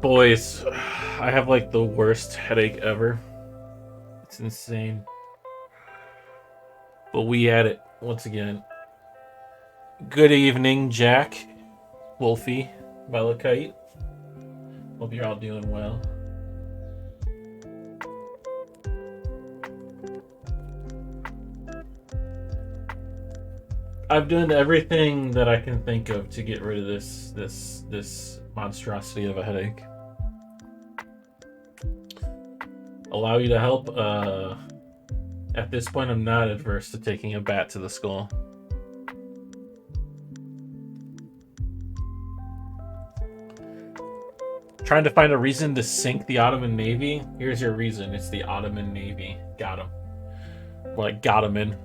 Boys, I have like the worst headache ever. It's insane. But we had it once again. Good evening, Jack, Wolfie, Malachite. Hope you're all doing well. I've done everything that I can think of to get rid of this monstrosity of a headache. Allow you to help? At this point, I'm not adverse to taking a bat to the skull. Trying to find a reason to sink the Ottoman Navy? Here's your reason. It's the Ottoman Navy. Got him. Like, got him in.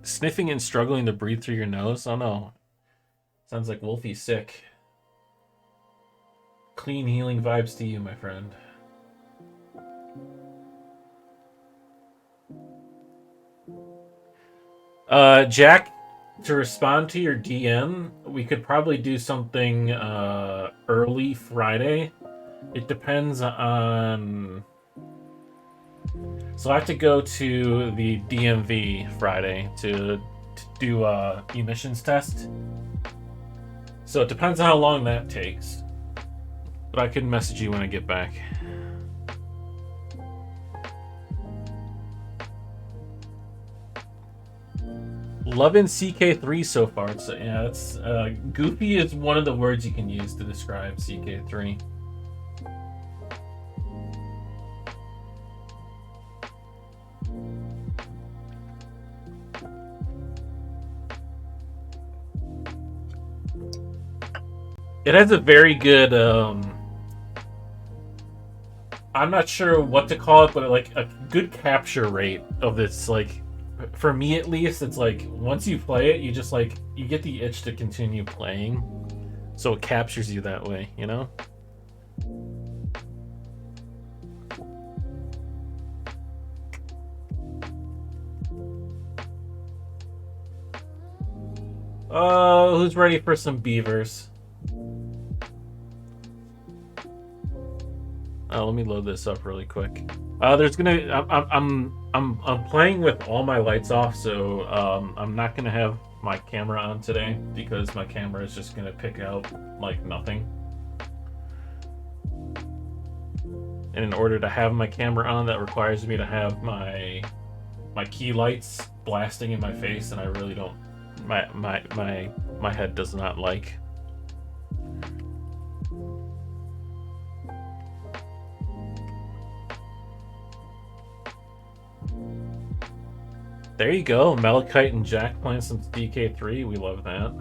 Sniffing and struggling to breathe through your nose? Oh no. Sounds like Wolfie's sick. Clean healing vibes to you, my friend. Jack, to respond to your DM, we could probably do something early Friday. It depends on... So I have to go to the DMV Friday to do a emissions test. So it depends on how long that takes. But I can message you when I get back. Loving CK3 so far. It's, yeah, it's goofy is one of the words you can use to describe CK3. It has a very good, I'm not sure what to call it, but like a good capture rate of this. Like, for me at least, it's like once you play it, you just like, you get the itch to continue playing. So it captures you that way, you know? Who's ready for some beavers? Let me load this up really quick. There's gonna. I'm playing with all my lights off, so I'm not gonna have my camera on today because my camera is just gonna pick out like nothing. And in order to have my camera on, that requires me to have my key lights blasting in my face, and I really don't. My head does not like. There you go, Malachite and Jack playing some CK3. We love that.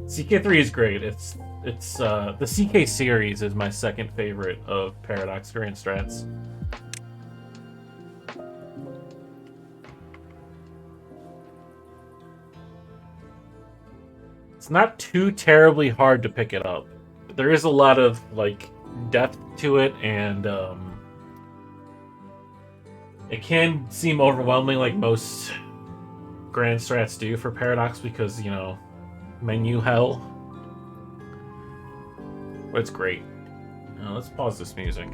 CK3 is great. It's the CK series is my second favorite of Paradox Grand Strats. It's not too terribly hard to pick it up. There is a lot of like depth to it, and it can seem overwhelming like most Grand Strats do for Paradox because, you know, menu hell. But it's great. Now, let's pause this music.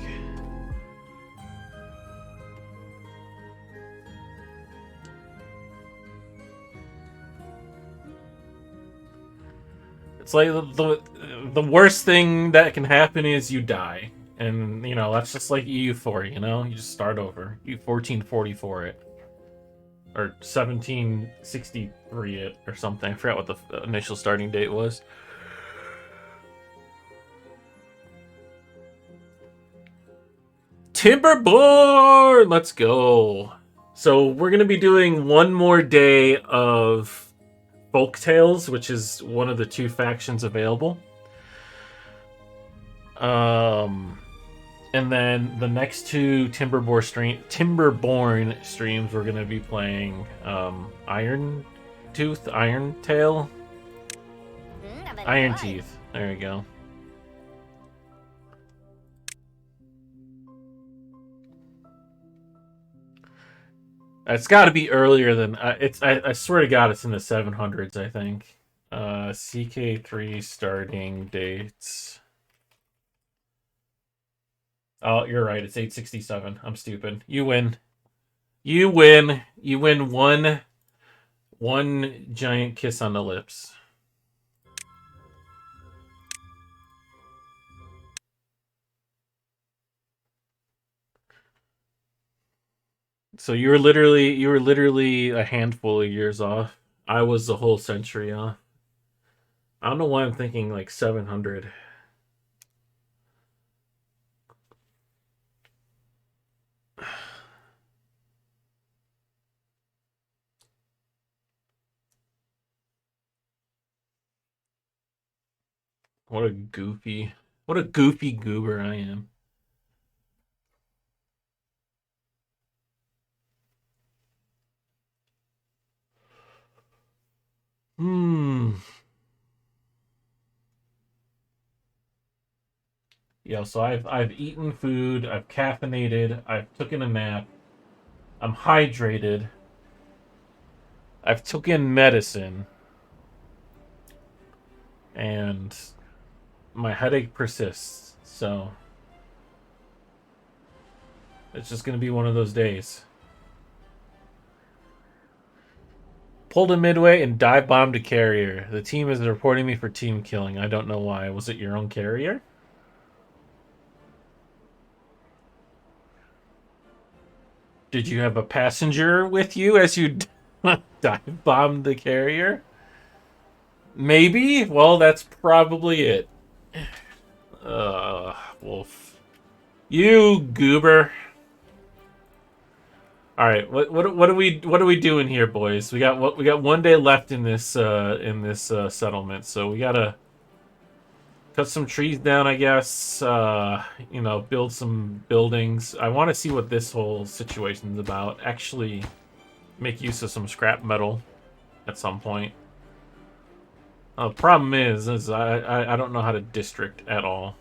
It's like the worst thing that can happen is you die. And, you know, that's just like EU4, you know? You just start over. You 1444 it. Or 1763 it, or something. I forgot what the initial starting date was. Timberborn! Let's go. So we're going to be doing one more day of Folktails, which is one of the 2 factions available. And then the next 2 Timberborn streams, we're going to be playing Iron Tail? Iron Teeth. There you go. It's got to be earlier than I swear to God, it's in the 700s. I think. CK3 starting dates. Oh, you're right. It's 867. I'm stupid. You win. You win. You win one giant kiss on the lips. So you were literally a handful of years off. I was the whole century off. I don't know why I'm thinking like 700. What a goofy goober I am. Yeah, so I've eaten food, I've caffeinated, I've taken a nap, I'm hydrated, I've taken medicine, and my headache persists, so it's just gonna be one of those days. Pulled a midway and dive bombed a carrier. The team is reporting me for team killing. I don't know why. Was it your own carrier? Did you have a passenger with you as you dive bombed the carrier? Maybe? Well, that's probably it. Wolf. You goober. All right, what are we doing here, boys? We got 1 day left in this settlement, so we gotta cut some trees down, I guess. You know, build some buildings. I want to see what this whole situation's about. Actually, make use of some scrap metal at some point. The problem is I don't know how to district at all.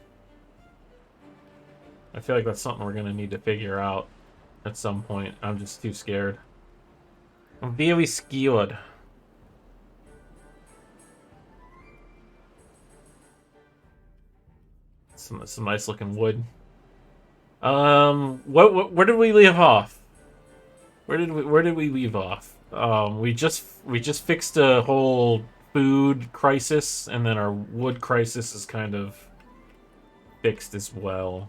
I feel like that's something we're gonna need to figure out at some point. I'm just too scared. I'm very scared. Some nice looking wood. Where did we leave off? Where did we leave off? We just fixed a whole food crisis, and then our wood crisis is kind of fixed as well.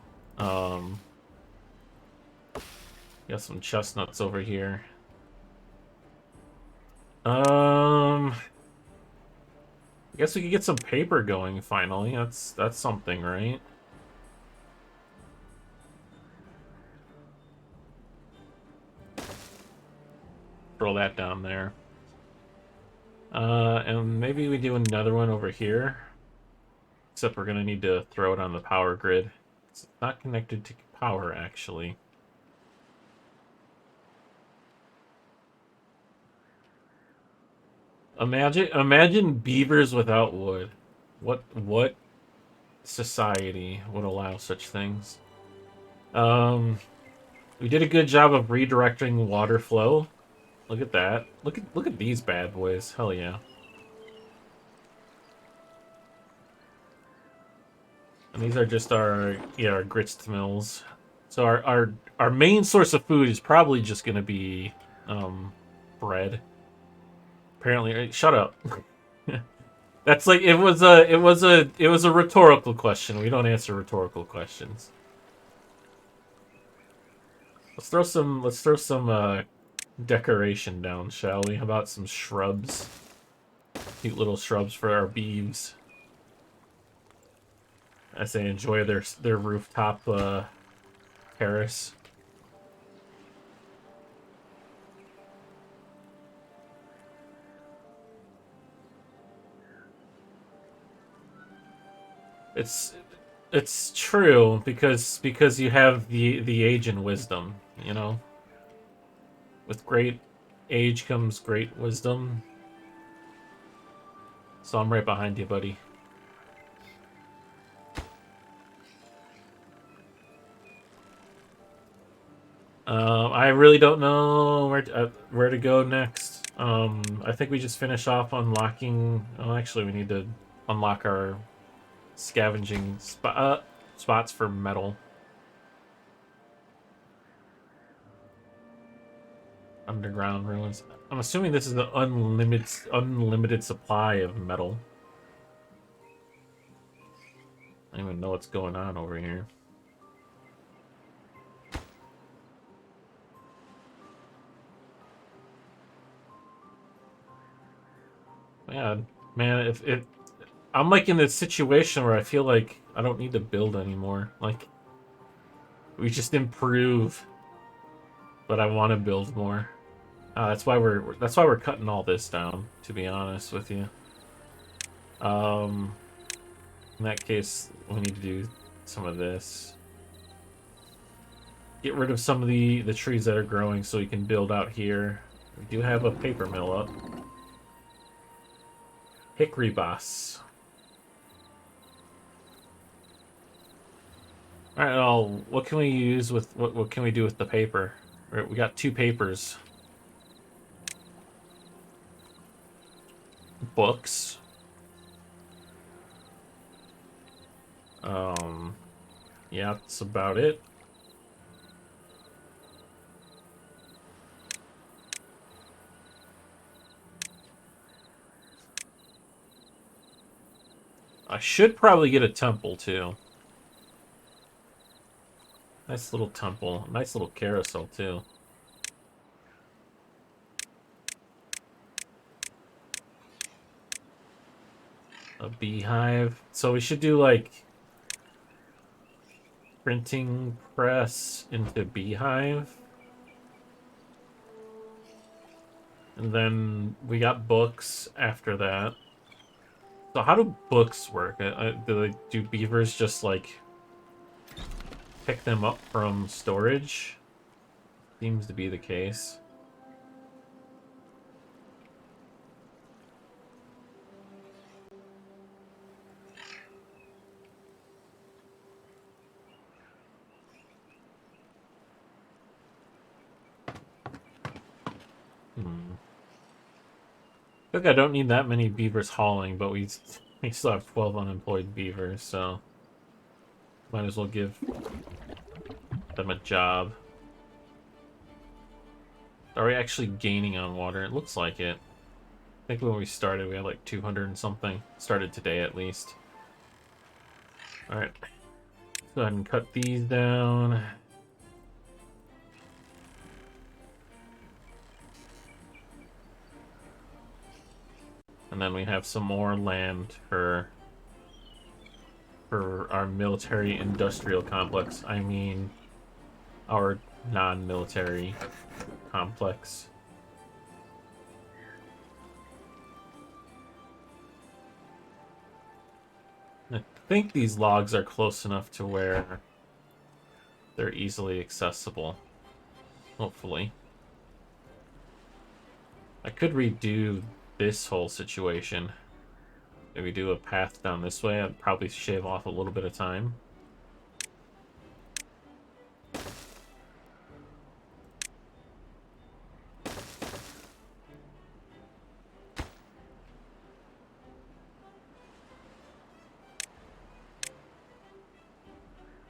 Got some chestnuts over here. I guess we could get some paper going finally. That's something, right? Throw that down there. And maybe we do another one over here. Except we're gonna need to throw it on the power grid. It's not connected to power, actually. Imagine beavers without wood. What society would allow such things? We did a good job of redirecting water flow. Look at that. Look at these bad boys. Hell yeah. And these are just our grist mills. So our main source of food is probably just gonna be bread. Apparently, shut up. That's like it was a rhetorical question. We don't answer rhetorical questions. Let's throw some decoration down, shall we? How about some shrubs? Cute little shrubs for our beeves. As they enjoy their rooftop Paris. It's true because you have the age and wisdom, you know. With great age comes great wisdom. So I'm right behind you, buddy. I really don't know where to go next. I think we just finish off unlocking. Oh, actually, we need to unlock our scavenging spots for metal. Underground ruins. I'm assuming this is the unlimited supply of metal. I don't even know what's going on over here. Yeah, man, if I'm like in this situation where I feel like I don't need to build anymore. Like we just improve, but I want to build more. That's why we're cutting all this down. To be honest with you, in that case, we need to do some of this. Get rid of some of the trees that are growing so we can build out here. We do have a paper mill up. Hickory boss. All right, well, what can we use with what can we do with the paper? We got 2 papers. Books. Yeah, that's about it. I should probably get a temple too. Nice little temple. Nice little carousel too. A beehive. So we should do like printing press into beehive. And then we got books after that. So how do books work? Do beavers just like pick them up from storage? Seems to be the case. I think I don't need that many beavers hauling, but we still have 12 unemployed beavers, so might as well give them a job. Are we actually gaining on water? It looks like it. I think when we started, we had like 200 and something. Started today, at least. Alright. Go ahead and cut these down. And then we have some more land for our military industrial complex. I mean, our non-military complex. I think these logs are close enough to where they're easily accessible. Hopefully. I could redo this whole situation. Maybe do a path down this way. I'd probably shave off a little bit of time.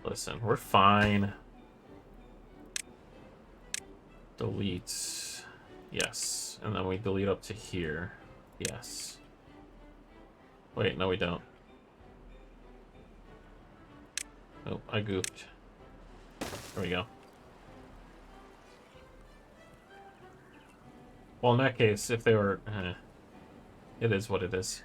Listen, we're fine. Delete. Yes. And then we delete up to here. Yes. Wait, no we don't. Oh, I goofed. There we go. Well, in that case, if they were... it is what it is.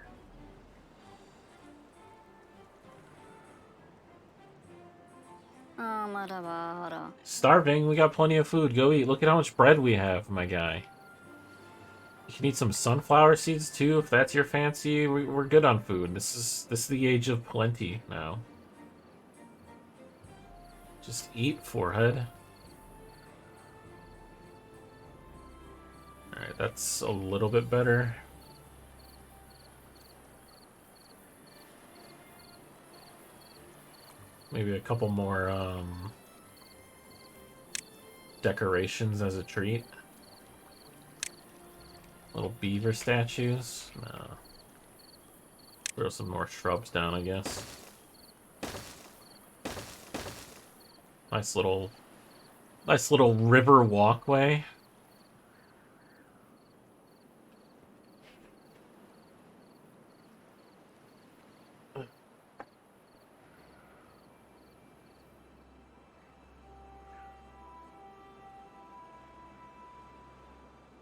Starving? We got plenty of food. Go eat. Look at how much bread we have, my guy. You can eat some sunflower seeds too, if that's your fancy. We're good on food. This is the age of plenty now. Just eat, forehead. Alright, that's a little bit better. Maybe a couple more decorations as a treat. Little beaver statues. No. Throw some more shrubs down, I guess. Nice little river walkway.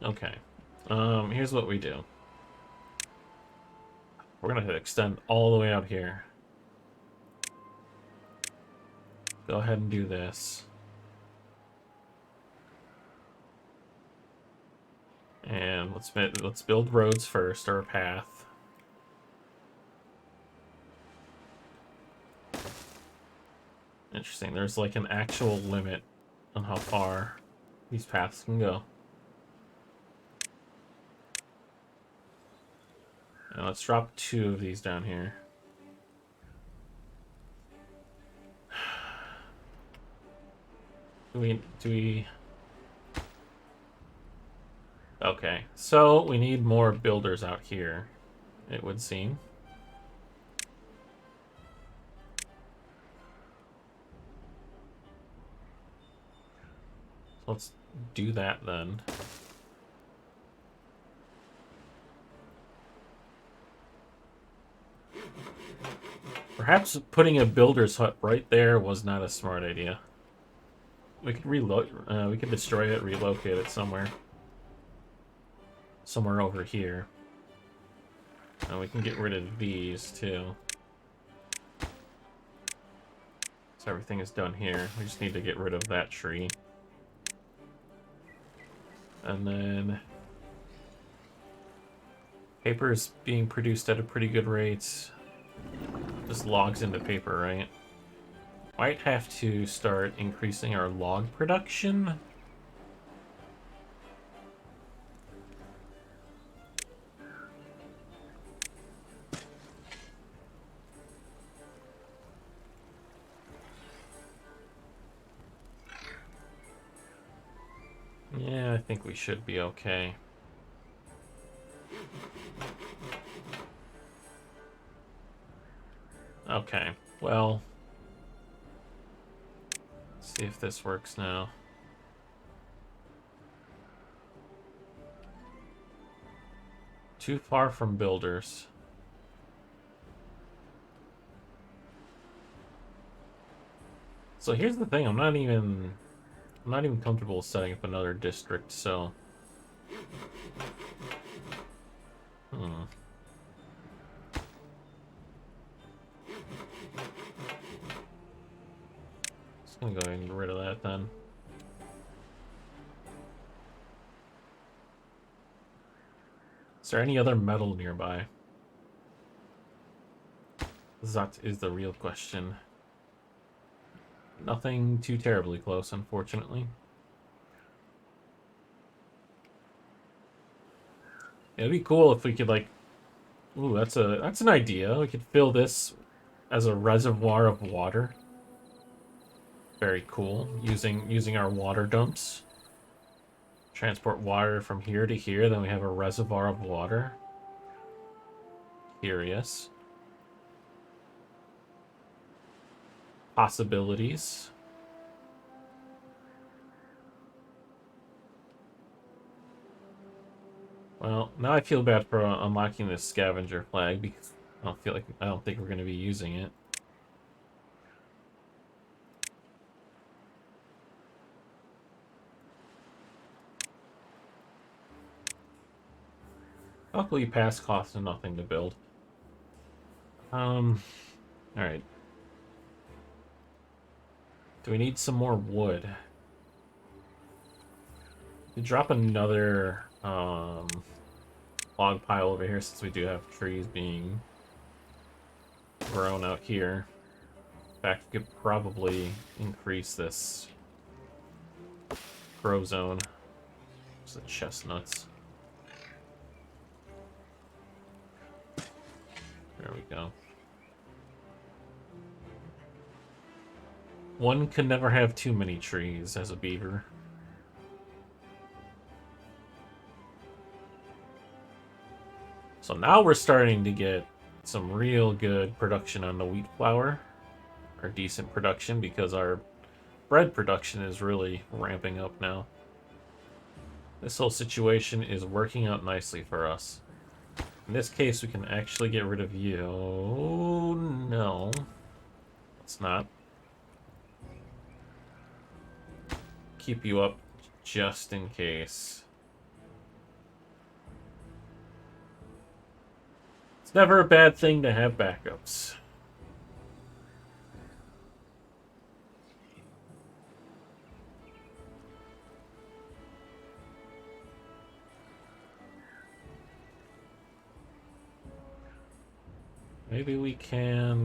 Okay. Here's what we do. We're gonna extend all the way out here. Go ahead and do this. And let's build roads first, or a path. Interesting. There's like an actual limit on how far these paths can go. And let's drop 2 of these down here. Do we... Okay, so we need more builders out here, it would seem. So let's do that then. Perhaps putting a builder's hut right there was not a smart idea. We could we could destroy it, relocate it somewhere. Somewhere over here. And we can get rid of these too. So everything is done here. We just need to get rid of that tree. And then paper is being produced at a pretty good rate. Just logs into paper, right? Might have to start increasing our log production. Yeah, I think we should be okay. Okay, well, let's see if this works now. Too far from builders. So here's the thing, I'm not even comfortable setting up another district, so... Just gonna go ahead and get rid of that then. Is there any other metal nearby? That is the real question. Nothing too terribly close, unfortunately. It'd be cool if we could, like... Ooh, that's an idea. We could fill this as a reservoir of water. Very cool. Using our water dumps. Transport water from here to here, then we have a reservoir of water. Curious. Possibilities. Well, now I feel bad for unlocking this scavenger flag because I don't think we're going to be using it. Luckily, pass costs nothing to build. Alright. Do we need some more wood? We drop another log pile over here since we do have trees being grown out here. In fact, we could probably increase this grow zone. It's the chestnuts. There we go. One can never have too many trees as a beaver. So now we're starting to get some real good production on the wheat flour. Or decent production because our bread production is really ramping up now. This whole situation is working out nicely for us. In this case, we can actually get rid of you. No. Let's not. Keep you up just in case. It's never a bad thing to have backups. Maybe we can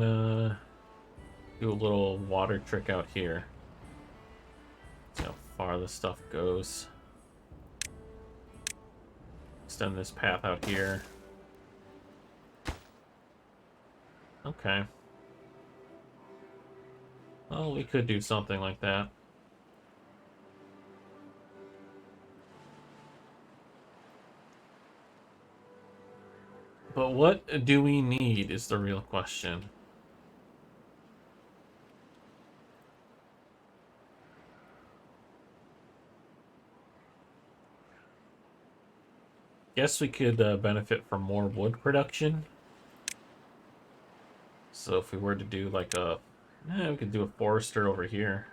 do a little water trick out here. See how far this stuff goes. Extend this path out here. Okay. Well, we could do something like that. But what do we need is the real question. Guess we could benefit from more wood production. So if we were to do like a... we could do a forester over here.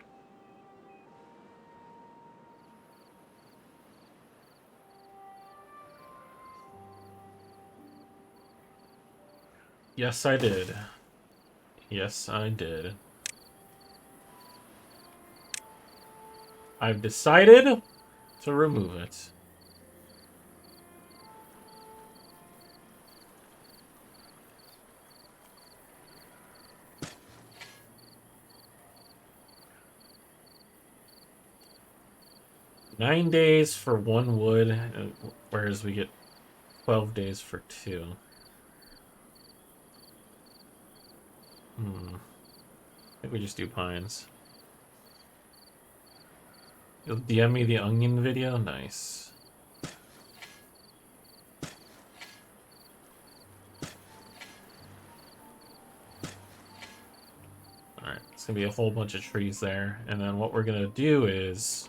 Yes, I did. Yes, I did. I've decided to remove it. Nine days for one wood, whereas we get 12 days for two. I think we just do pines. You'll DM me the onion video? Nice. Alright, it's gonna be a whole bunch of trees there. And then what we're gonna do is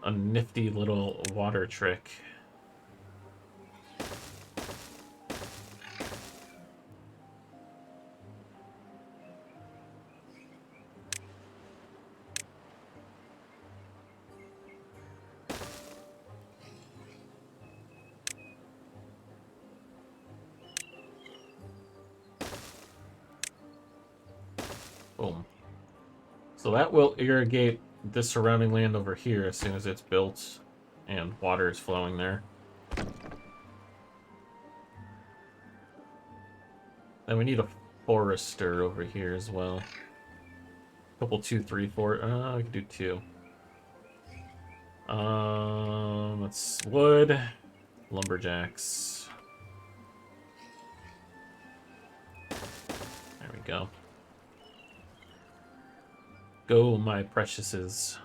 a nifty little water trick. Boom. So that will irrigate this surrounding land over here as soon as it's built and water is flowing there. Then we need a forester over here as well. Couple, 2, 3, 4. We can do 2. Let's wood, lumberjacks. There we go. Go, my preciouses.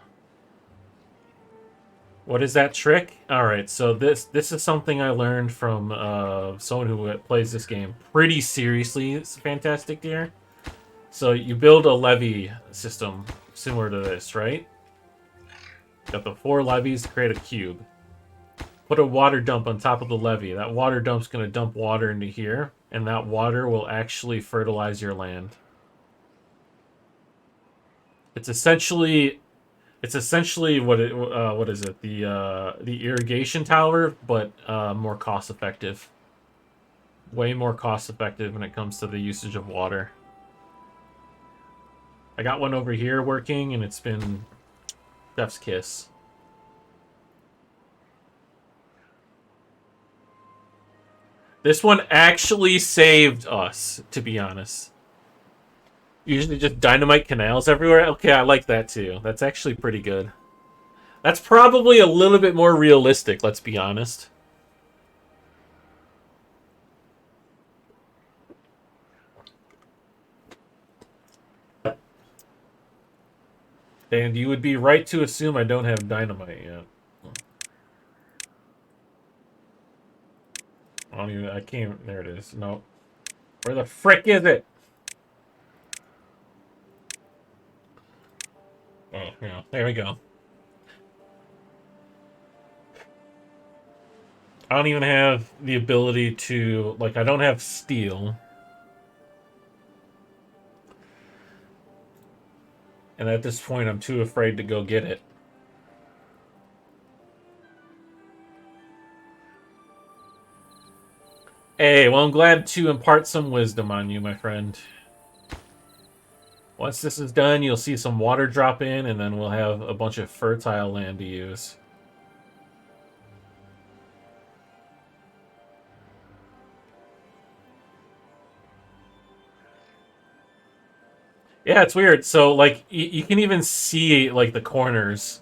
What is that trick? Alright, so this is something I learned from someone who plays this game pretty seriously. It's Fantastic Deer. So you build a levee system similar to this, right? Got the 4 levees to create a cube. Put a water dump on top of the levee. That water dump's going to dump water into here, and that water will actually fertilize your land. It's essentially what is it? The irrigation tower, but more cost effective. Way more cost effective when it comes to the usage of water. I got one over here working, and it's been chef's kiss. This one actually saved us, to be honest. Usually just dynamite canals everywhere. Okay, I like that too. That's actually pretty good. That's probably a little bit more realistic, let's be honest. And you would be right to assume I don't have dynamite yet. I don't even, I can't, there it is. No. Where the frick is it? Oh, yeah, there we go. I don't even have the ability to, like, I don't have steel. And at this point, I'm too afraid to go get it. Hey, well, I'm glad to impart some wisdom on you, my friend. Once this is done, you'll see some water drop in, and then we'll have a bunch of fertile land to use. Yeah, it's weird. So, like, you can even see, like, the corners.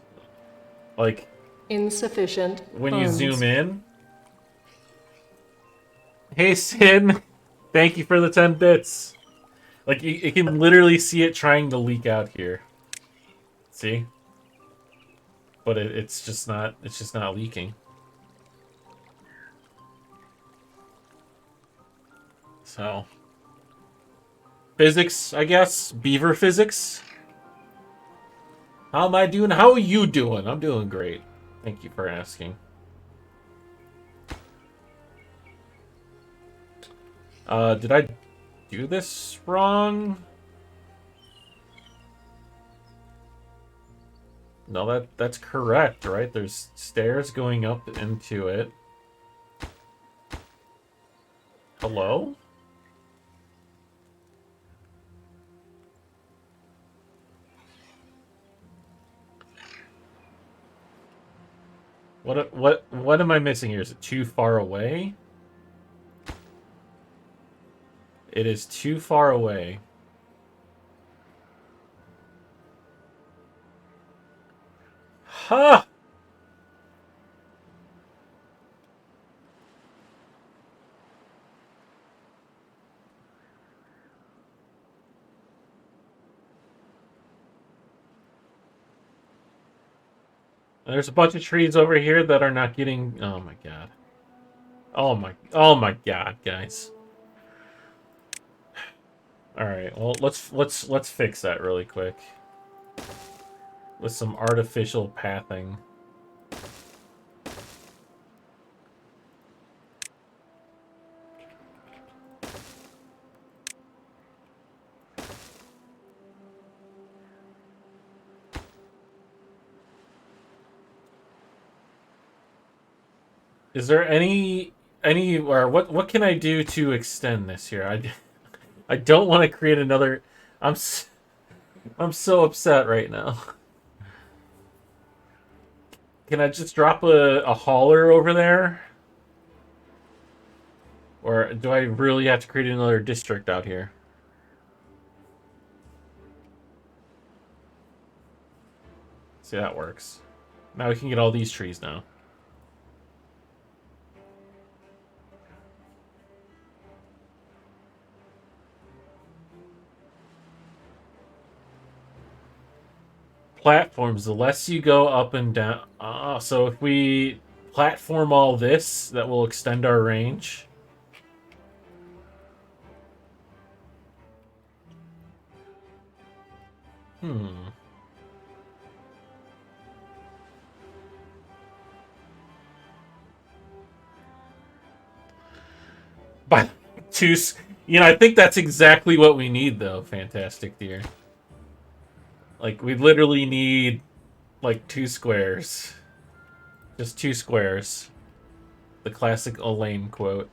Like, insufficient when funds. you zoom in. Hey, Sin. Thank you for the 10 bits. Like, you can literally see it trying to leak out here. See? But it's just not leaking. So, physics, I guess. Beaver physics. How am I doing? How are you doing? I'm doing great. Thank you for asking. Did I do this wrong? No, that's correct, right? There's stairs going up into it. Hello? What am I missing here? Is it too far away? It is too far away. Ha! There's a bunch of trees over here that are not getting. Oh my god. Oh my god, guys. All right. Well, let's fix that really quick with some artificial pathing. Is there any or what can I do to extend this here? I don't want to create another. I'm so upset right now. Can I just drop a hauler over there? Or do I really have to create another district out here? See, that works. Now we can get all these trees now. Platforms, the less you go up and down. So if we platform all this, that will extend our range. Hmm. But two, I think that's exactly what we need, though. Fantastic deer. Like, we literally need like 2 squares. Just 2 squares. The classic Elaine quote.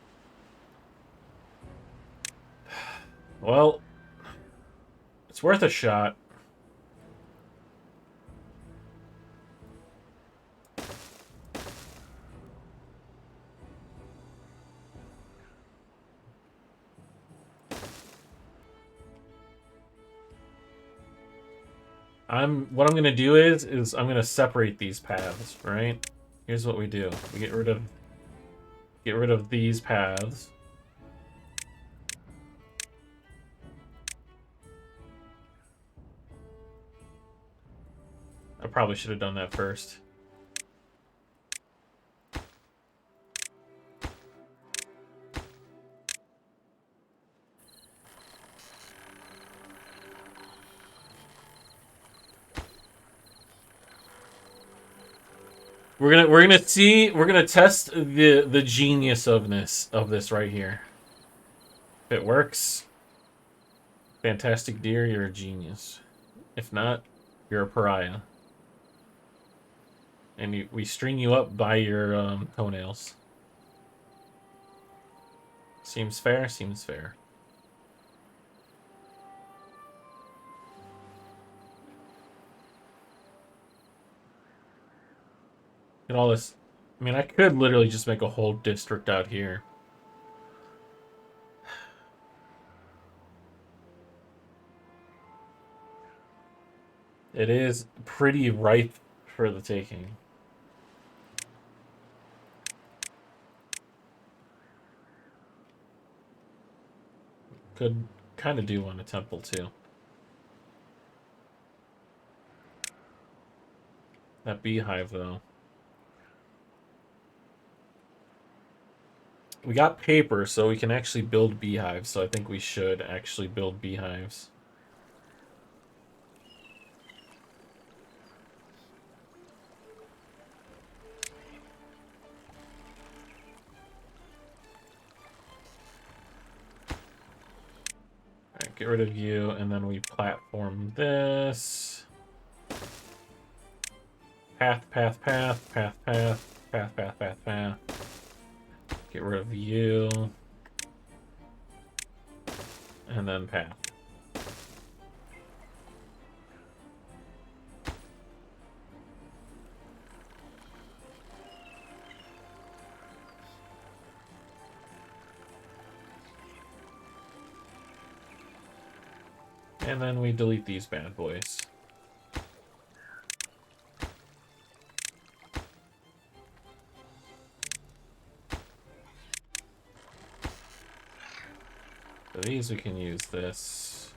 Well, it's worth a shot. What I'm gonna do is I'm gonna separate these paths, right? Here's what we do. We get rid of these paths. I probably should have done that first. We're gonna test the genius of this right here. If it works, fantastic deer, you're a genius. If not, you're a pariah. And we string you up by your toenails. Seems fair, seems fair. And all this, I mean, I could literally just make a whole district out here. It is pretty ripe for the taking. Could kind of do on a temple too. That beehive though. We got paper, so we can actually build beehives, so I think we should actually build beehives. Alright, get rid of you, and then we platform this. Path, path, path, path, path, path, path, path, path. Get rid of you. And then path. And then we delete these bad boys. So these we can use this.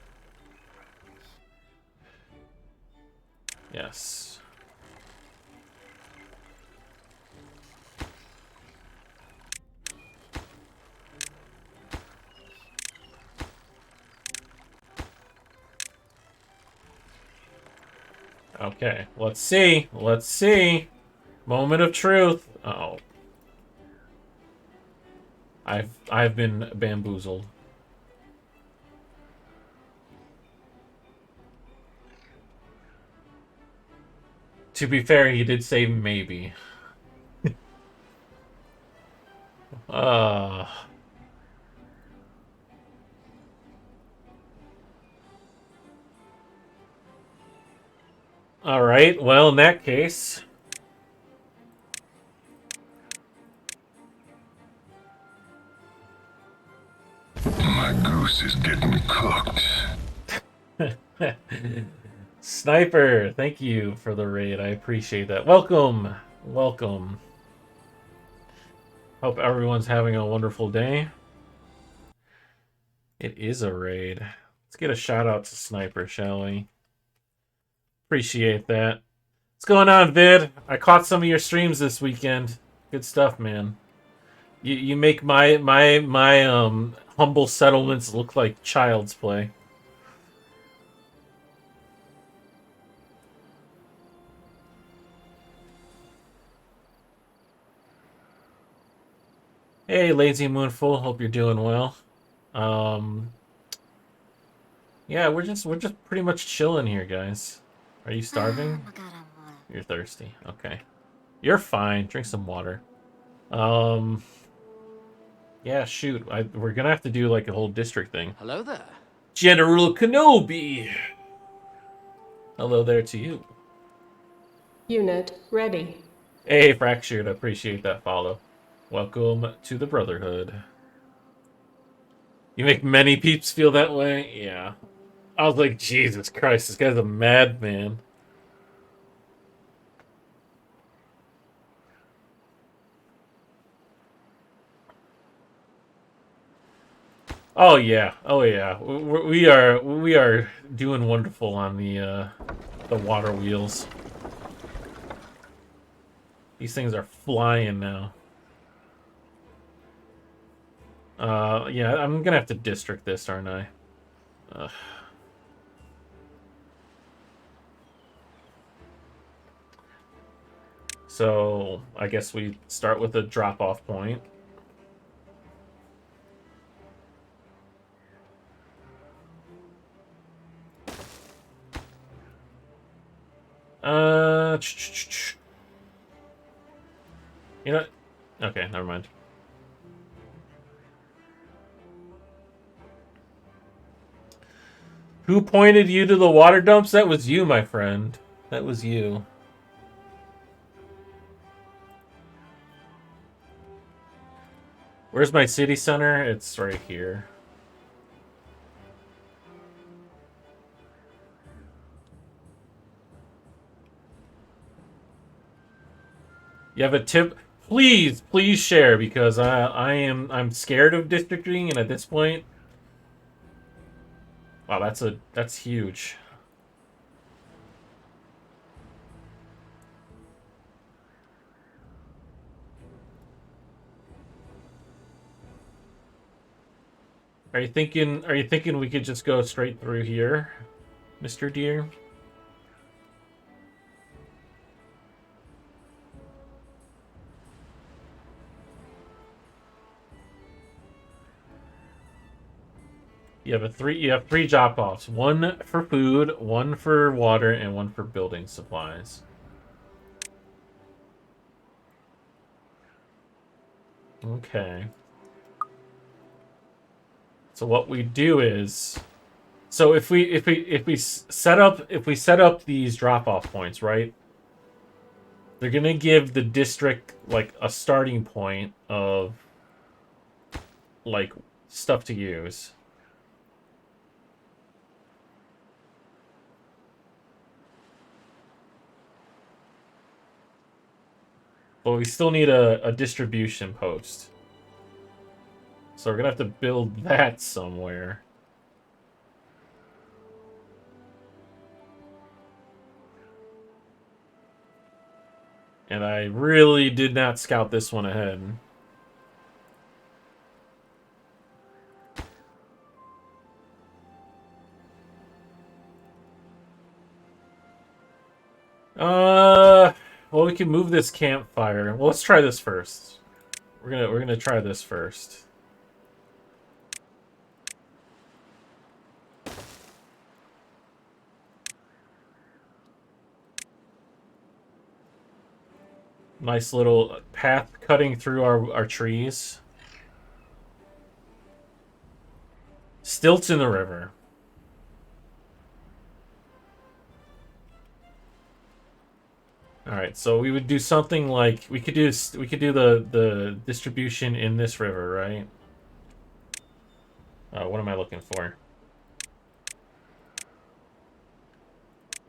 Yes. Okay, let's see. Let's see. Moment of truth. Uh-oh. I've been bamboozled. To be fair, he did say maybe. uh Alright, well, in that case... My goose is getting cooked. Sniper, thank you for the raid. I appreciate that. Welcome. Welcome. Hope everyone's having a wonderful day. It is a raid. Let's get a shout out to Sniper, shall we? Appreciate that. What's going on, Vid? I caught some of your streams this weekend. Good stuff, man. You make my humble settlements look like child's play. Hey, Lazy Moonful. Hope you're doing well. Yeah, we're just pretty much chilling here, guys. Are you starving? You're thirsty. Okay. You're fine. Drink some water. Yeah, shoot. We're gonna have to do like a whole district thing. Hello there. General Kenobi! Hello there to you. Unit ready. Hey, Fractured. I appreciate that follow. Welcome to the Brotherhood. You make many peeps feel that way? Yeah. I was like, Jesus Christ, this guy's a madman. Oh yeah, oh yeah. We are doing wonderful on the water wheels. These things are flying now. Yeah, I'm gonna have to district this, aren't I? Ugh. So I guess we start with a drop-off point. Uh, you know, okay, never mind. Who pointed you to the water dumps? That was you, my friend. That was you. Where's my city center? It's right here. You have a tip? Please, please share because I'm scared of districting, and at this point, wow, that's huge. Are you thinking we could just go straight through here, Mr. Deer? You have three drop offs. One for food, one for water, and one for building supplies. Okay. So what we do is, so if we set up these drop off points, right? They're gonna give the district like a starting point of like stuff to use. But we still need a distribution post. So we're gonna have to build that somewhere. And I really did not scout this one ahead. Well, we can move this campfire. Well, let's try this first. We're gonna try this first. Nice little path cutting through our trees. Stilts in the river. All right, so we would do something like we could do the distribution in this river, right? What am I looking for?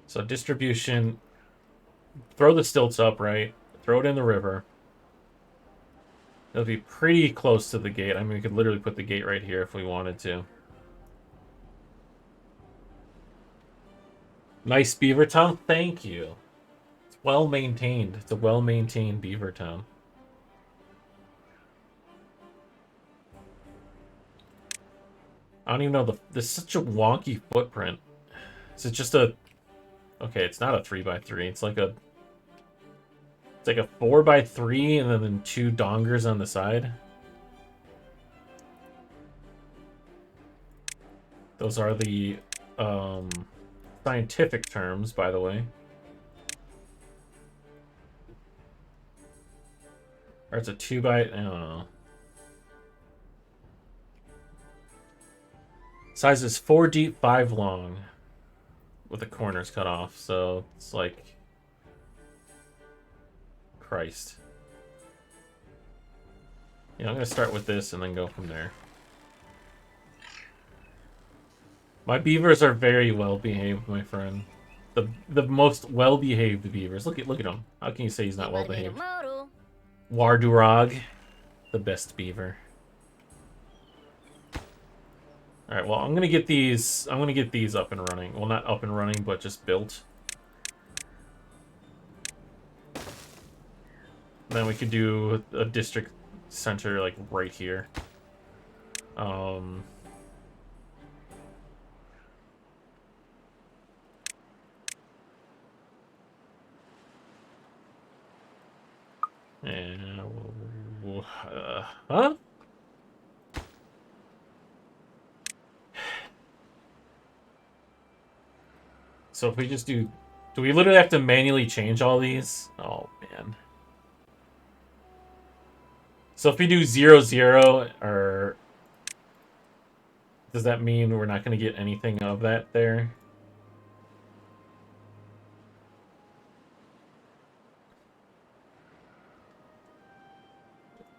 So distribution, throw the stilts up, right? Throw it in the river. It'll be pretty close to the gate. I mean, we could literally put the gate right here if we wanted to. Nice beaver town. Thank you. It's well maintained. It's a well maintained beaver town. I don't even know there's such a wonky footprint. Is it just a? Okay, it's not a 3x3. It's like a 4x3 and then two dongers on the side. Those are the scientific terms, by the way. Or it's a 2x, I don't know. Size is 4 deep, 5 long. With the corners cut off, so it's like... Christ. Yeah, I'm gonna start with this and then go from there. My beavers are very well behaved, my friend. The most well behaved beavers. Look at him. How can you say he's not well behaved? Wardurog, the best beaver. All right. Well, I'm gonna get these. I'm gonna get these up and running. Well, not up and running, but just built. Then we could do a district center like right here. And huh? So if we just do we literally have to manually change all these? Oh man. So if we do 0, 0, or does that mean we're not going to get anything of that there?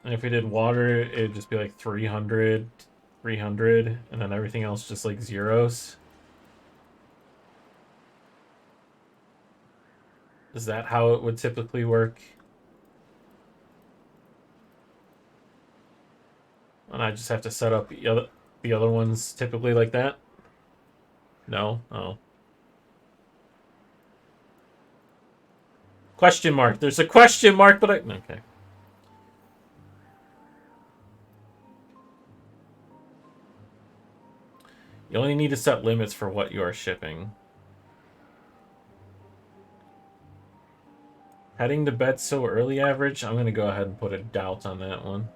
And if we did water, it'd just be like 300, 300, and then everything else just like zeros. Is that how it would typically work? And I just have to set up the other ones typically like that? No? Oh. Question mark. There's a question mark, but I... Okay. You only need to set limits for what you are shipping. Heading to bed so early average? I'm going to go ahead and put a doubt on that one.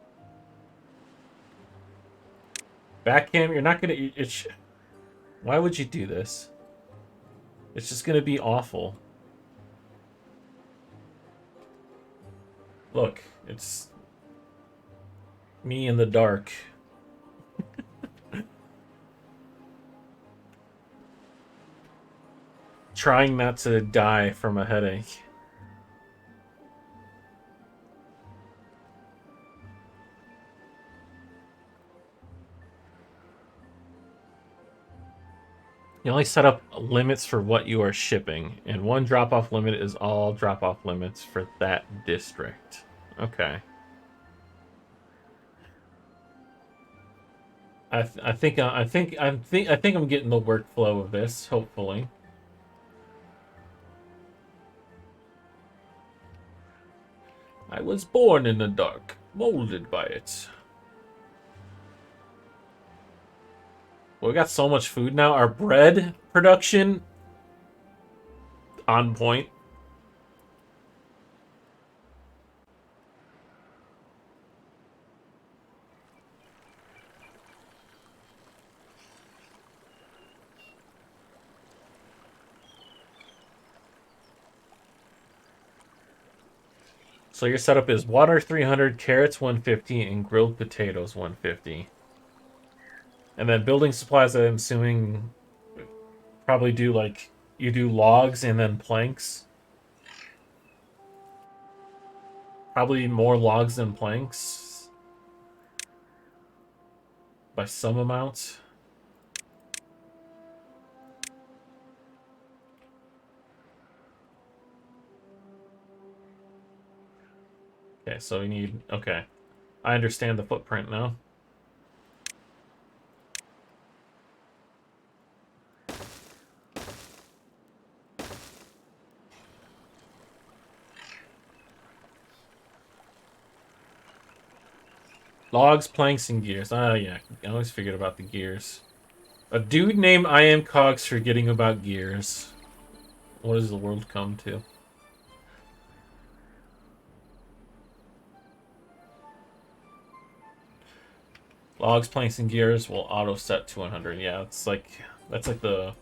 Backcam, you're not going to... Why would you do this? It's just going to be awful. Look, it's me in the dark. Trying not to die from a headache. You only set up limits for what you are shipping, and one drop-off limit is all drop-off limits for that district. Okay. I think I'm getting the workflow of this. Hopefully. I was born in the dark, molded by it. Well, we got so much food now. Our bread production on point. So your setup is water 300, carrots 150, and grilled potatoes 150. And then building supplies, I'm assuming probably do like you do logs and then planks. Probably more logs than planks by some amount. Okay, so we need... Okay. I understand the footprint now. Logs, planks, and gears. Ah, yeah. I always figured about the gears. A dude named I Am Cogs forgetting about gears. What does the world come to? Logs, planks, and gears will auto set to 100. Yeah, it's like... That's like the...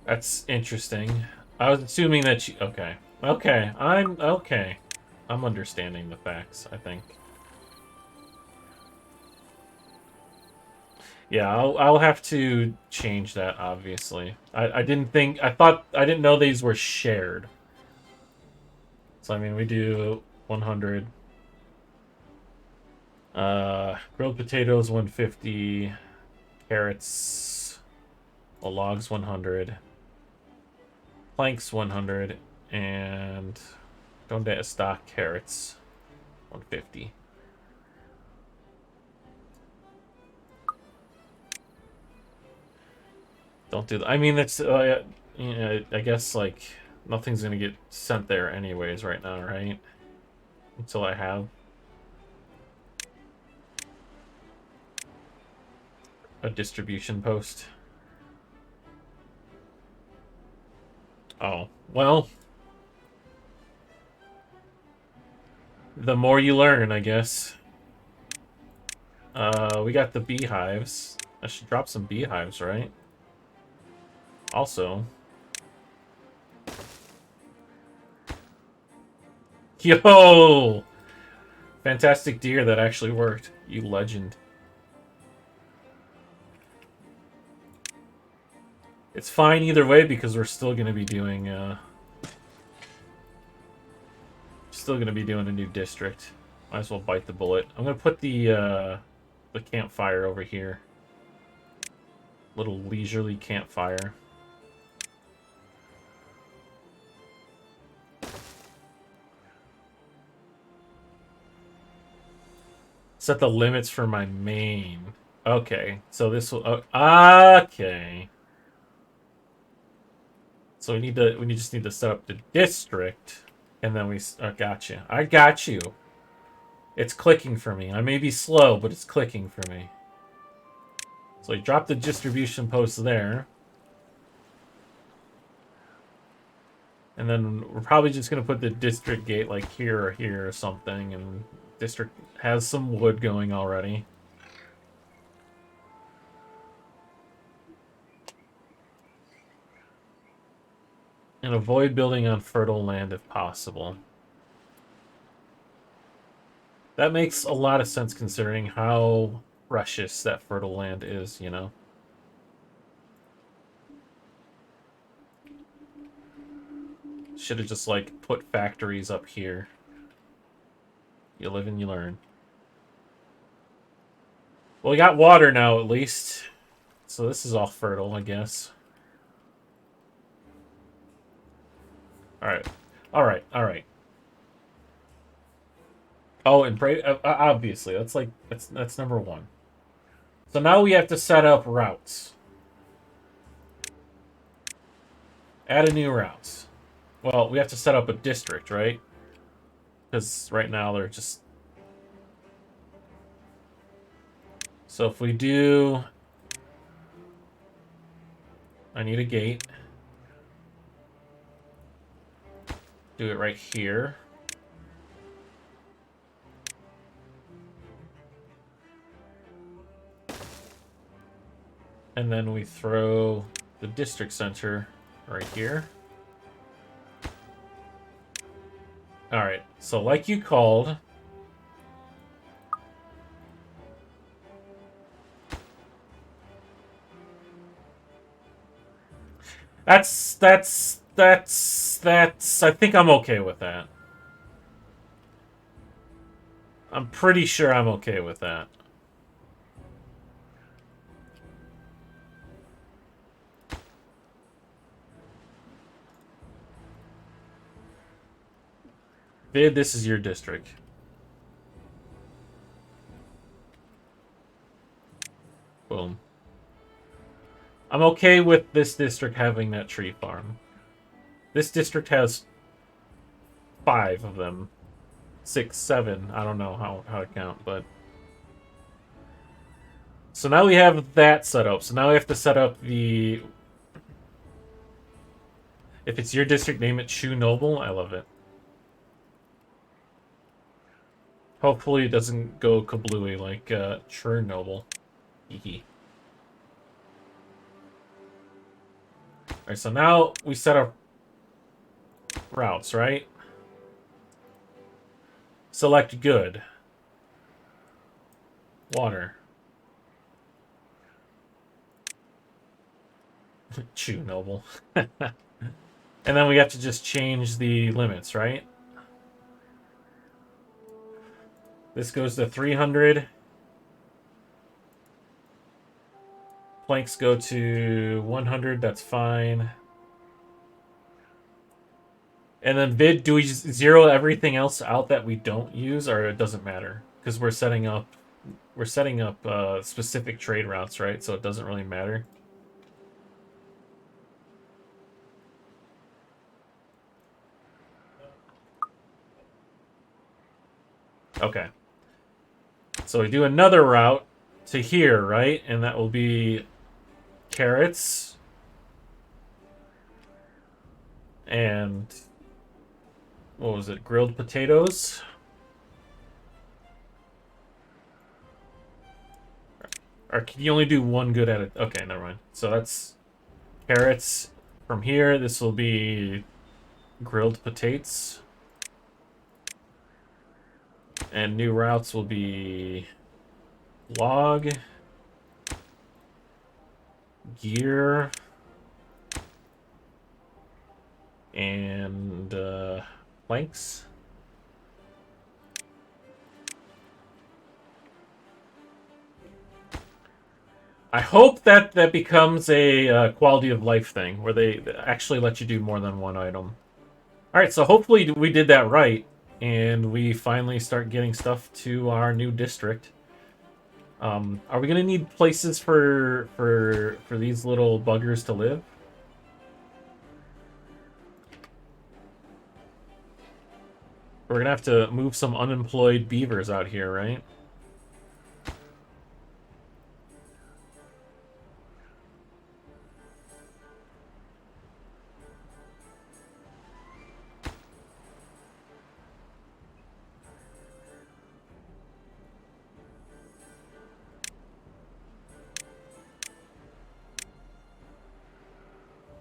That's interesting. I was assuming that you... Okay. Okay. Okay. I'm understanding the facts, I think. Yeah, I'll have to change that, obviously. I didn't think... I didn't know these were shared. So, I mean, we do 100. Grilled potatoes, 150. Carrots... Well, logs, 100. Planks 100 and don't get stock carrots 150. Don't do that. I mean, that's you know, I guess like nothing's gonna get sent there anyways right now, right? Until I have a distribution post. Oh, well, the more you learn, I guess. We got the beehives. I should drop some beehives, right? Also. Yo! Fantastic deer, that actually worked. You legend. It's fine either way because we're still gonna be doing, a new district. Might as well bite the bullet. I'm gonna put the campfire over here. Little leisurely campfire. Set the limits for my main. Okay, so this will. Okay. So we just need to set up the district, and then we. Gotcha. I got you. It's clicking for me. I may be slow, but it's clicking for me. So we drop the distribution post there. And then we're probably just going to put the district gate like here or here or something. And district has some wood going already. And avoid building on fertile land if possible. That makes a lot of sense considering how precious that fertile land is, you know? Should have just, like, put factories up here. You live and you learn. Well, we got water now, at least. So this is all fertile, I guess. Alright. Alright, alright. Oh, and pray... obviously, that's, like... That's number one. So now we have to set up routes. Add a new route. Well, we have to set up a district, right? Because right now they're just... So if we do... I need a gate. Do it right here. And then we throw the district center right here. Alright, so like you called... That's... I think I'm okay with that. I'm pretty sure I'm okay with that. Vid, this is your district. Boom. I'm okay with this district having that tree farm. This district has 5 of them. 6, 7. I don't know how to count, but... So now we have that set up. So now we have to set up the... If it's your district, name it Chu Noble. I love it. Hopefully it doesn't go kablooey like Chernobyl. Hehe. Alright, so now we set up routes, right? Select good. Water. Chew noble. And then we have to just change the limits, right? This goes to 300. Planks go to 100, that's fine. And then vid, do we just zero everything else out that we don't use, or it doesn't matter? Because we're setting up specific trade routes, right? So it doesn't really matter. Okay. So we do another route to here, right? And that will be carrots and what was it? Grilled potatoes. Or can you only do one good at it? Okay, never mind. So that's carrots from here. This will be grilled potatoes. And new routes will be log, gear, and planks. I hope that becomes a quality of life thing where they actually let you do more than one item. All right, so hopefully we did that right, and we finally start getting stuff to our new district. Are we gonna need places for these little buggers to live? We're gonna have to move some unemployed beavers out here, right?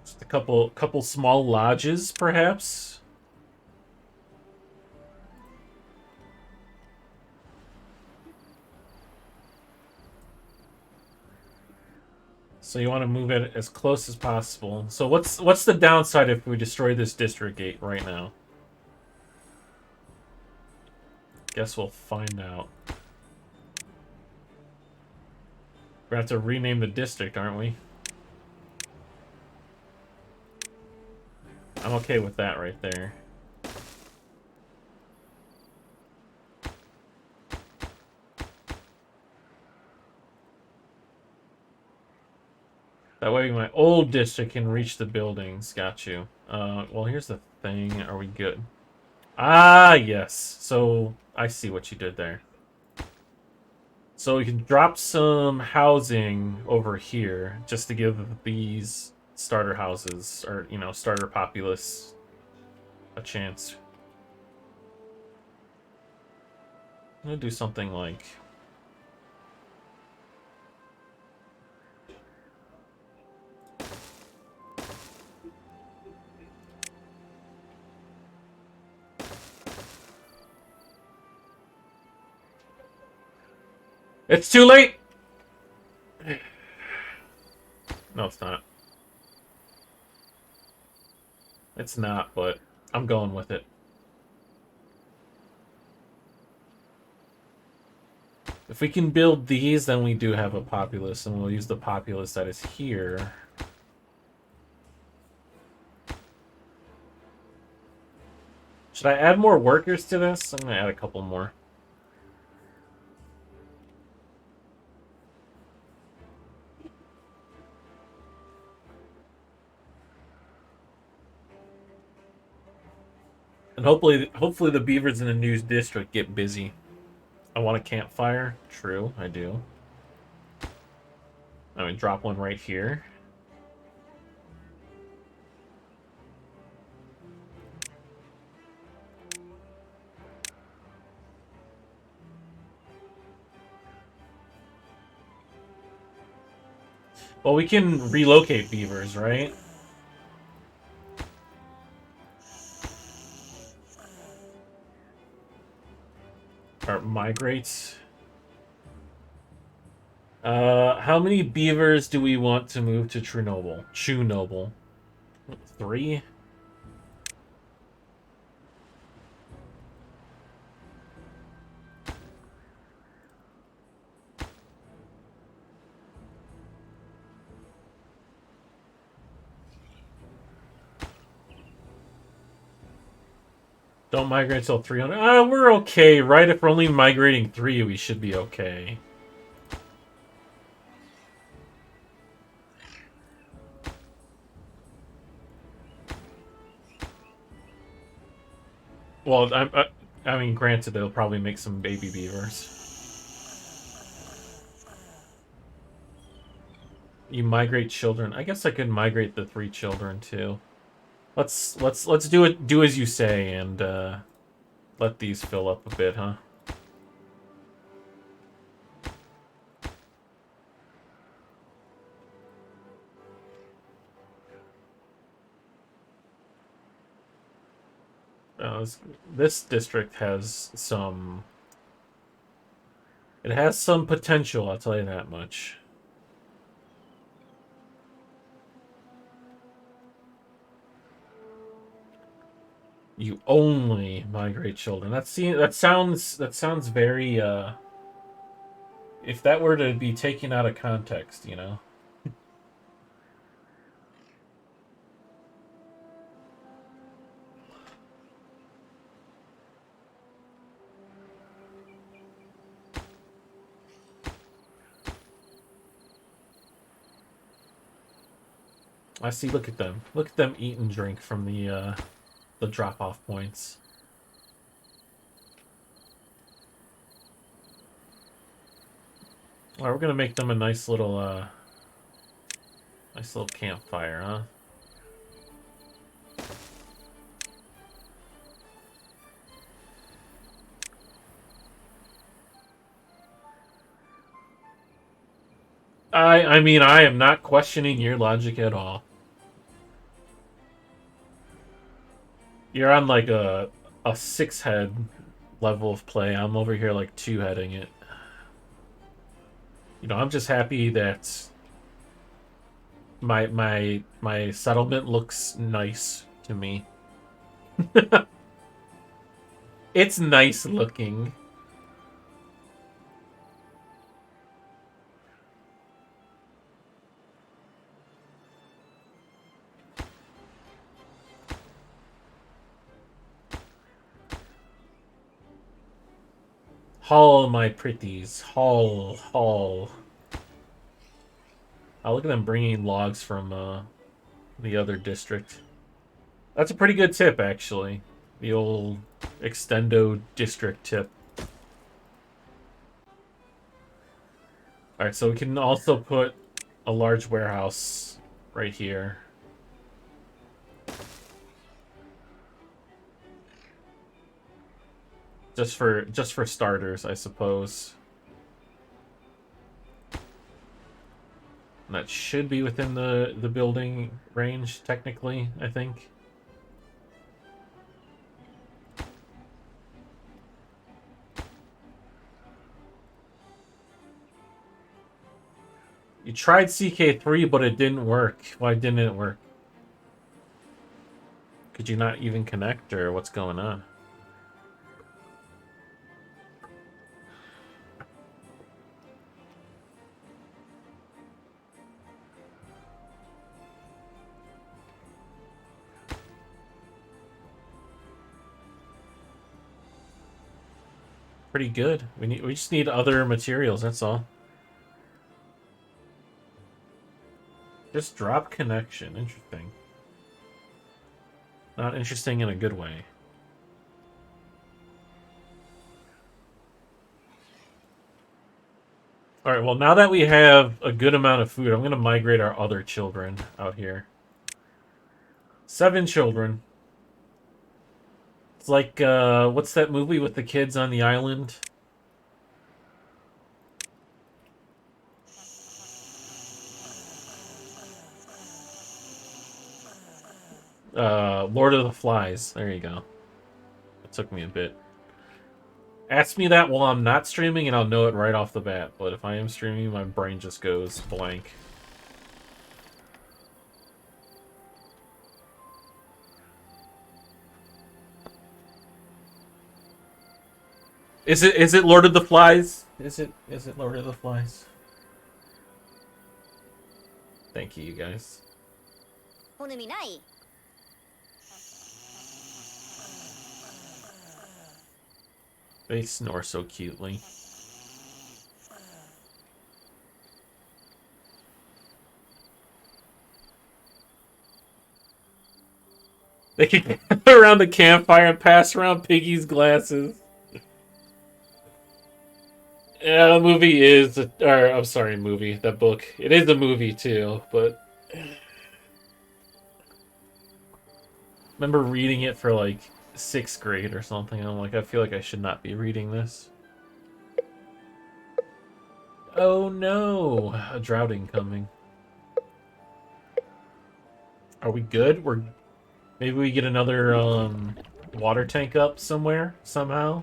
Just a couple small lodges, perhaps. So you want to move it as close as possible. So what's the downside if we destroy this district gate right now? Guess we'll find out. We're gonna have to rename the district, aren't we? I'm okay with that right there. That way my old district can reach the buildings. Got you. Well, here's the thing. Are we good? Ah, yes. So, I see what you did there. So we can drop some housing over here just to give these starter houses, or, you know, starter populace a chance. I'm gonna do something like... It's too late! No, it's not. It's not, but I'm going with it. If we can build these, then we do have a populace, and we'll use the populace that is here. Should I add more workers to this? I'm gonna add a couple more. And hopefully the beavers in the news district get busy. I want a campfire. True, I do. I'm gonna drop one right here. Well, we can relocate beavers, right? Or migrate. How many beavers do we want to move to Chernobyl? Chernobyl. 3? Don't migrate till 300. We're okay, right? If we're only migrating 3, we should be okay. Well, I mean, granted, they'll probably make some baby beavers. You migrate children. I guess I could migrate the 3 children too. Let's do it. Do as you say, and let these fill up a bit, huh? This district has some. It has some potential. I'll tell you that much. You only migrate children. That sounds very. If that were to be taken out of context, you know. I see. Look at them. Look at them eat and drink from the drop-off points. All right, we're gonna make them a nice little campfire, huh? I mean, I am not questioning your logic at all. You're on like a 6-head level of play. I'm over here like 2-heading it. You know, I'm just happy that my settlement looks nice to me. It's nice looking. Haul, my pretties. Haul, haul. Oh, look at them bringing logs from the other district. That's a pretty good tip, actually. The old extendo district tip. Alright, so we can also put a large warehouse right here. Just for starters, I suppose. And that should be within the building range, technically, I think. You tried CK3, but it didn't work. Why didn't it work? Could you not even connect, or what's going on? Pretty good. We just need other materials, that's all. Just drop connection. Interesting. Not interesting in a good way. Alright, well, now that we have a good amount of food, I'm going to migrate our other children out here. 7 children. It's like, what's that movie with the kids on the island? Lord of the Flies. There you go. It took me a bit. Ask me that while I'm not streaming and I'll know it right off the bat. But if I am streaming, my brain just goes blank. Is it Lord of the Flies? Is it Lord of the Flies? Thank you, you guys. They snore so cutely. They can gather around the campfire and pass around Piggy's glasses. Yeah, the movie is, or I'm sorry, movie. That book. It is a movie too, but remember reading it for like 6th grade or something. And I'm like, I feel like I should not be reading this. Oh no, a drowning coming. Are we good? Maybe we get another water tank up somewhere somehow.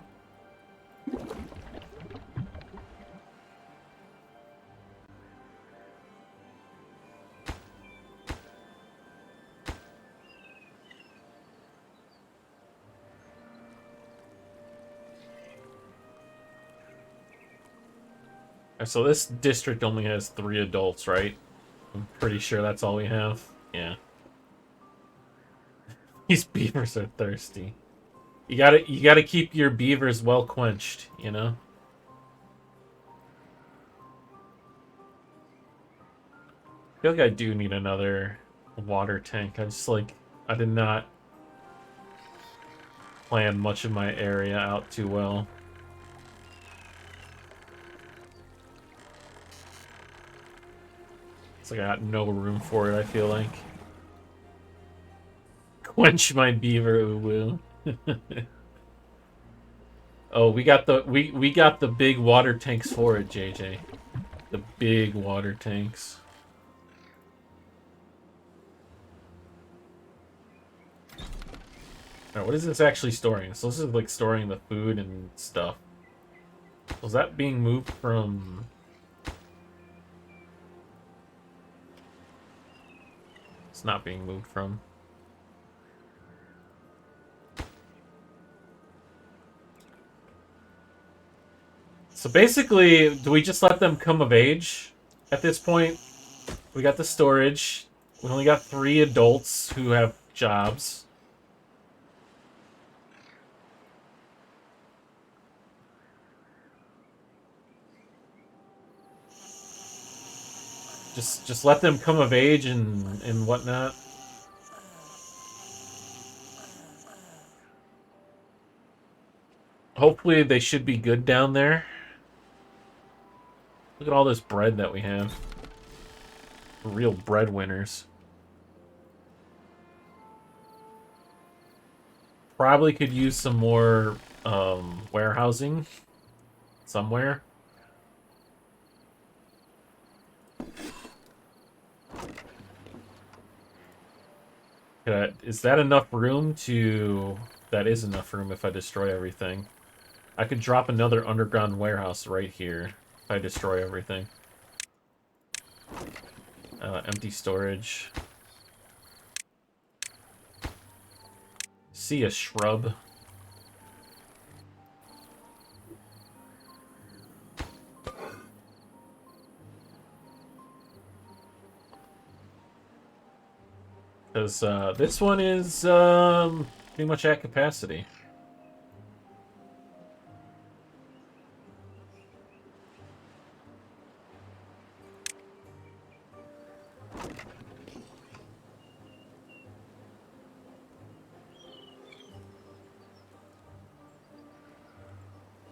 So this district only has 3 adults, right? I'm pretty sure that's all we have. Yeah. These beavers are thirsty. You gotta keep your beavers well quenched, you know? I feel like I do need another water tank. I did not plan much of my area out too well. It's like I got no room for it, I feel like. Quench my beaver uwu. Oh, we got the big water tanks for it, JJ. The big water tanks. Alright, what is this actually storing? So this is like storing the food and stuff. Was that being moved from... It's not being moved from. So basically, do we just let them come of age at this point? We got the storage. We only got 3 adults who have jobs. Just let them come of age and whatnot. Hopefully they should be good down there. Look at all this bread that we have. We're real breadwinners. Probably could use some more warehousing somewhere. Is that enough room to... That is enough room if I destroy everything. I could drop another underground warehouse right here if I destroy everything. Empty storage. See a shrub. Because this one is pretty much at capacity.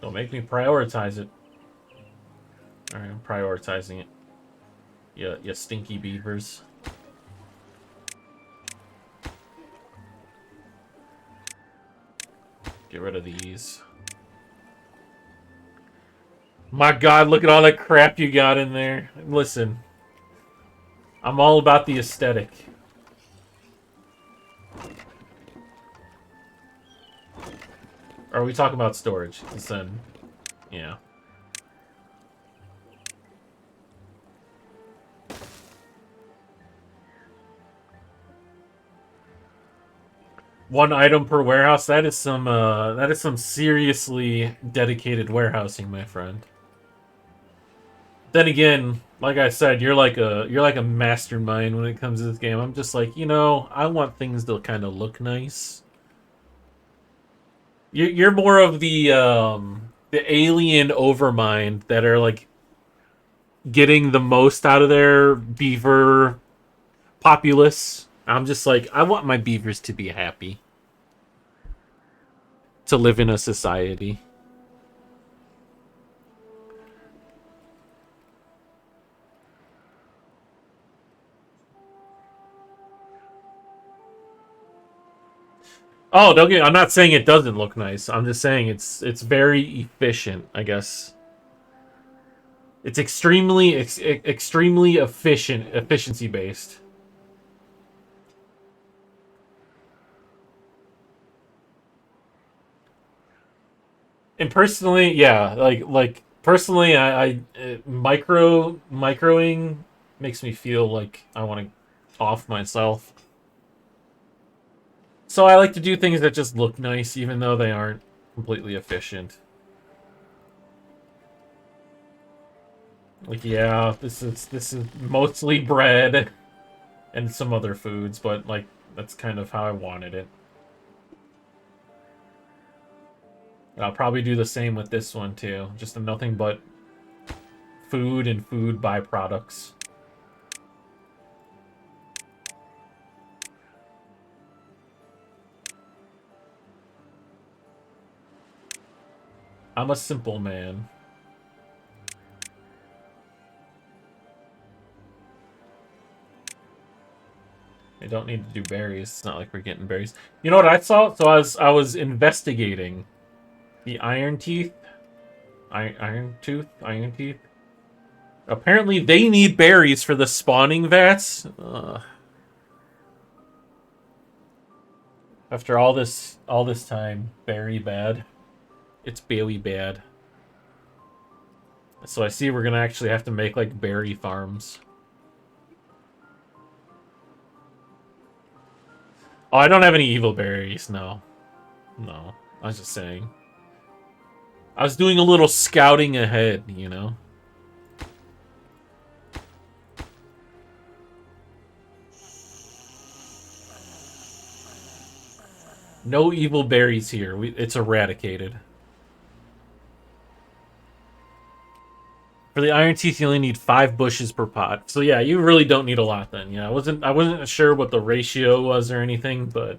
Don't make me prioritize it. Alright, I'm prioritizing it. Yeah, you stinky beavers. Get rid of these. My god, look at all that crap you got in there. Listen. I'm all about the aesthetic. Or are we talking about storage? Because then, yeah. One item per warehouse. That is some seriously dedicated warehousing, my friend. Then again, like I said, you're like a mastermind when it comes to this game. I'm just like, you know, I want things to kind of look nice. You're more of the alien overmind that are like getting the most out of their beaver populace. I'm just like, I want my beavers to be happy, to live in a society. Oh, don't get. I'm not saying it doesn't look nice. I'm just saying it's very efficient. I guess it's extremely efficiency based. And personally, yeah, like personally, microing makes me feel like I want to off myself. So I like to do things that just look nice, even though they aren't completely efficient. Like, yeah, this is mostly bread and some other foods, but like that's kind of how I wanted it. I'll probably do the same with this one too. Just nothing but food and food byproducts. I'm a simple man. I don't need to do berries. It's not like we're getting berries. You know what I saw? So I was investigating the iron teeth. Iron teeth. Apparently they need berries for the spawning vats. After all this time, very bad. It's very bad. So I see we're gonna actually have to make like berry farms. Oh, I don't have any evil berries. No, no. I was just saying. I was doing a little scouting ahead, you know. No evil berries here. It's eradicated. For the iron teeth, you only need 5 bushes per pot. So yeah, you really don't need a lot then. Yeah, I wasn't sure what the ratio was or anything, but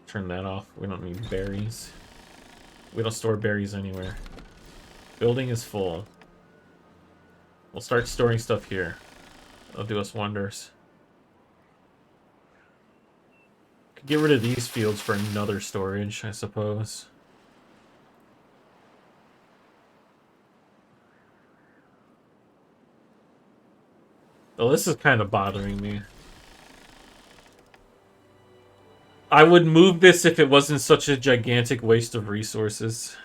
turn that off. We don't need berries. We don't store berries anywhere. Building is full. We'll start storing stuff here. It'll do us wonders. Could get rid of these fields for another storage, I suppose. Oh, this is kind of bothering me. I would move this if it wasn't such a gigantic waste of resources.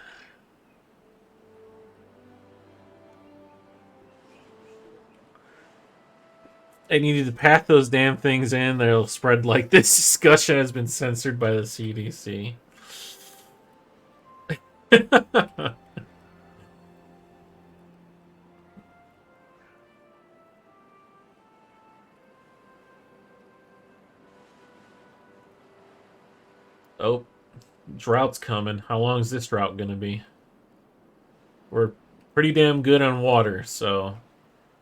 I needed to pack those damn things in. They'll spread like this discussion has been censored by the CDC. Oh, drought's coming. How long is this drought gonna be? We're pretty damn good on water, so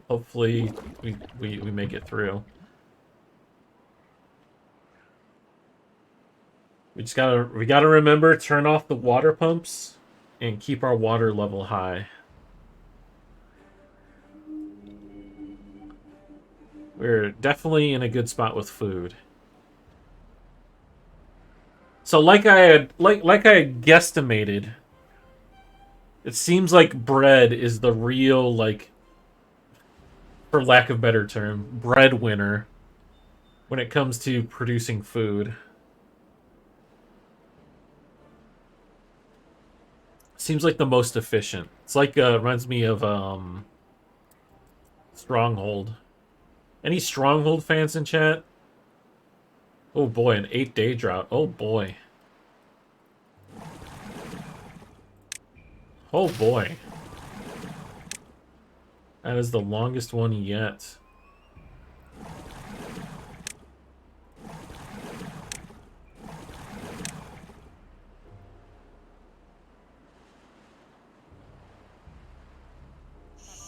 hopefully we make it through. We gotta remember, turn off the water pumps and keep our water level high. We're definitely in a good spot with food. So like I had guesstimated, it seems like bread is the real, like, for lack of a better term, breadwinner when it comes to producing food. Seems like the most efficient. It's like reminds me of Stronghold. Any Stronghold fans in chat? Oh boy, an 8-day drought. Oh boy. Oh boy. That is the longest one yet.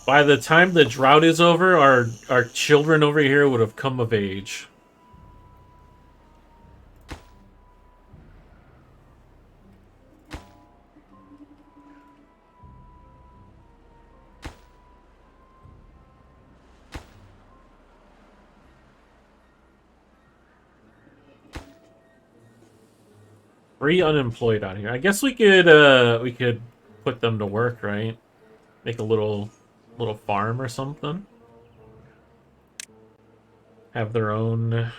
By the time the drought is over, our children over here would have come of age. Three unemployed out here. I guess we could put them to work, right? Make a little farm or something. Have their own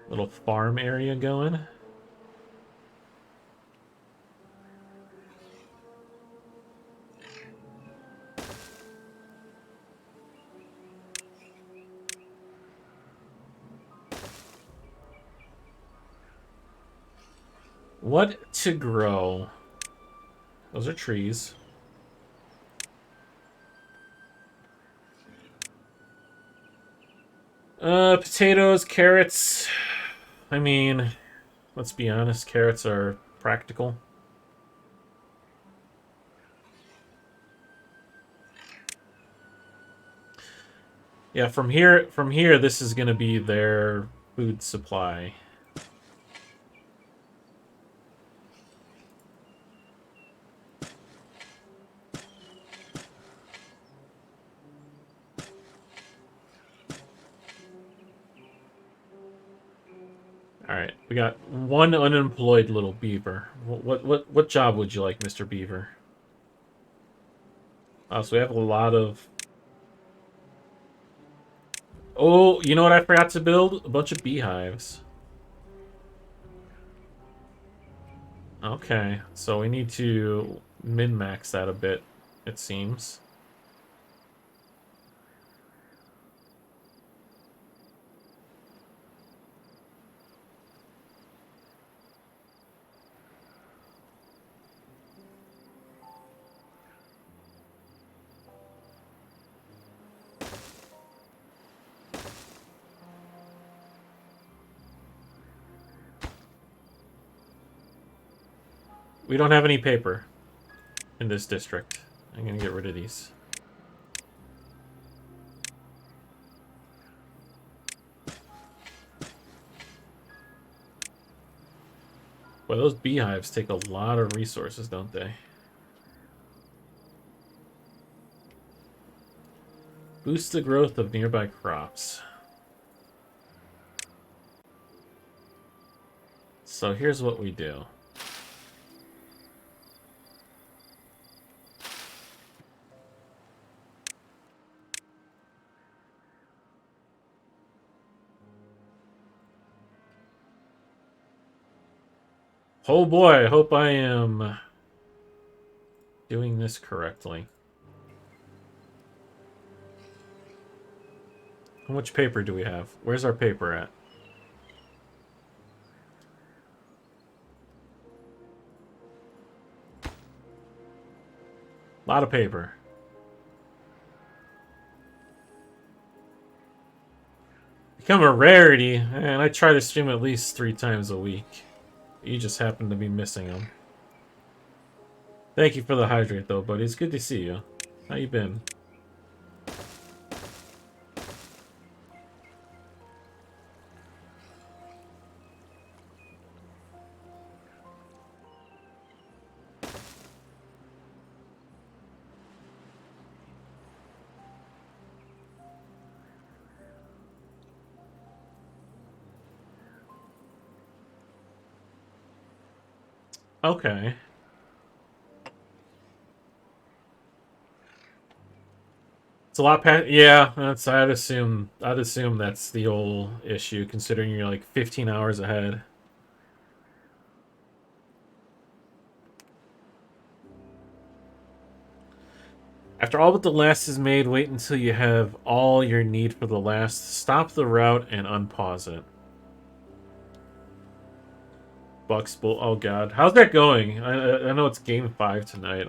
little farm area going. What to grow? Those are trees. Potatoes, carrots. I mean, let's be honest, carrots are practical. Yeah, from here, this is gonna be their food supply. All right, we got one unemployed little beaver. What job would you like, Mr. Beaver? Oh, so we have a lot of. Oh, you know what I forgot to build? A bunch of beehives. Okay, so we need to min-max that a bit, it seems. We don't have any paper in this district. I'm gonna get rid of these. Boy, those beehives take a lot of resources, don't they? Boost the growth of nearby crops. So here's what we do. Oh boy, I hope I am doing this correctly. How much paper do we have? Where's our paper at? A lot of paper. Become a rarity, and I try to stream at least 3 times a week. You just happen to be missing them. Thank you for the hydrate, though, buddy. It's good to see you. How you been? Okay. It's a lot past. Yeah, that's. I'd assume that's the whole issue, considering you're like 15 hours ahead. After all but the last is made, wait until you have all your need for the last. Stop the route and unpause it. Bucks Bull. Oh god, how's that going? I know it's game 5 tonight.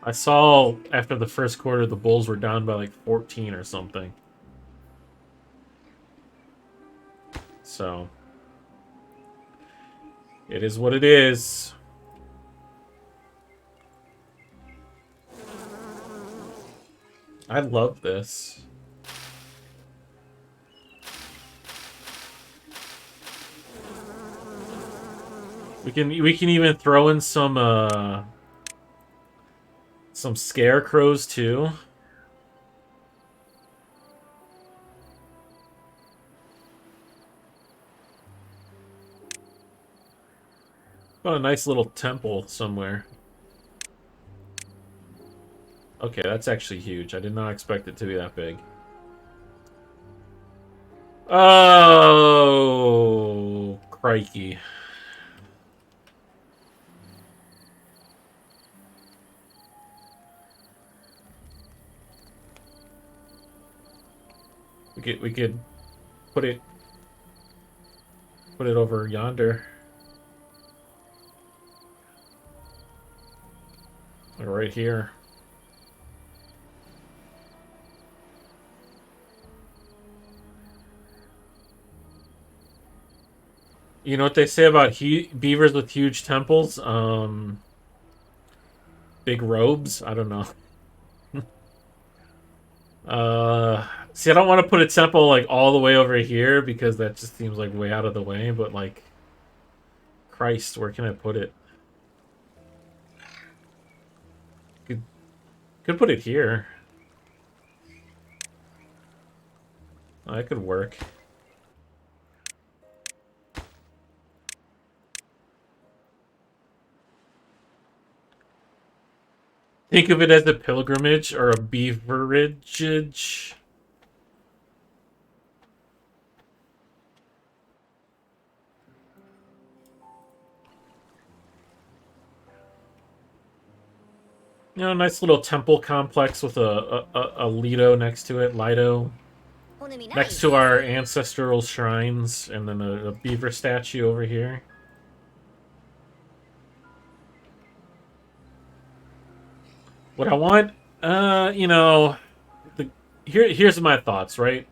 I saw after the first quarter the Bulls were down by like 14 or something. So it is what it is. I love this. We can even throw in some scarecrows too. Got a nice little temple somewhere. Okay, that's actually huge. I did not expect it to be that big. Oh, crikey. We could put it over yonder. Or right here. You know what they say about beavers with huge temples? Big robes? I don't know. See, I don't want to put a temple like all the way over here because that just seems like way out of the way, but like, Christ, where can I put it? Could put it here. Oh, that could work. Think of it as a pilgrimage or a beaverage. You know, a nice little temple complex with a Lido next to it, Lido. Next to our ancestral shrines, and then a beaver statue over here. What I want, you know, here's my thoughts, right?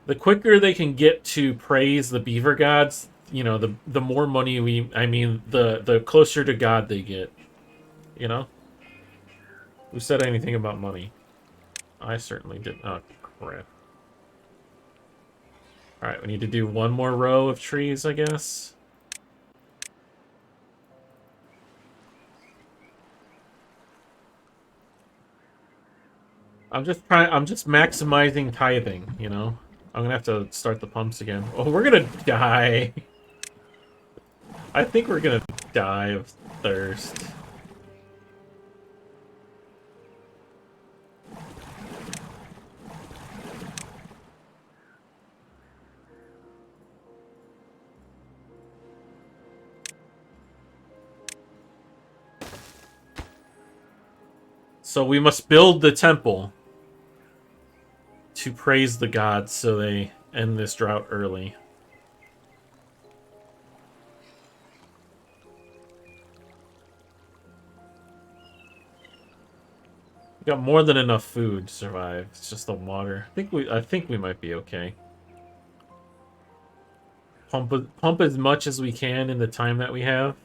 The quicker they can get to praise the beaver gods, you know, the more money the closer to God they get. You know? Who said anything about money? I certainly did. Oh, crap. Alright, we need to do one more row of trees, I guess. I'm just maximizing tithing, you know? I'm gonna have to start the pumps again. Oh, we're gonna die. I think we're gonna die of thirst. So we must build the temple to praise the gods so they end this drought early. We got more than enough food to survive. It's just the water. I think we might be okay. Pump as much as we can in the time that we have.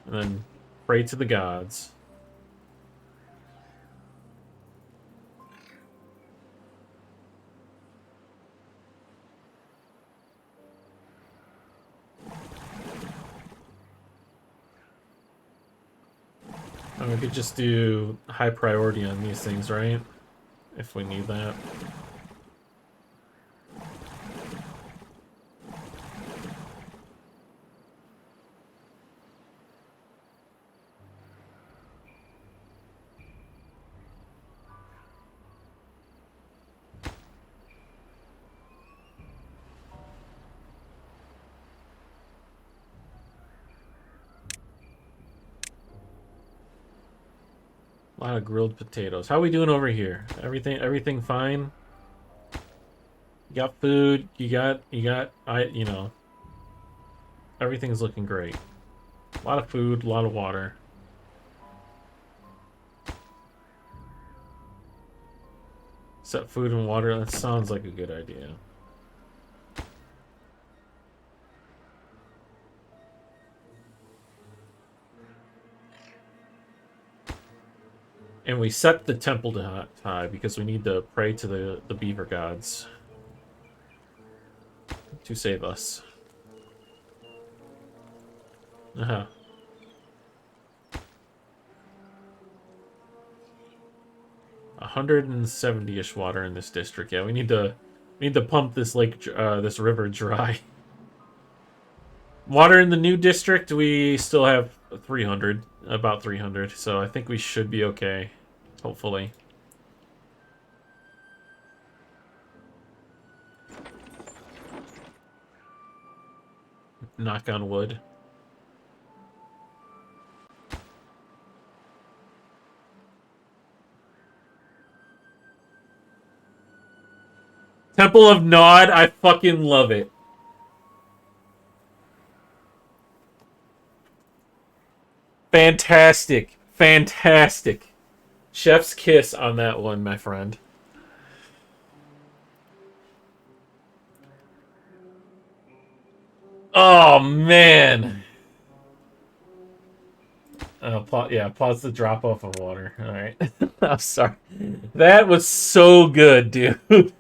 And then pray to the gods. And we could just do high priority on these things, right? If we need that. A lot of grilled potatoes. How are we doing over here? Everything fine? You got food, you got, you know, everything's looking great. A lot of food, a lot of water. Set food and water. That sounds like a good idea. And we set the temple to high because we need to pray to the beaver gods to save us. Uh-huh. 170-ish water in this district. Yeah, we need to pump this lake, this river dry. Water in the new district, we still have 300, about 300. So I think we should be okay, hopefully. Knock on wood. Temple of Nod, I fucking love it. Fantastic. Fantastic. Chef's kiss on that one, my friend. Oh, man. Pause the drop off of water. All right. I'm sorry. That was so good, dude.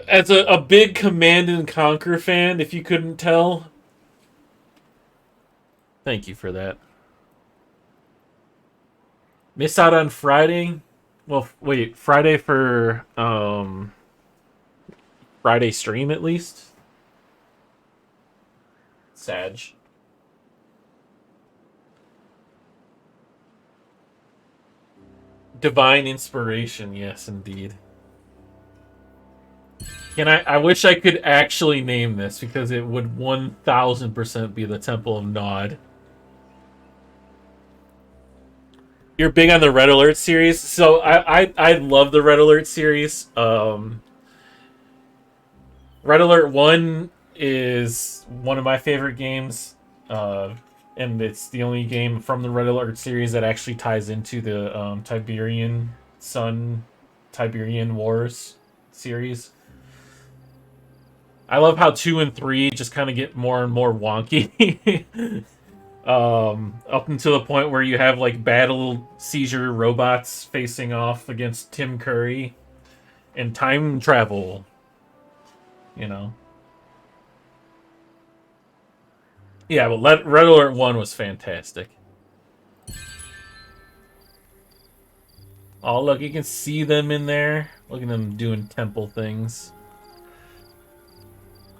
As a big Command and Conquer fan, if you couldn't tell. Thank you for that. Miss out on Friday? Well, wait, Friday for, Friday stream at least? Sag. Divine inspiration, yes, indeed. I wish I could actually name this because it would 1000% be the Temple of Nod. You're big on the Red Alert series, so I love the Red Alert series. Red Alert 1 is one of my favorite games, and it's the only game from the Red Alert series that actually ties into the Tiberian Wars series. I love how 2 and 3 just kind of get more and more wonky. Up until the point where you have like battle seizure robots facing off against Tim Curry and time travel. You know. Yeah, but Red Alert 1 was fantastic. Oh, look, you can see them in there. Look at them doing temple things.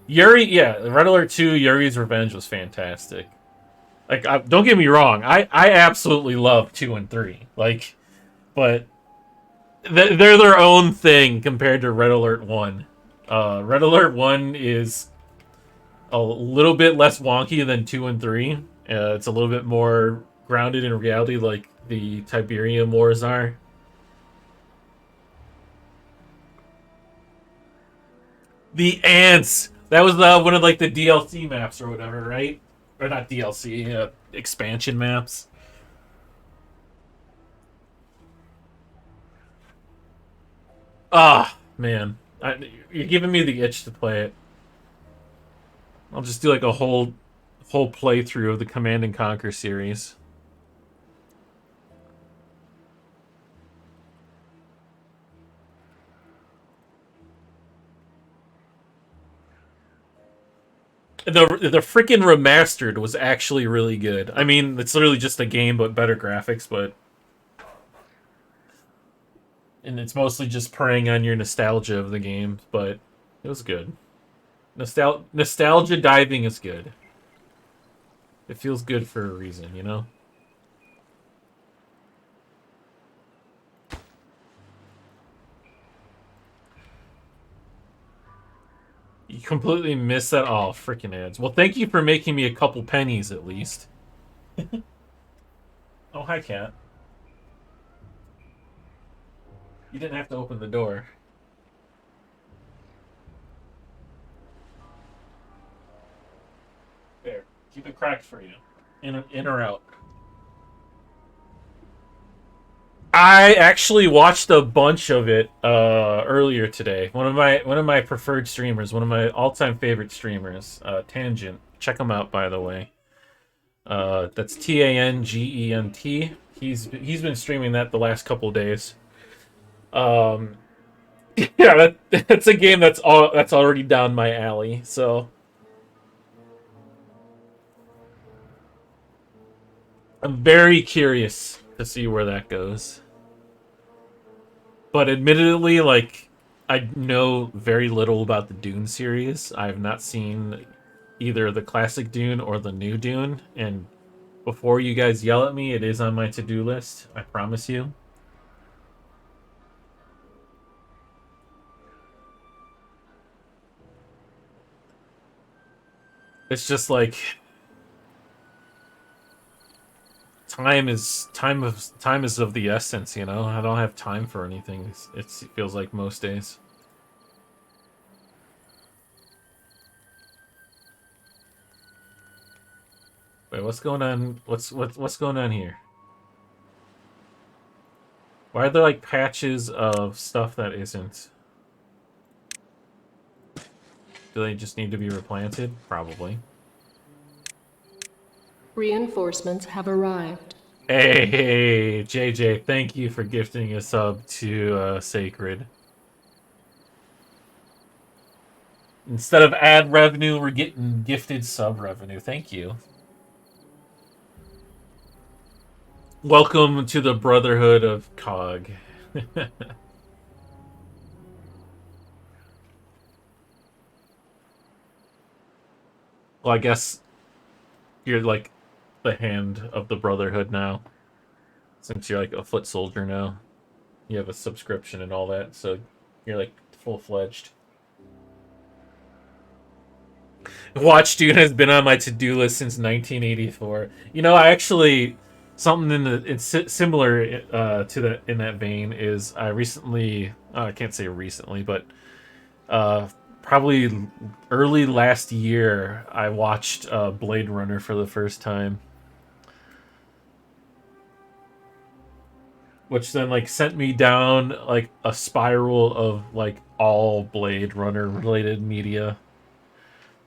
Yuri, yeah, Red Alert 2, Yuri's Revenge was fantastic. Like, don't get me wrong, I absolutely love 2 and 3. Like, but they're their own thing compared to Red Alert 1. Red Alert 1 is a little bit less wonky than 2 and 3. It's a little bit more grounded in reality, like the Tiberian Wars are. The ants! That was one of like the DLC maps or whatever, right? Or not DLC, expansion maps. Ah, man. You're giving me the itch to play it. I'll just do like a whole playthrough of the Command and Conquer series. The freaking remastered was actually really good. I mean, it's literally just a game but better graphics, and it's mostly just preying on your nostalgia of the game, but it was good. Nostalgia diving is good. It feels good for a reason, you know? You completely missed that. Oh, freaking ads. Well, thank you for making me a couple pennies at least. Oh, hi, cat. You didn't have to open the door. There. Keep it cracked for you. In or out. I actually watched a bunch of it earlier today. One of my preferred streamers, one of my all-time favorite streamers, Tangent. Check him out, by the way. That's Tangent. He's been streaming that the last couple days. Um, yeah, that's a game that's already down my alley. So I'm very curious to see where that goes. But admittedly, like, I know very little about the Dune series. I have not seen either the classic Dune or the new Dune, and before you guys yell at me, it is on my to-do list. I promise you. It's just like time is of the essence, you know? I don't have time for anything. It feels like most days. Wait, what's going on? What's going on here? Why are there like patches of stuff that isn't? Do they just need to be replanted? Probably. Reinforcements have arrived. Hey, JJ, thank you for gifting a sub to Sacred. Instead of ad revenue, we're getting gifted sub revenue. Thank you. Welcome to the Brotherhood of Cog. Well, I guess you're like the hand of the Brotherhood now. Since you're like a foot soldier now. You have a subscription and all that, so you're like full-fledged. Watch Dune has been on my to-do list since 1984. You know, I actually something it's similar to that in that vein is I recently I can't say recently, but probably early last year I watched Blade Runner for the first time, which then like sent me down like a spiral of like all Blade Runner related media.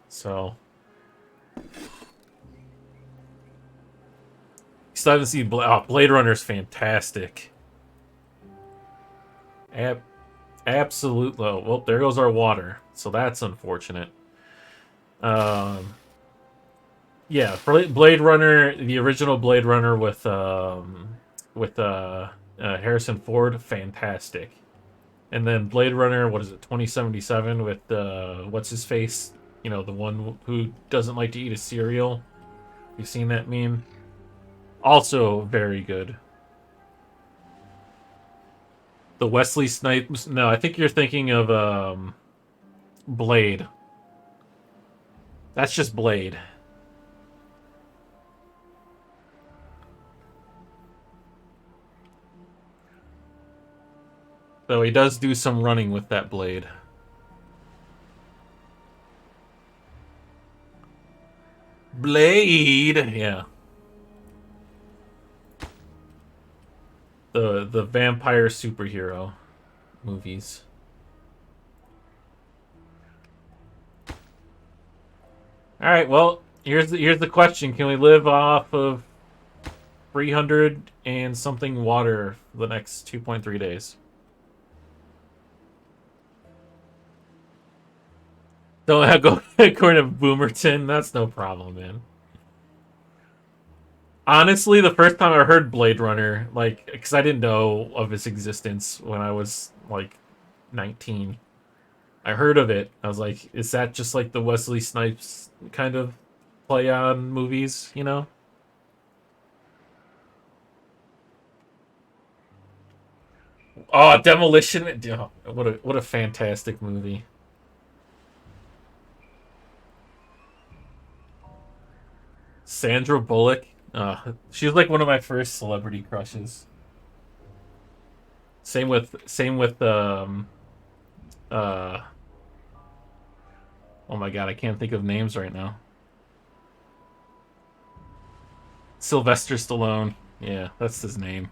So still haven't seen Blade Runner's fantastic. Absolute low. Well, there goes our water. So that's unfortunate. Yeah, Blade Runner, the original Blade Runner with Harrison Ford, fantastic. And then Blade Runner, what is it, 2077 with what's his face? You know, the one who doesn't like to eat a cereal. You've seen that meme? Also very good. The Wesley Snipes. No, I think you're thinking of Blade. That's just Blade. Though he does do some running with that blade. Blade! Yeah. The vampire superhero movies. Alright, well, here's the question. Can we live off of 300 and something water for the next 2.3 days? Don't have go according to Boomerton. That's no problem, man. Honestly, the first time I heard Blade Runner, like, because I didn't know of its existence when I was like 19. I heard of it. I was like, is that just like the Wesley Snipes kind of play on movies, you know? Oh, Demolition! Oh, what a fantastic movie. Sandra Bullock. She's like one of my first celebrity crushes. Same with oh my god, I can't think of names right now. Sylvester Stallone. Yeah, that's his name.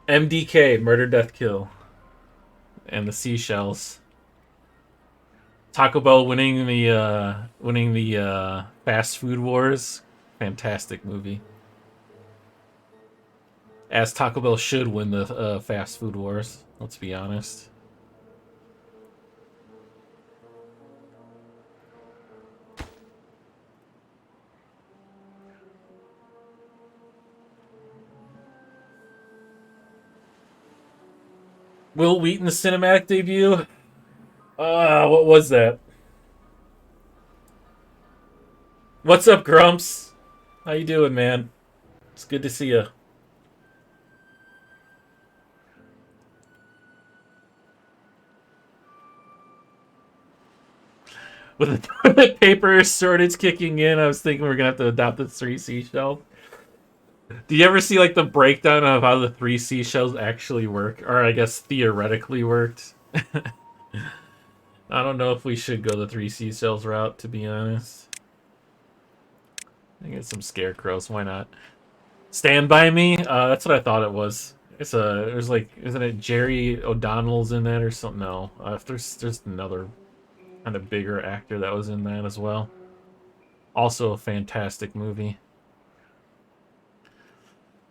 MDK, Murder Death Kill, and the Seashells. Taco Bell winning the fast food wars. Fantastic movie. As Taco Bell should win the fast food wars. Let's be honest. Will Wheaton's cinematic debut. What was that? What's up, Grumps? How you doing, man? It's good to see you. With the toilet paper shortage kicking in, I was thinking we're gonna have to adopt the 3 seashells. Do you ever see like the breakdown of how the 3 seashells actually work, or I guess theoretically worked? I don't know if we should go the 3 seashells route, to be honest. I get some scarecrows. Why not? Stand by Me. That's what I thought it was. There's like, isn't it Jerry O'Donnell's in that or something? No, there's another kind of bigger actor that was in that as well. Also a fantastic movie.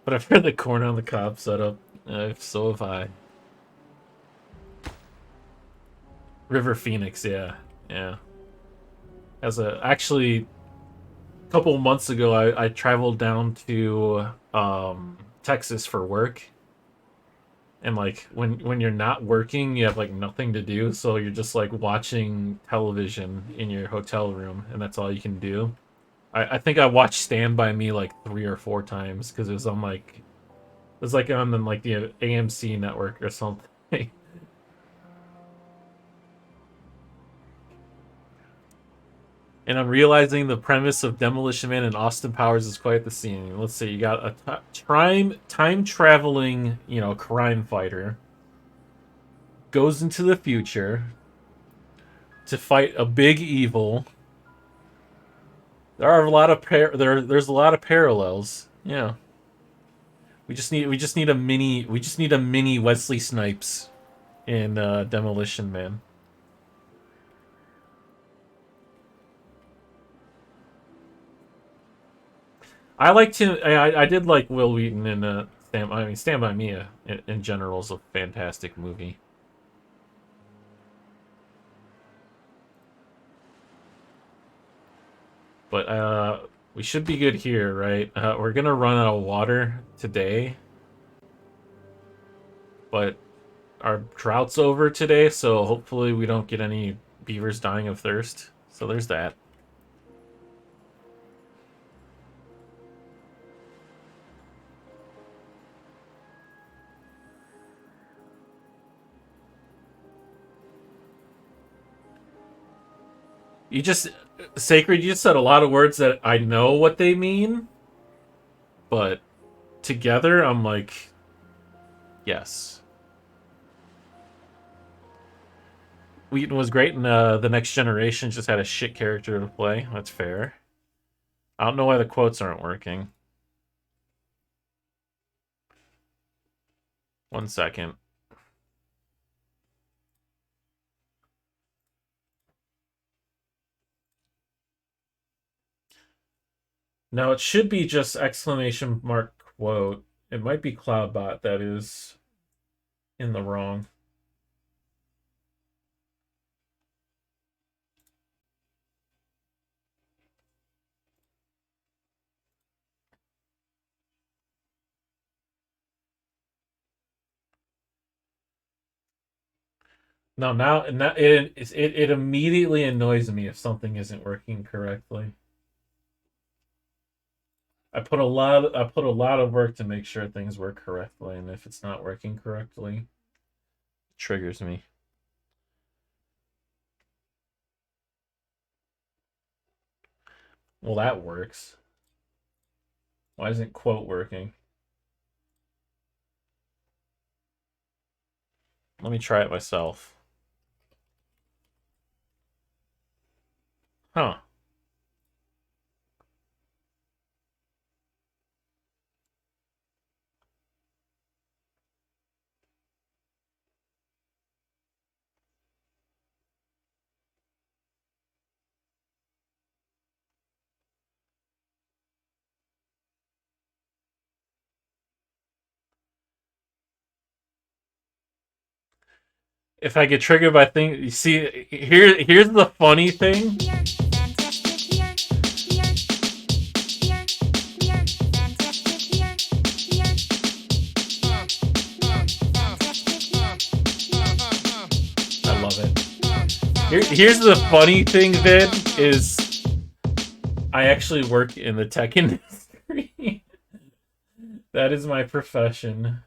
But I've heard the corn on the cob setup. So have I. River Phoenix, yeah, yeah. Actually, a couple months ago, I traveled down to Texas for work, and like when you're not working, you have like nothing to do, so you're just like watching television in your hotel room, and that's all you can do. I think I watched Stand By Me like 3 or 4 times because it was on like on like the AMC network or something. And I'm realizing the premise of Demolition Man and Austin Powers is quite the scene. Let's see, you got a time traveling, crime fighter goes into the future to fight a big evil. There are a lot of there's a lot of parallels. Yeah. We just need a mini Wesley Snipes in Demolition Man. I did like Will Wheaton in Stand By Me in general is a fantastic movie. But we should be good here, right? We're gonna run out of water today, but our drought's over today, so hopefully we don't get any beavers dying of thirst. So there's that. You just Sacred, you just said a lot of words that I know what they mean, but together I'm like, yes. Wheaton was great, and the Next Generation just had a shit character to play. That's fair. I don't know why the quotes aren't working. 1 second. Now it should be just exclamation mark quote. It might be Cloudbot that is in the wrong. No, now it immediately annoys me if something isn't working correctly. I put a lot of work to make sure things work correctly, and if it's not working correctly, it triggers me. Well, that works. Why isn't quote working? Let me try it myself. Huh. If I get triggered by things, you see, here's the funny thing. I love it. Here's the funny thing, Vid, is I actually work in the tech industry. That is my profession.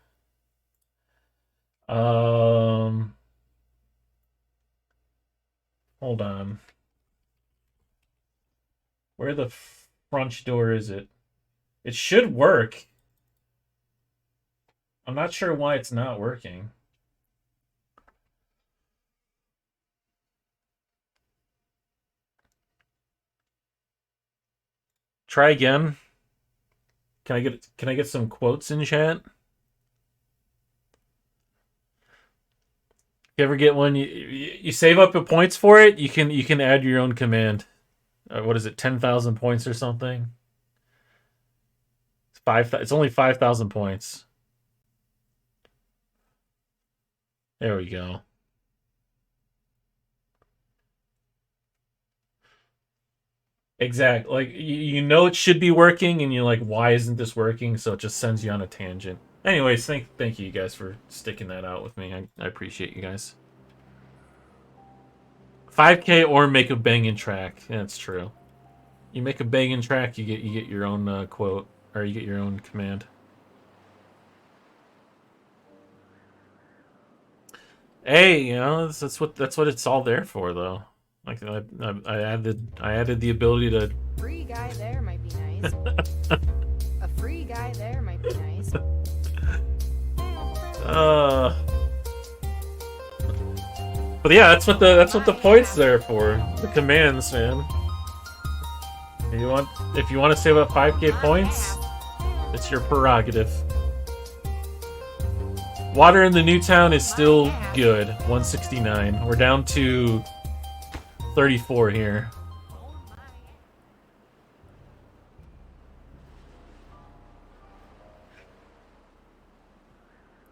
Hold on. Where the front door is it? It should work. I'm not sure why it's not working. Try again. Can I get some quotes in chat? You ever get one? You save up the points for it. You can add your own command. What is it? 10,000 points or something. It's only 5,000 points. There we go. Exactly. Like you know it should be working, and you're like, why isn't this working? So it just sends you on a tangent. Anyways, thank you guys for sticking that out with me. I appreciate you guys. 5K or make a banging track. That's true. You make a banging track, you get your own quote, or you get your own command. Hey, you know that's what it's all there for, though. Like I added the ability to. Free guy there might be nice. A free guy there might be nice. But yeah, that's what the points there for. The commands, man. If you want to save up 5K points, it's your prerogative. Water in the new town is still good. 169. We're down to 34 here.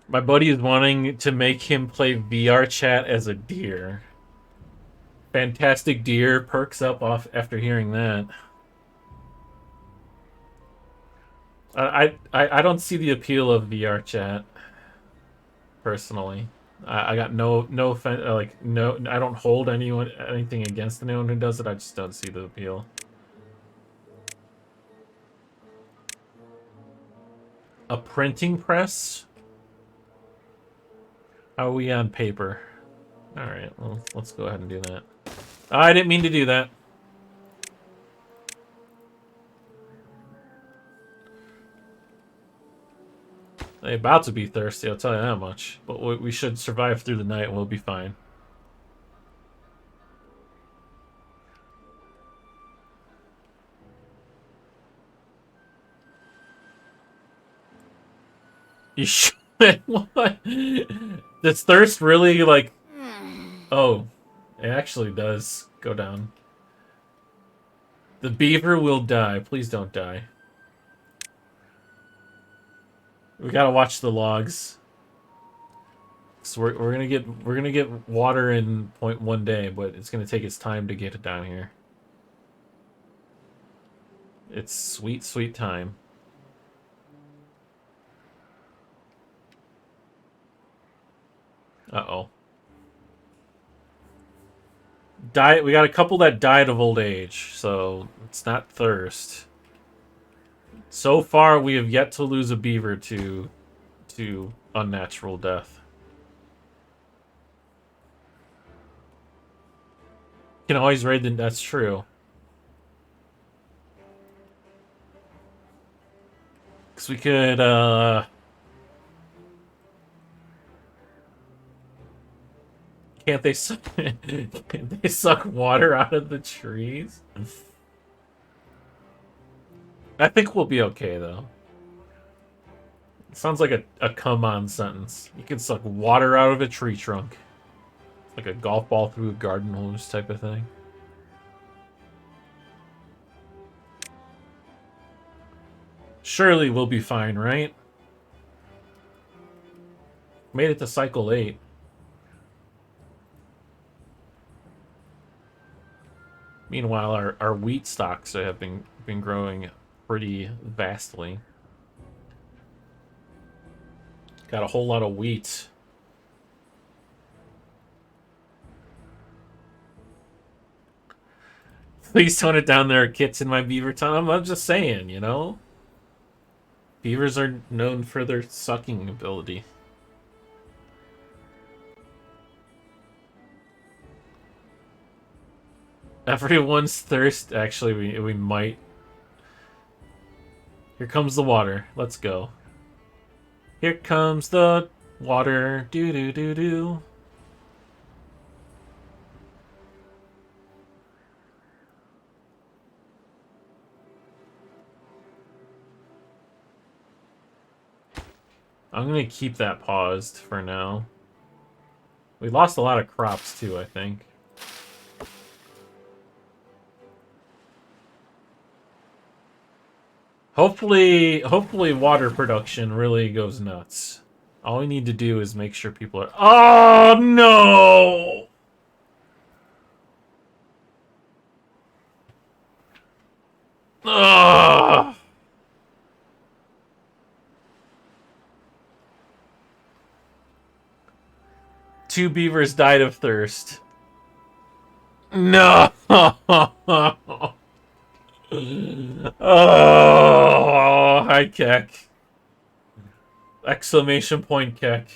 My buddy is wanting to make him play VR chat as a deer. Fantastic deer perks up off after hearing that. I don't see the appeal of VR chat. Personally, I got no like no. I don't hold anything against anyone who does it. I just don't see the appeal. A printing press? How are we on paper? All right, well, let's go ahead and do that. Oh, I didn't mean to do that. They're about to be thirsty, I'll tell you that much. But we should survive through the night and we'll be fine. You should. What? Does thirst really, like... Oh, it actually does go down. The beaver will die. Please don't die. We gotta watch the logs. So we're gonna get water in 0.1 day, but it's gonna take its time to get it down here. It's sweet, sweet time. Uh-oh. We got a couple that died of old age, so it's not thirst. So far, we have yet to lose a beaver to unnatural death. You can always raid them. That's true. Because we could, Can't they suck, can't they suck water out of the trees? I think we'll be okay, though. It sounds like a come-on sentence. You can suck water out of a tree trunk. Like a golf ball through a garden hose type of thing. Surely we'll be fine, right? Made it to cycle 8. Meanwhile, our wheat stocks have been growing pretty vastly. Got a whole lot of wheat. Please tone it down. There are kits in my beaver ton. I'm just saying, you know? Beavers are known for their sucking ability. Everyone's thirst. Actually, we might. Here comes the water. Let's go. Here comes the water. Do do do do. I'm gonna keep that paused for now. We lost a lot of crops too, I think. Hopefully water production really goes nuts. All we need to do is make sure people are... Oh, no! Ugh! Two beavers died of thirst. No! Oh, hi, Keck. Exclamation point, Keck.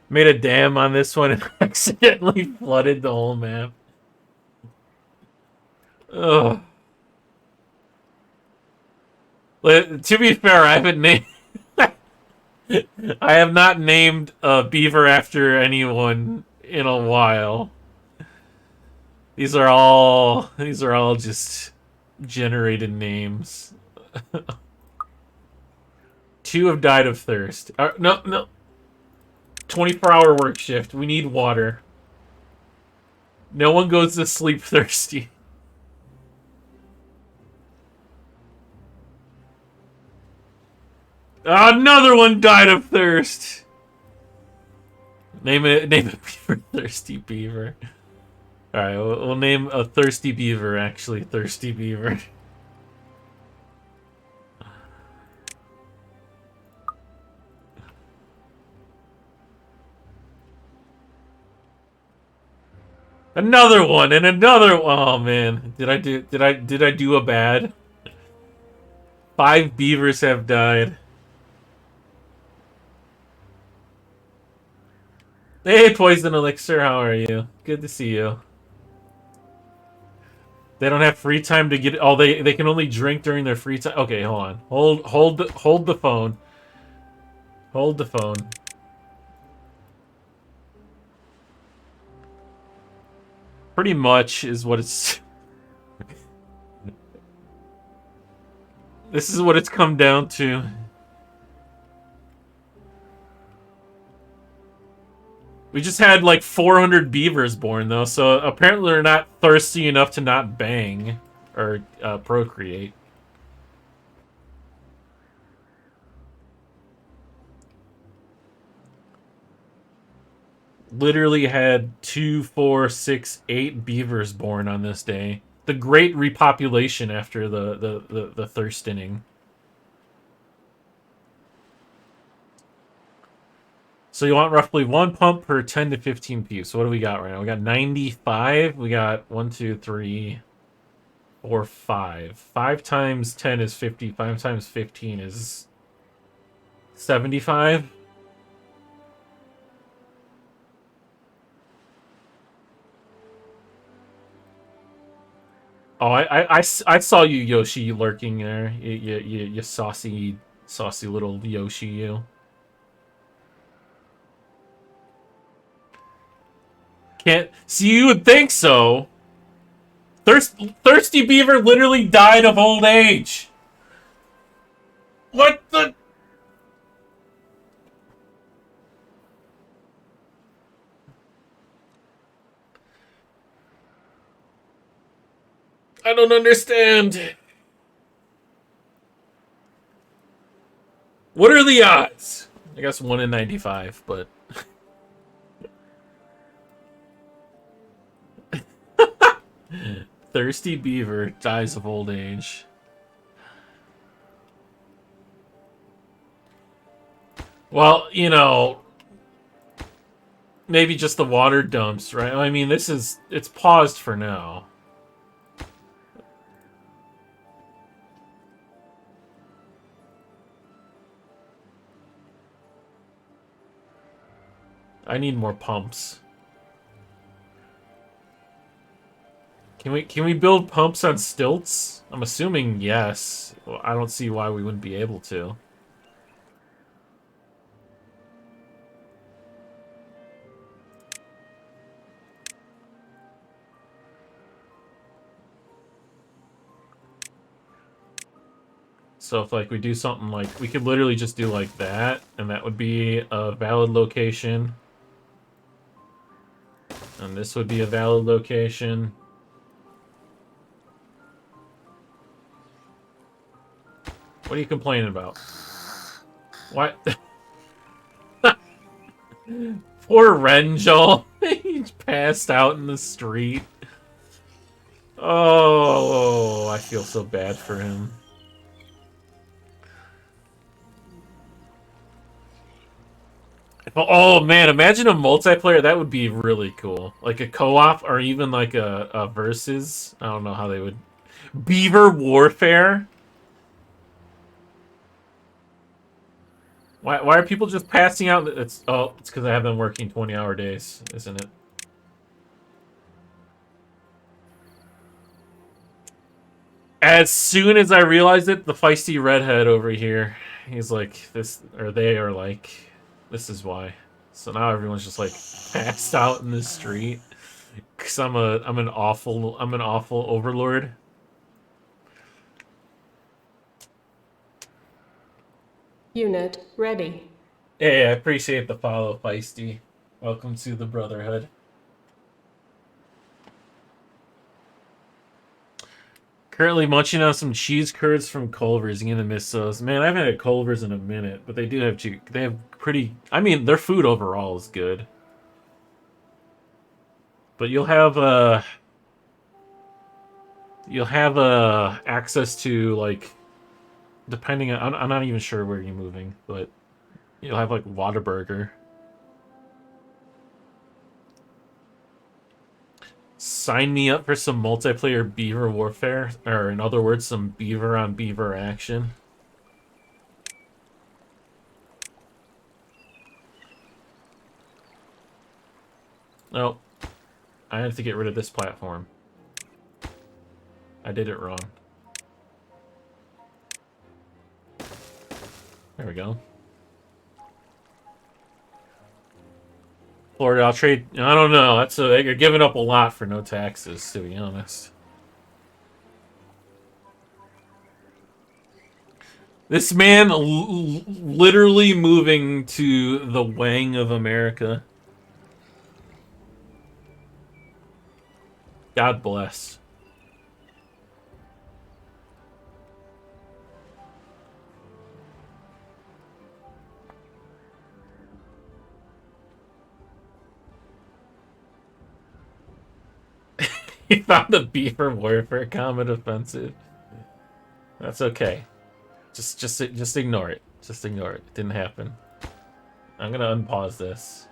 Made a dam on this one and accidentally flooded the whole map. Ugh. To be fair, I haven't named... I have not named a beaver after anyone in a while. These are all just generated names. Two have died of thirst. No. 24-hour work shift. We need water. No one goes to sleep thirsty. Another one died of thirst. Name a beaver, thirsty beaver. All right, we'll name a thirsty beaver. Actually, thirsty beaver. Another one and another. Oh man, did I do a bad? 5 beavers have died. Hey, Poison Elixir, how are you? Good to see you. They don't have free time to get... Oh, they can only drink during their free time. Okay, hold on. Hold the phone. Hold the phone. Pretty much is what it's... This is what it's come down to. We just had like 400 beavers born though, so apparently they're not thirsty enough to not bang or procreate. Literally had 2, 4, 6, 8 beavers born on this day. The great repopulation after the thirst inning. So you want roughly 1 pump per 10 to 15 peeps. So what do we got right now? We got 95. We got 1, 2, 3, 4, 5. 5 times 10 is 50. 5 times 15 is 75. Oh, I saw you, Yoshi, lurking there. You saucy little Yoshi, you. Can't see. You would think so. Thirsty Beaver literally died of old age. What the? I don't understand. What are the odds? I guess 1 in 95, but... Thirsty Beaver dies of old age. Well, you know... Maybe just the water dumps, right? I mean, it's paused for now. I need more pumps. Can we build pumps on stilts? I'm assuming yes. Well, I don't see why we wouldn't be able to. So if like we do something like we could literally just do like that, and that would be a valid location. And this would be a valid location. What are you complaining about? What? Poor Rengel. He passed out in the street. Oh, I feel so bad for him. Oh man, imagine a multiplayer. That would be really cool. Like a co-op or even like a versus. I don't know how they would. Beaver Warfare? Why are people just passing out? It's because I have them working 20-hour days, isn't it? As soon as I realized it, the feisty redhead over here, he's like, this, or they are like, this is why. So now everyone's just like passed out in the street. Cause I'm an awful overlord. Unit ready. Hey, I appreciate the follow, feisty. Welcome to the Brotherhood. Currently munching on some cheese curds from Culver's. I'm gonna miss those. Man, I haven't had Culver's in a minute, but they do have they have pretty. I mean, their food overall is good. But you'll have access to like, depending on I'm not even sure where you're moving, but you'll have like Whataburger. Sign me up for some multiplayer beaver warfare, or in other words, some beaver on beaver action. Oh, I have to get rid of this platform. I did it wrong. There we go. Florida, I'll trade. I don't know. They're giving up a lot for no taxes, to be honest. This man literally moving to the Wang of America. God bless. He found the beaver warfare comment offensive. That's okay. Just ignore it. Just ignore it. It didn't happen. I'm gonna unpause this.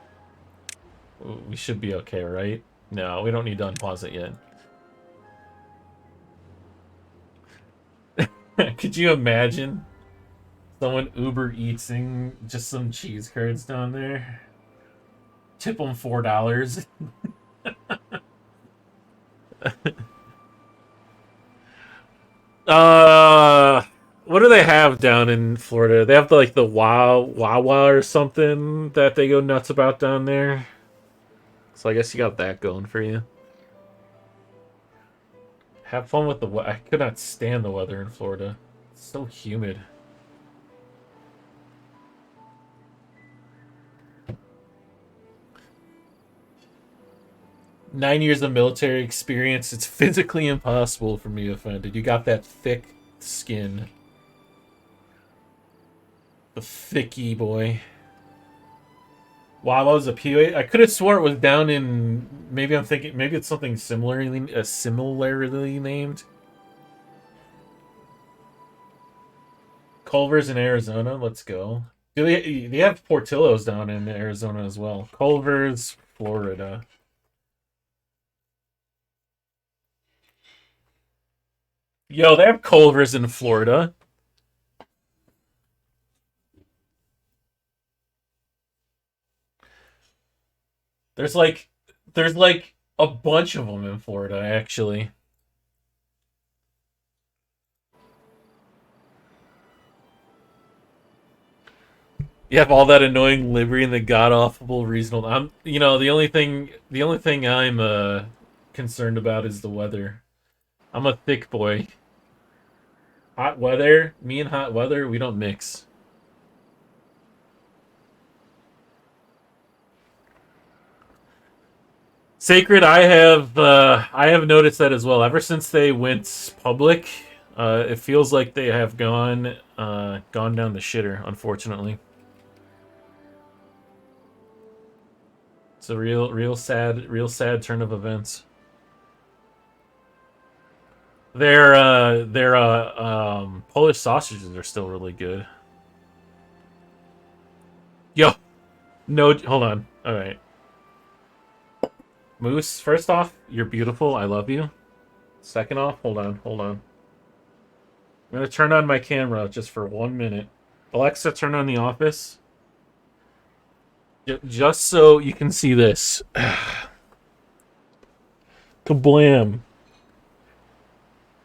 We should be okay, right? No, we don't need to unpause it yet. Could you imagine someone Uber Eatsing just some cheese curds down there? Tip them $4. Uh, what do they have down in Florida? They have the Wawa or something that they go nuts about down there. So I guess you got that going for you. Have fun with the weather. I could not stand the weather in Florida. It's so humid. Nine years of military experience. It's physically impossible for me to offend it. You got that thick skin. The thicky boy. Wow, what was a POA? I could have swore it was down in. Maybe I'm thinking. Maybe it's something similarly named. Culver's in Arizona. Let's go. They have Portillo's down in Arizona as well. Culver's, Florida. Yo, they have Culver's in Florida. There's like there's like a bunch of them in Florida actually. You have all that annoying livery and the god awful reasonable. The only thing I'm concerned about is the weather. I'm a thick boy. Hot weather, me and hot weather, we don't mix. Sacred, I have noticed that as well. Ever since they went public, it feels like they have gone down the shitter, unfortunately. It's a real sad turn of events. Their Polish sausages are still really good. Yo, no, hold on. All right, Moose. First off, you're beautiful. I love you. Second off, hold on. I'm gonna turn on my camera just for 1 minute. Alexa, turn on The Office. Just so you can see this. Kablam.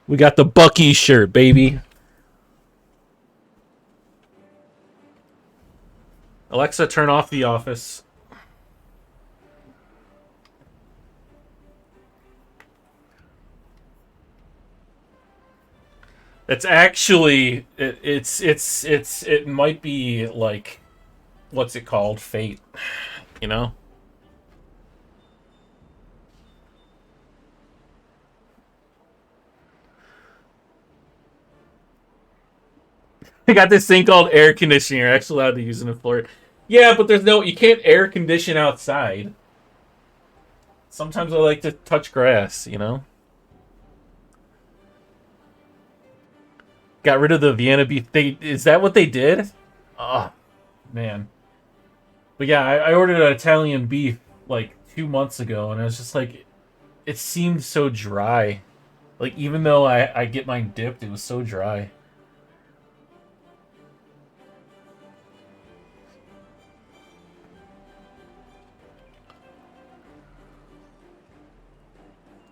We got the Bucky shirt, baby. Alexa, turn off The Office. It's actually it might be like what's it called? Fate, you know? I got this thing called air conditioning. You're actually allowed to use it in Florida. Yeah, but you can't air condition outside. Sometimes I like to touch grass, you know? Got rid of the Vienna beef. Is that what they did? Oh, man. But yeah, I ordered an Italian beef like 2 months ago, and I was just like, it seemed so dry. Like, even though I get mine dipped, it was so dry.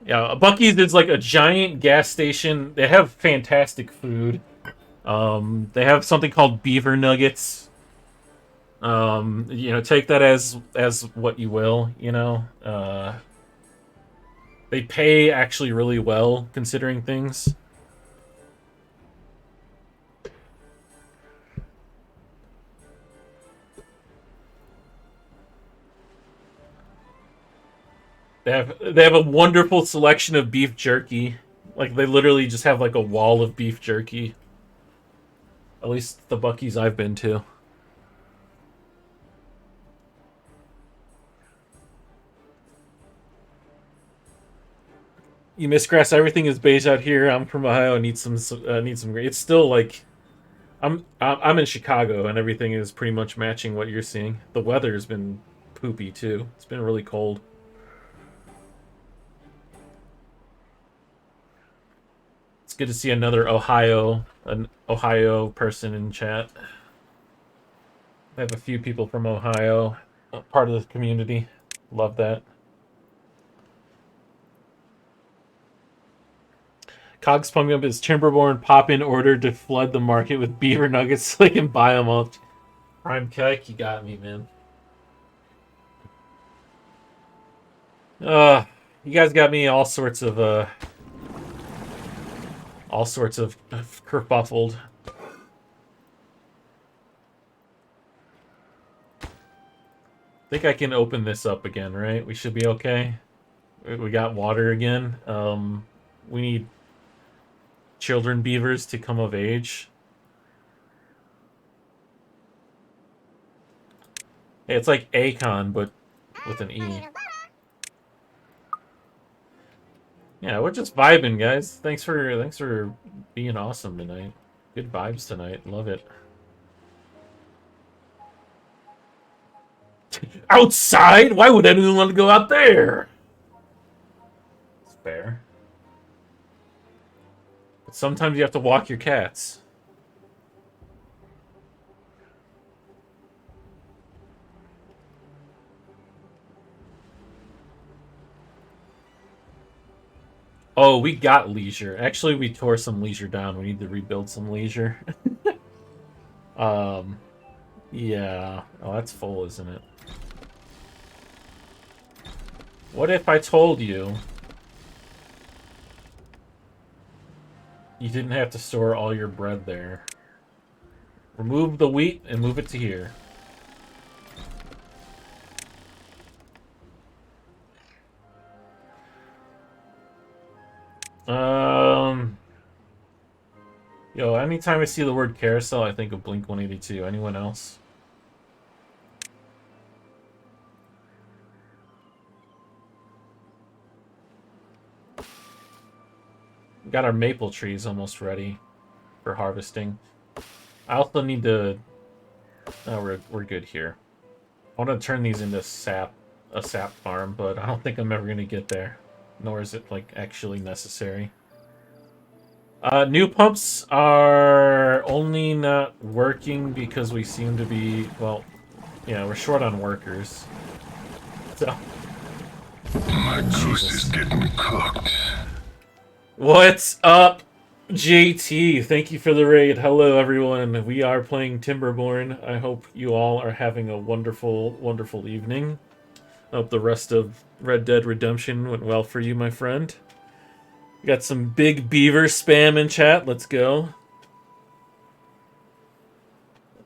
Yeah, Buc-ee's is like a giant gas station. They have fantastic food. They have something called beaver nuggets. Take that as what you will. They pay actually really well considering things. They have a wonderful selection of beef jerky. Like they literally just have like a wall of beef jerky. At least the Buc-ee's I've been to. You miss grass. Everything is beige out here. I'm from Ohio. I need some It's still like I'm in Chicago, and everything is pretty much matching what you're seeing. The weather's been poopy too. It's been really cold. It's good to see an Ohio person in chat. I have a few people from Ohio, part of the community. Love that. Cogs pumping up his Timberborn pop-in order to flood the market with beaver nuggets so they can buy them all. Prime Kike, you got me, man. You guys got me all sorts of kerfuffled. I think I can open this up again, right? We should be okay. We got water again. We need children beavers to come of age. Hey, it's like Akon, but with an E. Yeah, we're just vibing, guys. Thanks for being awesome tonight. Good vibes tonight. Love it. Outside? Why would anyone want to go out there? It's fair. But sometimes you have to walk your cats. Oh, we got leisure. Actually, we tore some leisure down. We need to rebuild some leisure. Yeah. Oh, that's full, isn't it? What if I told you you didn't have to store all your bread there? Remove the wheat and move it to here. Yo, anytime I see the word carousel, I think of Blink-182. Anyone else? We got our maple trees almost ready for harvesting. I also need to... Oh, we're good here. I want to turn these into a sap farm, but I don't think I'm ever going to get there. Nor is it, like, actually necessary. New pumps are only not working because we seem to be... Well, yeah, we're short on workers. So... My goose is getting cooked. What's up, JT? Thank you for the raid. Hello, everyone. We are playing Timberborn. I hope you all are having a wonderful, wonderful evening. I hope the rest of Red Dead Redemption went well for you, my friend. We got some big beaver spam in chat. Let's go.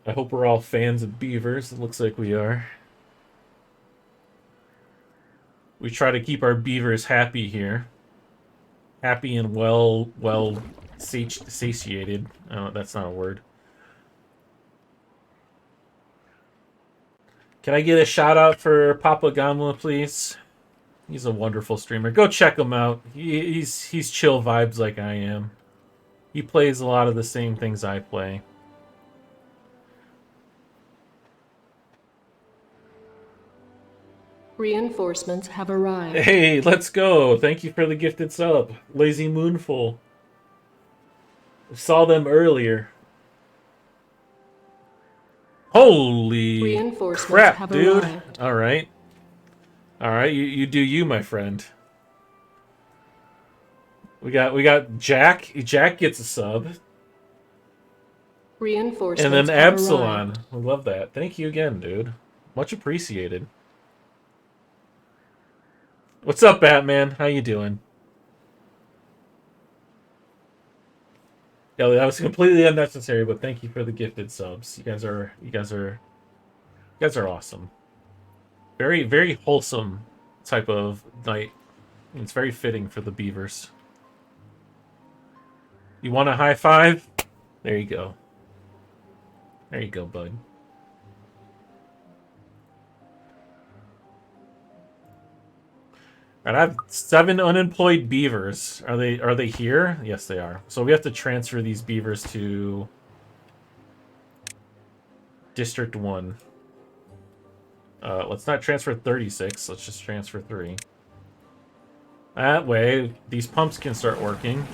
I hope we're all fans of beavers. It looks like we are. We try to keep our beavers happy here. Happy and well satiated. Oh, that's not a word. Can I get a shout out for Papa Gamla, please? He's a wonderful streamer. Go check him out. He's chill vibes like I am. He plays a lot of the same things I play. Reinforcements have arrived. Hey, let's go. Thank you for the gifted sub. Lazy Moonful. Saw them earlier. Holy crap, dude. Arrived. Alright. Alright, you do you, my friend. We got Jack. Jack gets a sub. Reinforcements And then have Absalon. arrived. We love that. Thank you again, dude. Much appreciated. What's up, Batman? How you doing? Yeah, that was completely unnecessary, but thank you for the gifted subs. You guys are awesome. Very, very wholesome type of night. It's very fitting for the beavers. You want a high five? There you go. There you go, bud. Alright, I have 7 unemployed beavers. Are they here? Yes, they are. So we have to transfer these beavers to District 1. Let's not transfer 36. Let's just transfer 3. That way, these pumps can start working.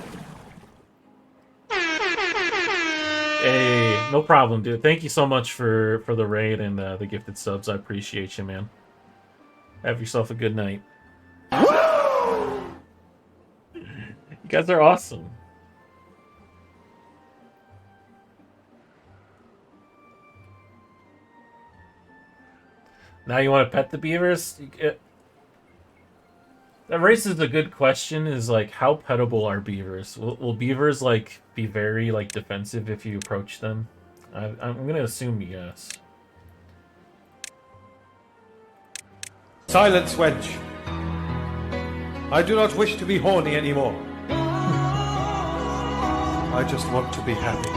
Hey, no problem, dude. Thank you so much for the raid and the gifted subs. I appreciate you, man. Have yourself a good night. You guys are awesome. Now you want to pet the beavers? That raises a good question. Is like, how pettable are beavers? Will beavers like be very like defensive if you approach them? I'm gonna assume yes. Silence, wench. I do not wish to be horny anymore. I just want to be happy.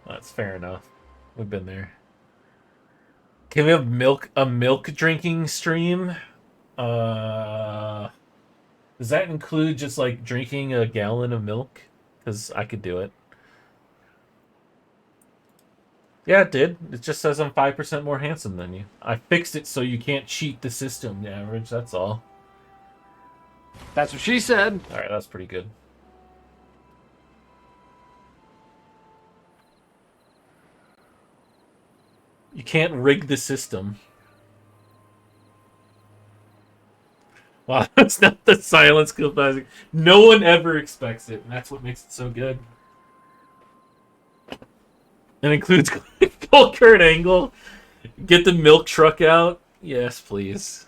That's fair enough. We've been there. Can we have a milk drinking stream? Does that include just like drinking a gallon of milk? Because I could do it. Yeah, it did. It just says I'm 5% more handsome than you. I fixed it so you can't cheat the system, the average, that's all. That's what she said. Alright, that's pretty good. You can't rig the system. Wow, that's not the silence kill classic. No one ever expects it, and that's what makes it so good. It includes full Kurt Angle. Get the milk truck out. Yes, please.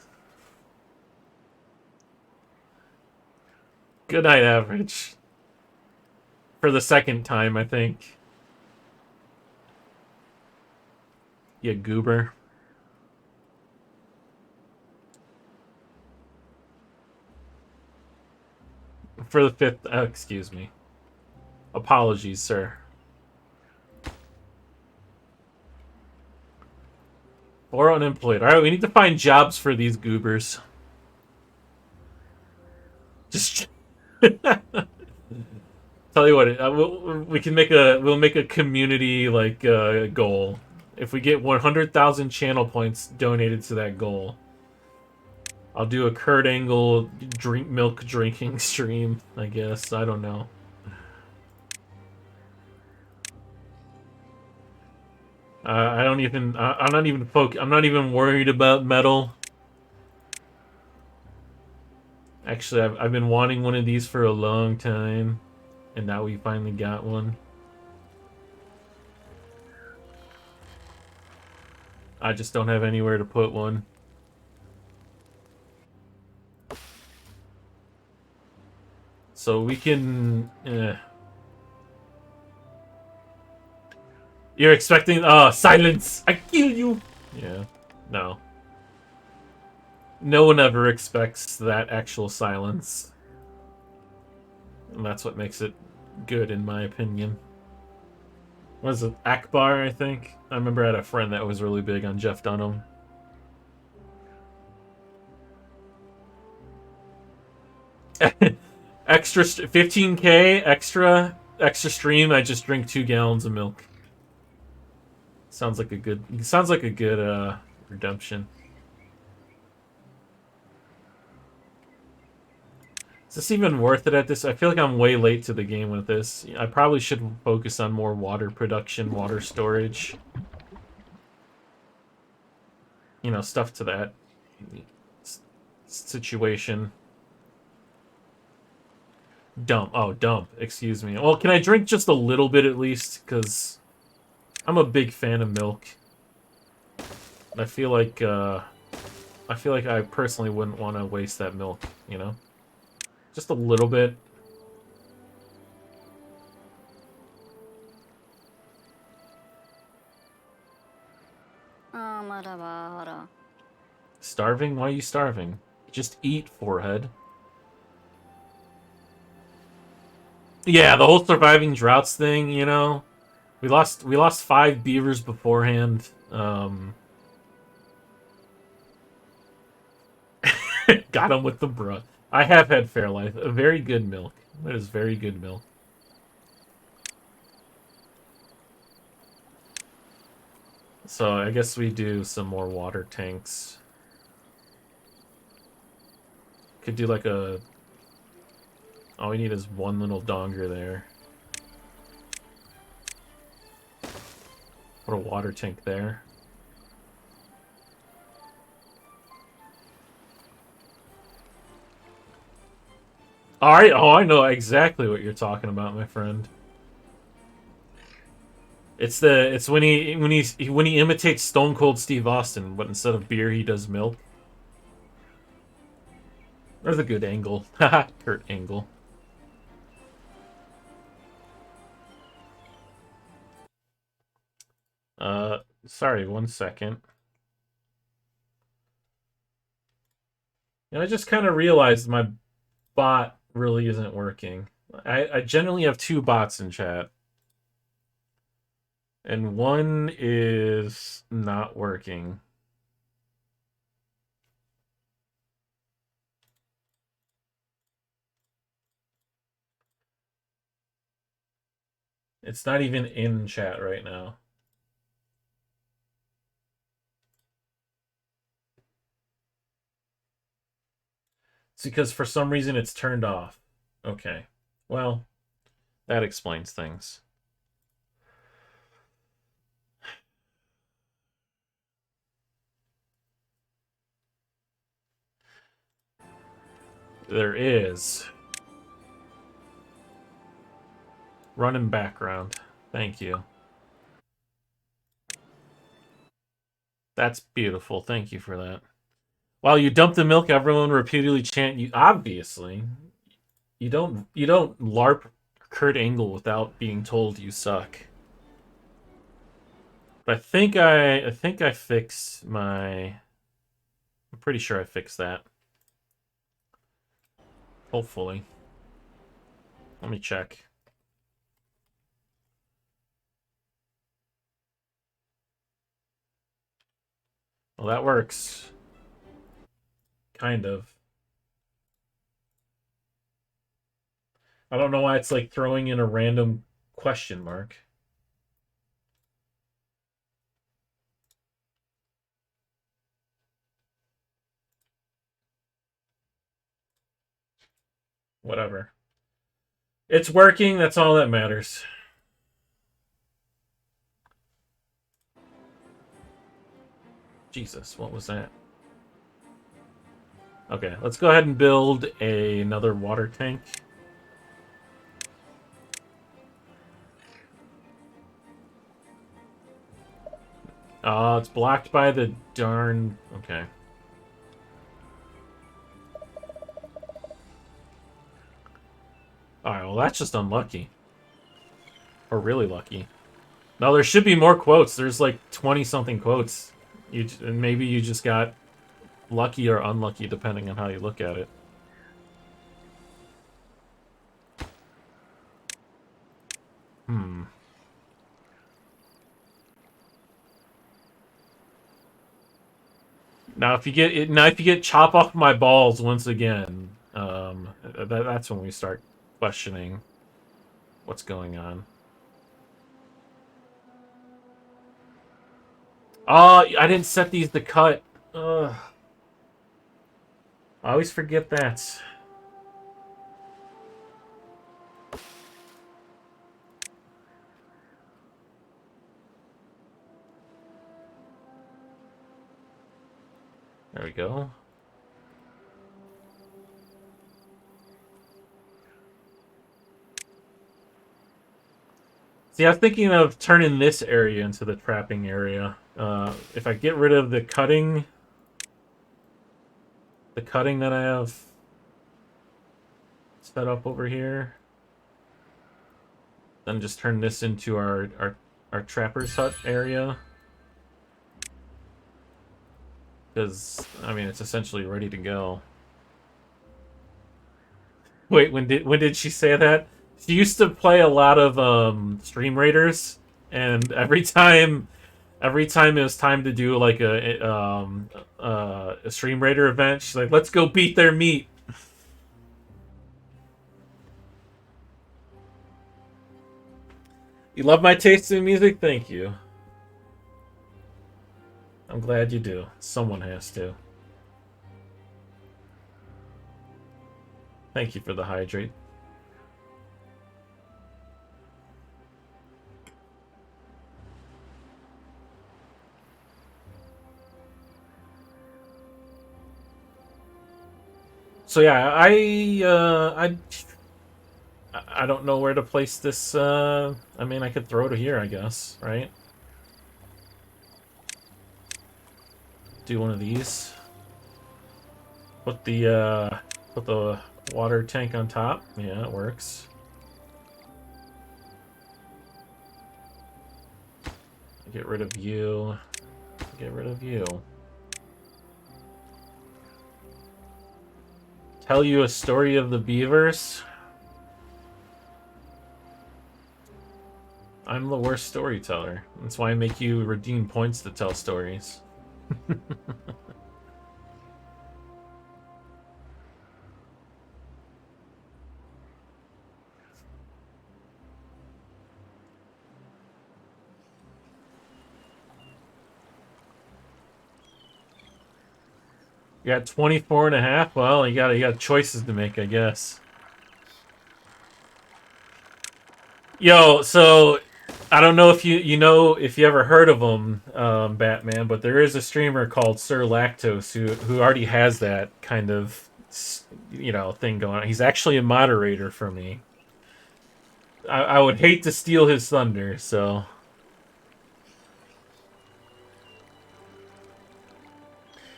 Good night, average. For the second time, I think. You goober. For the fifth, excuse me. Apologies, sir. Or unemployed. Alright, we need to find jobs for these goobers. Just tell you what, we can we'll make a community like goal. If we get 100,000 channel points donated to that goal, I'll do a Kurt Angle milk drinking stream, I guess. I don't know. I'm not even worried about metal. Actually, I've been wanting one of these for a long time, and now we finally got one. I just don't have anywhere to put one. So we can... You're expecting... silence! I kill you! Yeah, no. No one ever expects that actual silence. And that's what makes it good, in my opinion. What is it? Akbar, I think? I remember I had a friend that was really big on Jeff Dunham. Extra 15k extra stream. I just drink 2 gallons of milk. Sounds like a good redemption. Is this even worth it at this? I feel like I'm way late to the game with this. I probably should focus on more water production, water storage. You know, stuff to that situation. Dump. Oh, dump. Excuse me. Well, can I drink just a little bit at least? Because I'm a big fan of milk. I feel like I personally wouldn't want to waste that milk, you know? Just a little bit. Starving? Why are you starving? Just eat, forehead. Yeah, the whole surviving droughts thing, you know? We lost 5 beavers beforehand. Got him with the bruh. I have had Fairlife. A very good milk. That is very good milk. So I guess we do some more water tanks. Could do like a... All we need is one little donger there. Put a water tank there. Alright, oh, I know exactly what you're talking about, my friend. It's when he imitates Stone Cold Steve Austin, but instead of beer he does milk. There's a good angle. Haha, Kurt Angle. Sorry, 1 second. I just kind of realized my bot really isn't working. I generally have 2 bots in chat. And one is not working. It's not even in chat right now. It's because for some reason it's turned off. Okay. Well, that explains things. There is. Run in background. Thank you. That's beautiful. Thank you for that. While you dump the milk, everyone repeatedly chant you. Obviously, you don't LARP Kurt Angle without being told you suck. But I think I fixed my. I'm pretty sure I fixed that. Hopefully. Let me check. Well, that works. Kind of. I don't know why it's like throwing in a random question mark. Whatever. It's working, that's all that matters. Jesus, what was that? Okay, let's go ahead and build another water tank. It's blocked by the darn... Okay. Alright, well that's just unlucky. Or really lucky. No, there should be more quotes. There's like 20-something quotes. And maybe you just got lucky or unlucky depending on how you look at it. Now if you get chop off my balls once again, that's when we start questioning what's going on. Oh, I didn't set these to cut. Ugh. I always forget that. There we go. See, I was thinking of turning this area into the trapping area. If I get rid of the cutting that I have set up over here, then just turn this into our trapper's hut area. Because, I mean, it's essentially ready to go. Wait, when did she say that? She used to play a lot of Stream Raiders, and every time it was time to do like a Stream Raider event, she's like, "Let's go beat their meat." You love my taste in music? Thank you. I'm glad you do. Someone has to. Thank you for the hydrate. So yeah, I I don't know where to place this. I mean, I could throw it here, I guess, right? Do one of these. Put the water tank on top. Yeah, it works. Get rid of you. Get rid of you. Tell you a story of the beavers. I'm the worst storyteller. That's why I make you redeem points to tell stories. You got 24 and a half? Well, you got choices to make, I guess. Yo, so I don't know if you know if you ever heard of him, Batman, but there is a streamer called Sir Lactose who already has that kind of thing going on. He's actually a moderator for me. I would hate to steal his thunder, so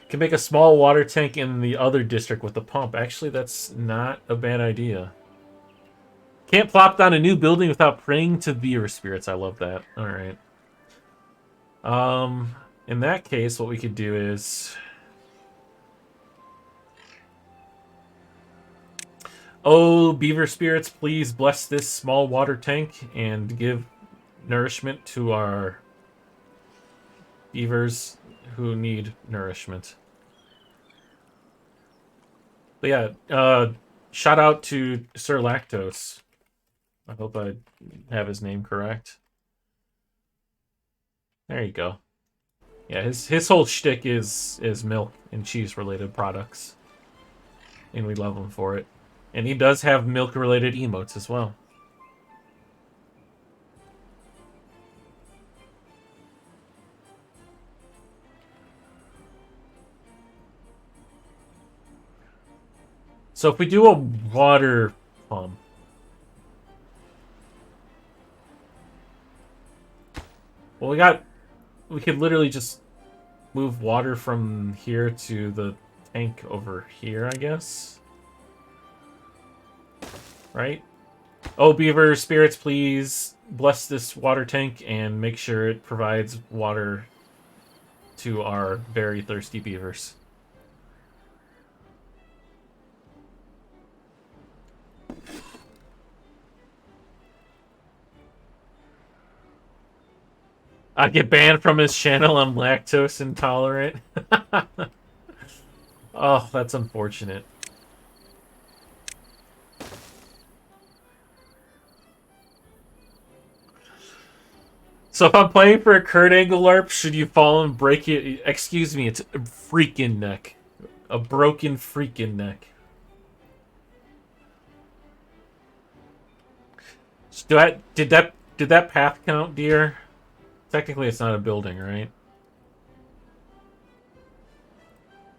can make a small water tank in the other district with a pump. Actually, that's not a bad idea. Can't plop down a new building without praying to beaver spirits. I love that. All right. In that case, what we could do is, oh, beaver spirits, please bless this small water tank and give nourishment to our beavers who need nourishment. But yeah, shout out to Sir Lactose. I hope I have his name correct. There you go. Yeah, his whole shtick is milk and cheese related products, and we love him for it. And he does have milk related emotes as well. So if we do a water pump, well, we could literally just move water from here to the tank over here, I guess. Right? Oh, beaver spirits, please bless this water tank and make sure it provides water to our very thirsty beavers. I get banned from his channel. I'm lactose intolerant. Oh, that's unfortunate. So if I'm playing for a Kurt Angle LARP, should you fall and break it? Excuse me, it's a freaking neck. A broken freaking neck. Did that path count, dear? Technically, it's not a building, right?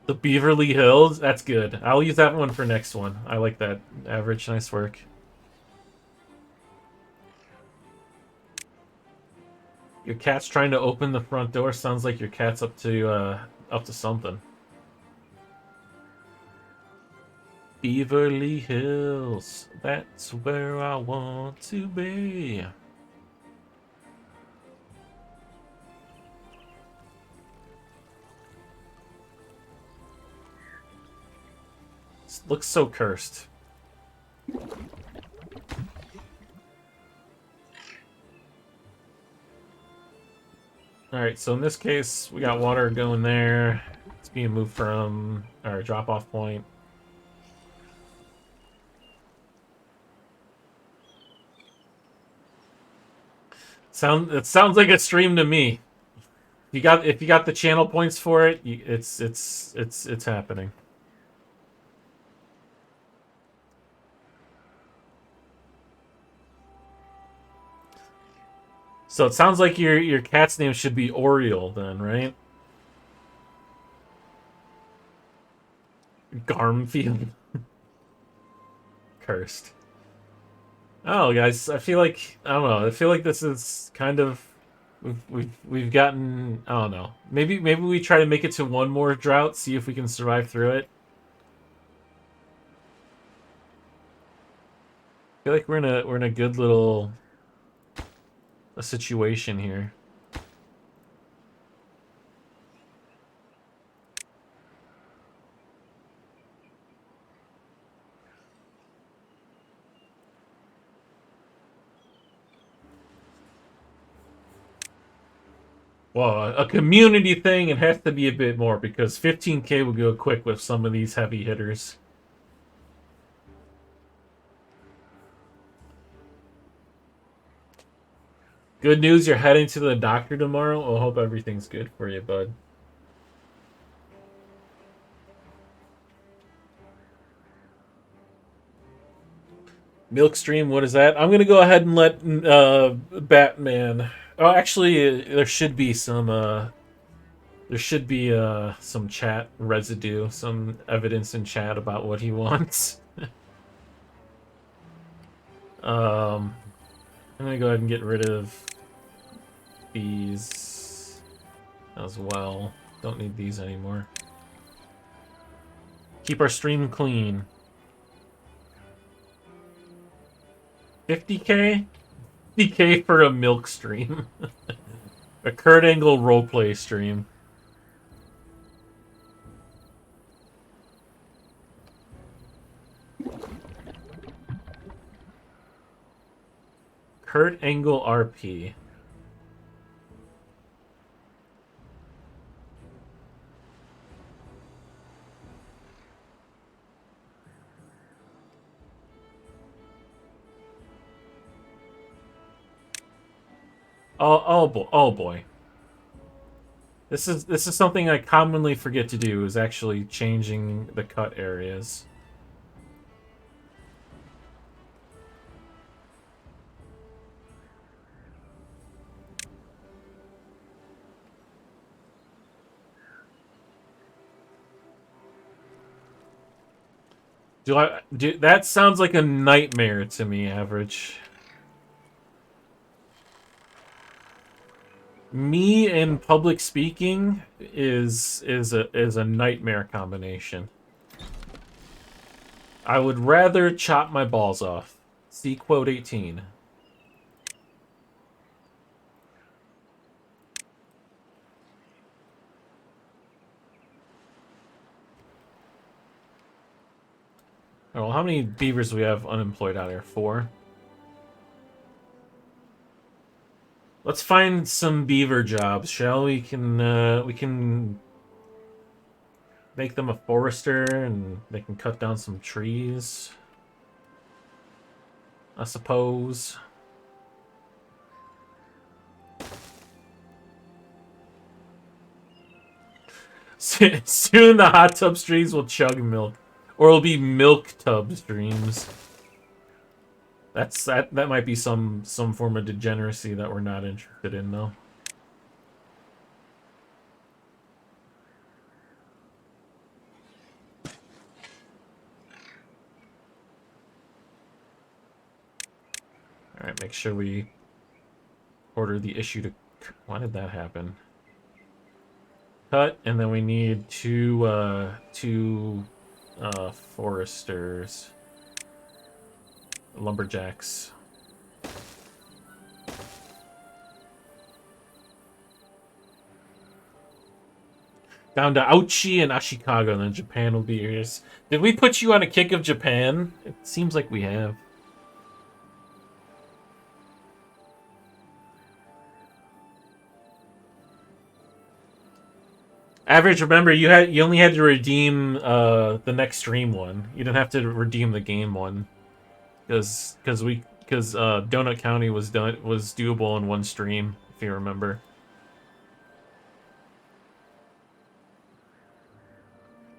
The Beverly Hills? That's good. I'll use that one for next one. I like that. Average, nice work. Your cat's trying to open the front door. Sounds like your cat's up to something. Beverly Hills. That's where I want to be. Looks so cursed. Alright, so in this case, we got water going there. It's being moved from our drop-off point. It sounds like a stream to me. If you got the channel points for it, it's happening. So it sounds like your cat's name should be Oriole then, right? Garmfield. Cursed. Oh, guys, I feel like I don't know. I feel like this is kind of we've gotten I don't know. Maybe we try to make it to one more drought, see if we can survive through it. I feel like we're in a good little a situation here. Well, a community thing, it has to be a bit more because 15K would go quick with some of these heavy hitters. Good news, you're heading to the doctor tomorrow. I hope everything's good for you, bud. Milk stream, what is that? I'm gonna go ahead and let Batman. Oh, actually, there should be some some chat residue, some evidence in chat about what he wants. I'm gonna go ahead and get rid of these as well. Don't need these anymore. Keep our stream clean. 50K? 50K for a milk stream. A Kurt Angle roleplay stream. Kurt Angle RP. Oh boy. This is something I commonly forget to do, is actually changing the cut areas. That sounds like a nightmare to me, Average. Me and public speaking is a nightmare combination. I would rather chop my balls off. See quote 18. Oh, well, how many beavers do we have unemployed out here? 4. Let's find some beaver jobs, shall we? We can make them a forester, and they can cut down some trees, I suppose. Soon the hot tub streams will chug milk, or it'll be milk tub streams. That might be some form of degeneracy that we're not interested in, though. All right, make sure we order the issue to. Why did that happen? Cut, and then we need two foresters, lumberjacks. Down to Ouchi and Ashikaga, and then Japan will be yours. Did we put you on a kick of Japan? It seems like we have. Average, remember you only had to redeem the next stream one. You didn't have to redeem the game one, because Donut County was doable in one stream, if you remember.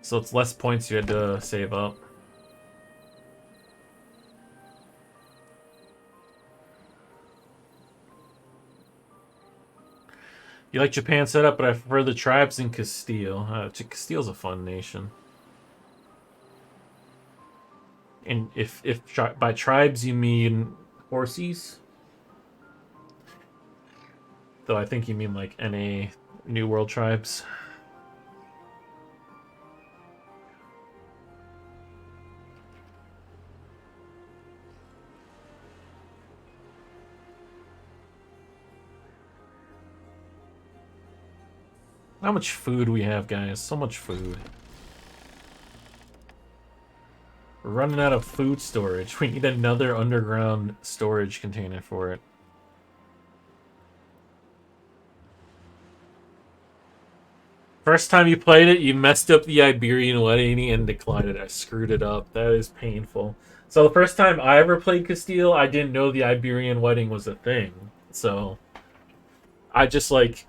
So it's less points you had to save up. You like Japan setup, but I prefer the tribes in Castile. Castile's a fun nation. And if by tribes you mean Horsies. Though I think you mean like NA New World Tribes. How much food we have, guys. So much food. We're running out of food storage. We need another underground storage container for it. First time you played it, you messed up the Iberian wedding and declined it. I screwed it up. That is painful. So the first time I ever played Castile, I didn't know the Iberian wedding was a thing. So I just like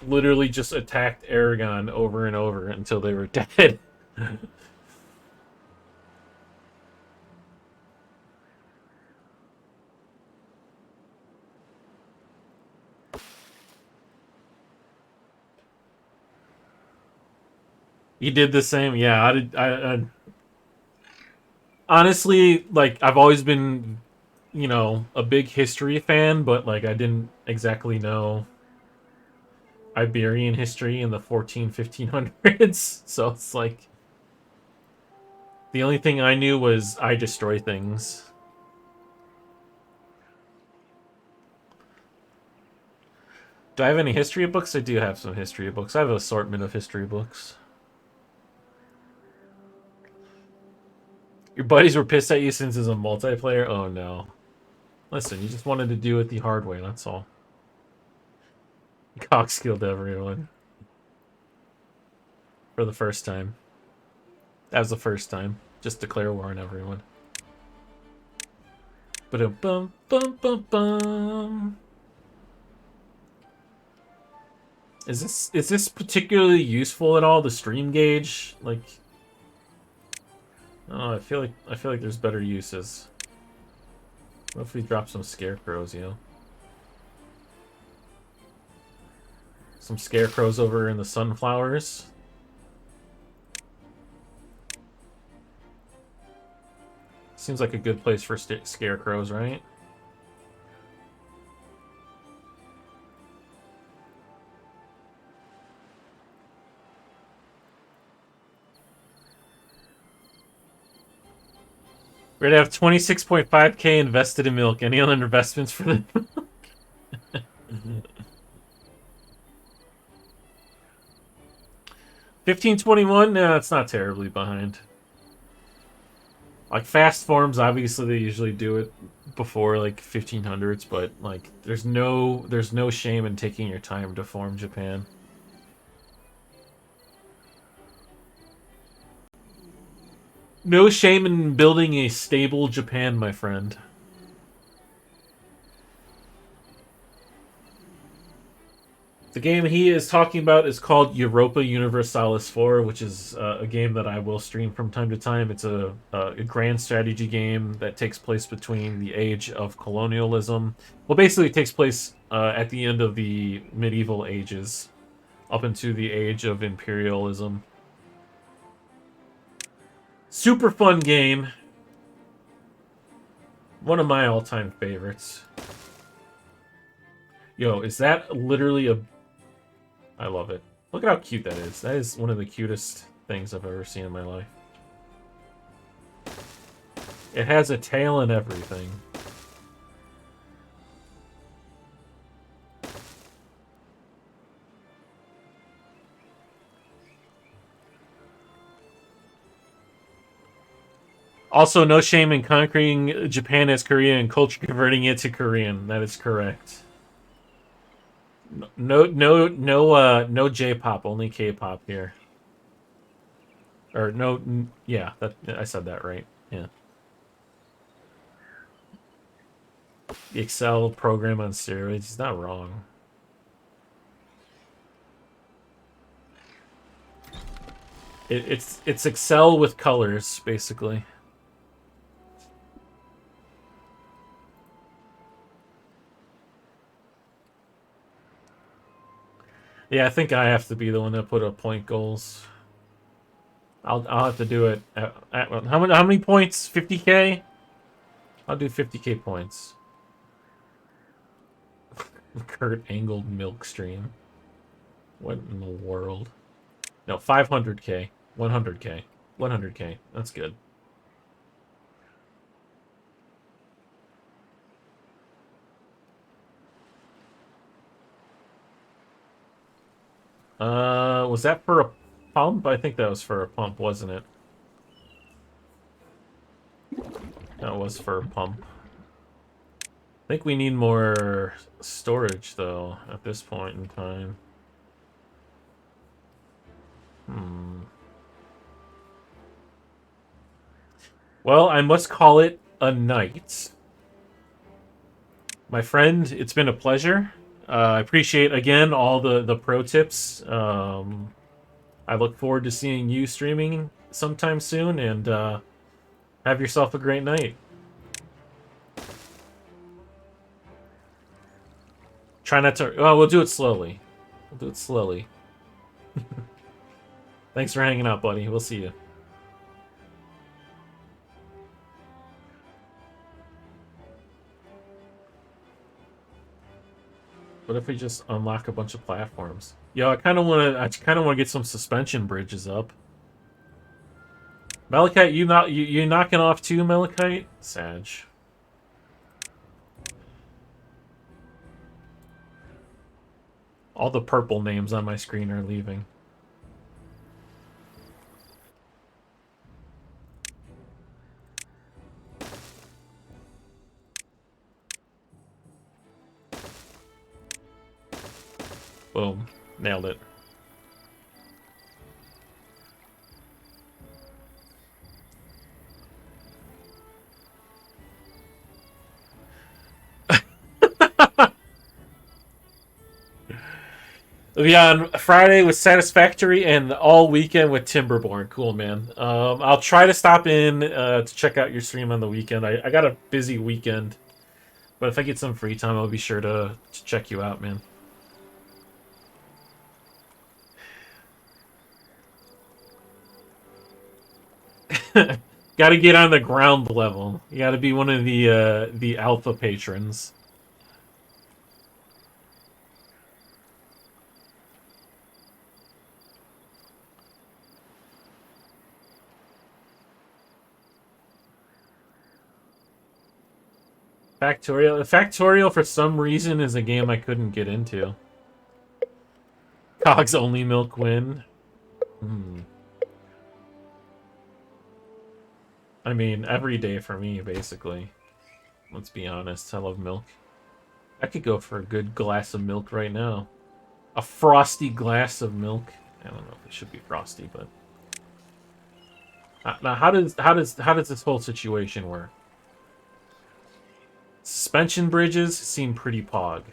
literally just attacked Aragon over and over until they were dead. You did the same, yeah. I honestly, like, I've always been, you know, a big history fan, but like I didn't exactly know Iberian history in the 1500s. So it's like the only thing I knew was I destroy things. Do I have any history books? I do have some history books. I have an assortment of history books. Your buddies were pissed at you since it's a multiplayer? Oh no. Listen, you just wanted to do it the hard way, that's all. Cox killed everyone. For the first time. That was the first time. Just declare war on everyone. Ba-dum-bum, bum-bum-bum. Is this particularly useful at all, the stream gauge? Like, oh, I feel like there's better uses. What if we drop some scarecrows, you know? Some scarecrows over in the sunflowers. Seems like a good place for scarecrows, right? We're gonna have 26.5k invested in milk. Any other investments for the milk? 1521? No, it's not terribly behind. Like fast forms, obviously they usually do it before like 1500s, but like there's no shame in taking your time to form Japan. No shame in building a stable Japan, my friend. The game he is talking about is called Europa Universalis 4, which is a game that I will stream from time to time. It's a grand strategy game that takes place between the age of colonialism. Well, basically it takes place at the end of the medieval ages, up into the age of imperialism. Super fun game. One of my all-time favorites. Yo, is that literally a... I love it. Look at how cute that is. That is one of the cutest things I've ever seen in my life. It has a tail and everything. Also, no shame in conquering Japan as Korea and culture converting it to Korean. That is correct. No J-pop, only K-pop here. Or no, yeah, I said that right. Yeah. The Excel program on steroids. He's not wrong. It's Excel with colors, basically. Yeah, I think I have to be the one that put up point goals. I'll have to do it at how many points? 50k? I'll do 50k points. Kurt Angle milk stream. What in the world? No, 500k, 100k, 100k. That's good. Was that for a pump? I think that was for a pump, wasn't it? That was for a pump. I think we need more storage, though, at this point in time. Well, I must call it a night. My friend, it's been a pleasure. I appreciate, again, all the pro tips. I look forward to seeing you streaming sometime soon, and have yourself a great night. Try not to... Well, we'll do it slowly. We'll do it slowly. Thanks for hanging out, buddy. We'll see you. What if we just unlock a bunch of platforms? Yo, I kind of want to get some suspension bridges up. Malachite, you knocking off too, Malachite? Sag. All the purple names on my screen are leaving. Boom. Nailed it. Yeah, on Friday was Satisfactory and all weekend with Timberborn. Cool, man. I'll try to stop in to check out your stream on the weekend. I got a busy weekend, but if I get some free time, I'll be sure to check you out, man. Gotta get on the ground level. You gotta be one of the alpha patrons. Factorial. Factorial, for some reason, is a game I couldn't get into. Cogs only milk win. I mean, every day for me, basically. Let's be honest, I love milk. I could go for a good glass of milk right now. A frosty glass of milk. I don't know if it should be frosty, but... Now, how does this whole situation work? Suspension bridges seem pretty pog.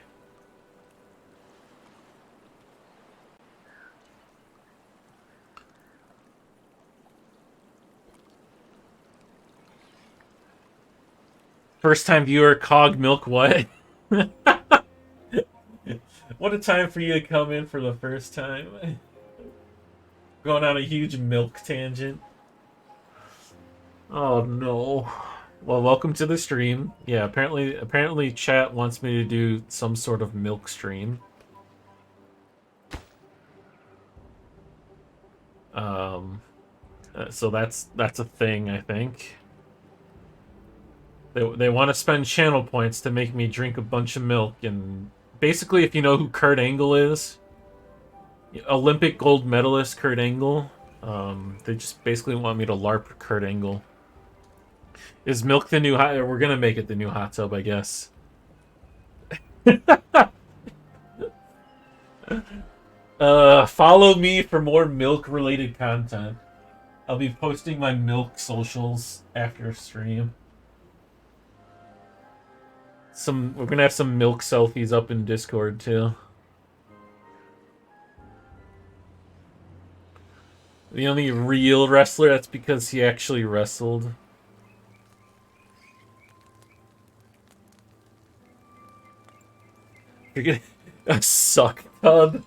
First time viewer, Cog Milk, what? What a time for you to come in for the first time. Going on a huge milk tangent. Oh no. Well, welcome to the stream. Yeah, apparently chat wants me to do some sort of milk stream. So that's a thing, I think. They want to spend channel points to make me drink a bunch of milk, and basically, if you know who Kurt Angle is, Olympic gold medalist Kurt Angle, they just basically want me to LARP Kurt Angle. Is milk the new hot? We're gonna make it the new hot tub, I guess. Follow me for more milk-related content. I'll be posting my milk socials after stream. We're gonna have some milk selfies up in Discord too. The only real wrestler, that's because he actually wrestled. You're gonna a suck tub.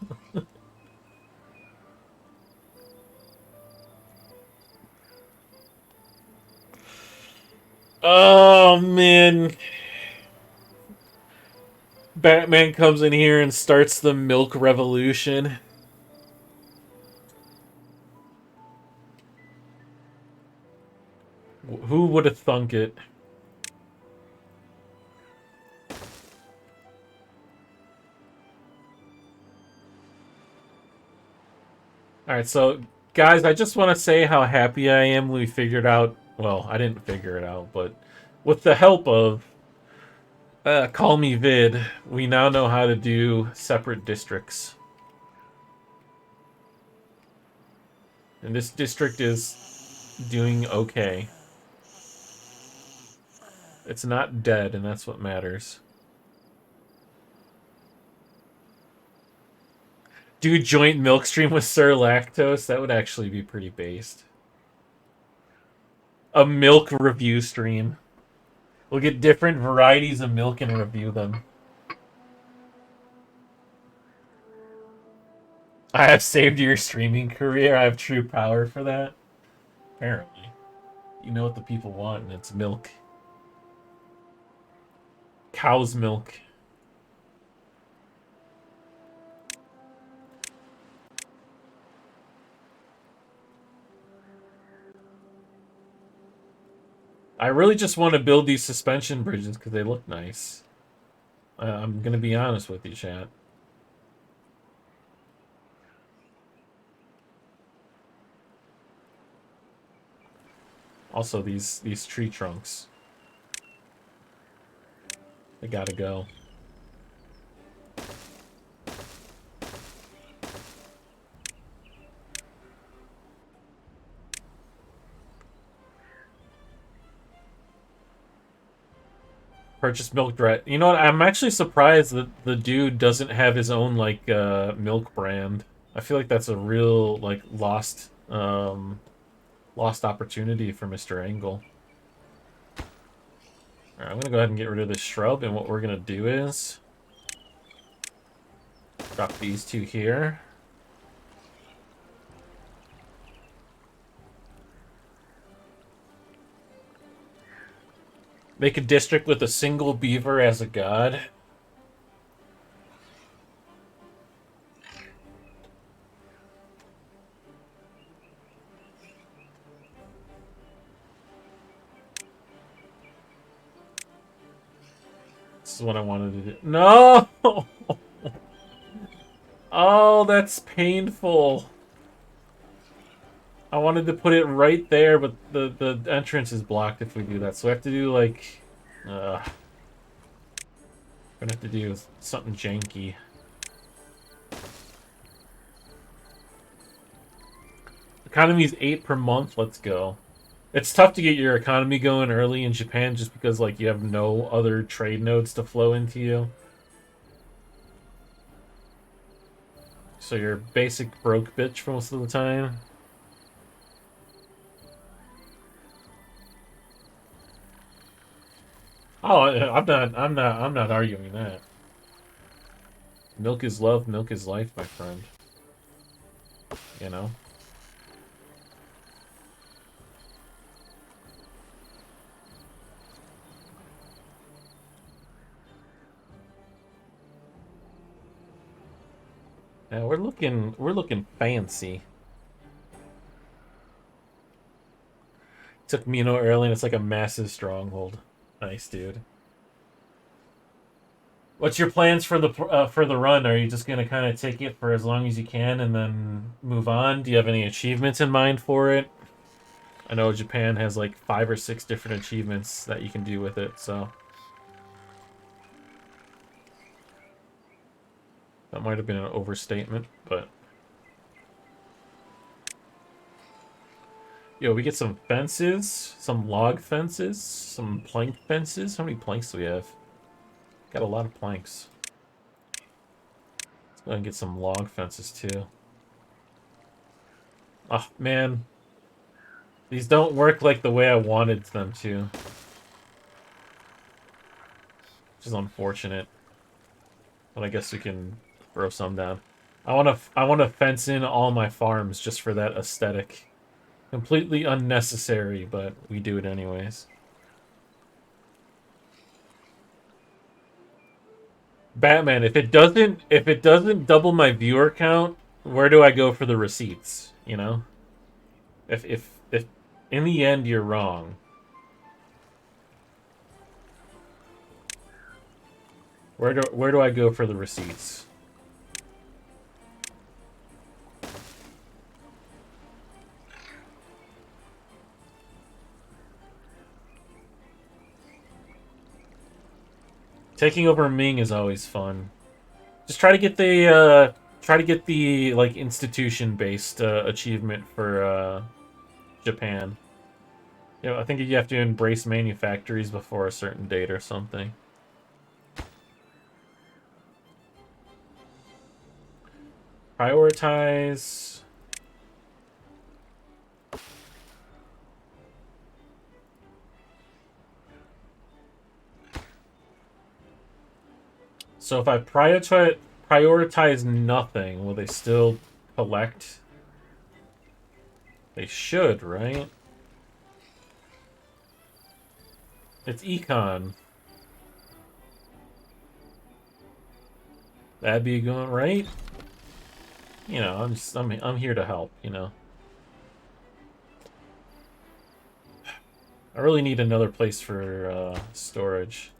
Oh man. Batman comes in here and starts the milk revolution. Who would have thunk it? Alright, so, guys, I just want to say how happy I am we figured out... Well, I didn't figure it out, but with the help of Call Me Vid, we now know how to do separate districts. And this district is doing okay. It's not dead, and that's what matters. Do joint milk stream with Sir Lactose? That would actually be pretty based. A milk review stream. We'll get different varieties of milk and review them. I have saved your streaming career. I have true power for that. Apparently. You know what the people want, and it's milk. Cow's milk. I really just want to build these suspension bridges because they look nice. I'm going to be honest with you, chat. Also, these tree trunks. They gotta go. Purchase milk direct. You know what? I'm actually surprised that the dude doesn't have his own like milk brand. I feel like that's a real like lost opportunity for Mr. Angle. Alright, I'm gonna go ahead and get rid of this shrub, and what we're gonna do is drop these two here. Make a district with a single beaver as a god. This is what I wanted to do. No! Oh, that's painful. I wanted to put it right there, but the entrance is blocked if we do that. So we have to do, like... we're gonna have to do something janky. Economy's 8 per month. Let's go. It's tough to get your economy going early in Japan just because, like, you have no other trade nodes to flow into you. So you're basic broke bitch for most of the time. Oh, I'm not arguing that. Milk is love, milk is life, my friend. You know? Yeah, we're looking fancy. Took Mino early and it's like a massive stronghold. Nice, dude. What's your plans for the run? Are you just gonna kind of take it for as long as you can and then move on? Do you have any achievements in mind for it? I know Japan has like 5 or 6 different achievements that you can do with it, so that might have been an overstatement, but yo, we get some fences, some log fences, some plank fences. How many planks do we have? Got a lot of planks. Let's go ahead and get some log fences too. Oh man, these don't work like the way I wanted them to, which is unfortunate. But I guess we can throw some down. I want to fence in all my farms just for that aesthetic. Completely unnecessary, but we do it anyways. Batman, if it doesn't double my viewer count, where do I go for the receipts? You know? If in the end you're wrong. Where do I go for the receipts? Taking over Ming is always fun. Just try to get the like institution based achievement for Japan. You know, I think you have to embrace manufactories before a certain date or something. Prioritize. So if I prioritize nothing, will they still collect? They should, right? It's econ. That'd be going right. You know, I'm here to help. You know. I really need another place for storage.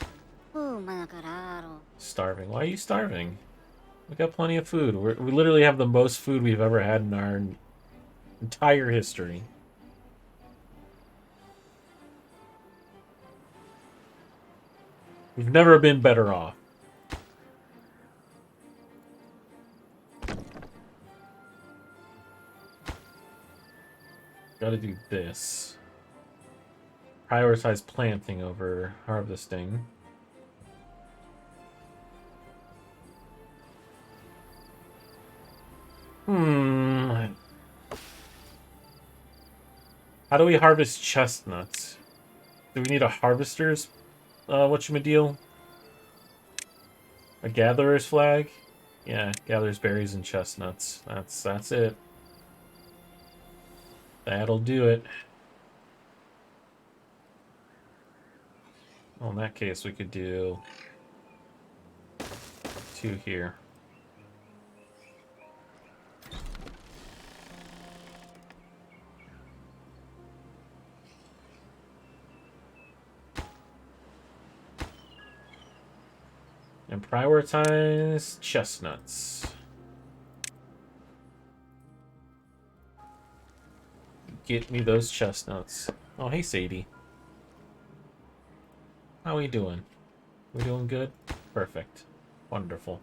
Starving. Why are you starving? We got plenty of food. We literally have the most food we've ever had in our entire history. We've never been better off. Gotta do this. Prioritize planting over harvesting. How do we harvest chestnuts? Do we need a harvester's whatchamadiel? A gatherer's flag? Yeah, gathers berries and chestnuts. That's it. That'll do it. Well, in that case, we could do 2 here. And prioritize chestnuts. Get me those chestnuts. Oh, hey, Sadie. How are we doing? We doing good? Perfect. Wonderful.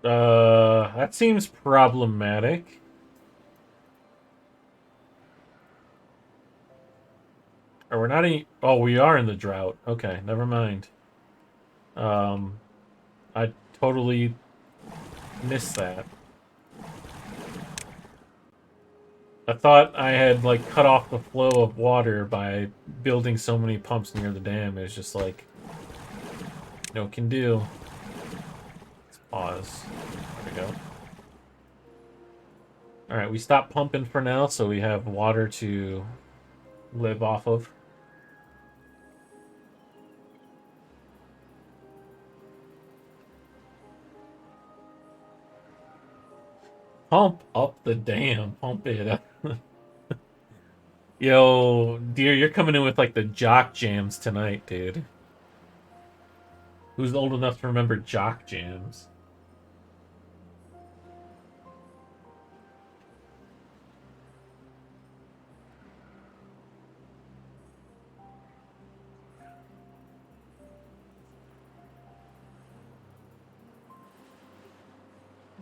That seems problematic. Or we're not any... Oh, we are in the drought. Okay, never mind. I totally missed that. I thought I had, like, cut off the flow of water by building so many pumps near the dam. It's just like... No can do. Let's pause. There we go. Alright, we stopped pumping for now, so we have water to live off of. Pump up the dam. Pump it up. Yo, dear, you're coming in with like the jock jams tonight, dude. Who's old enough to remember jock jams?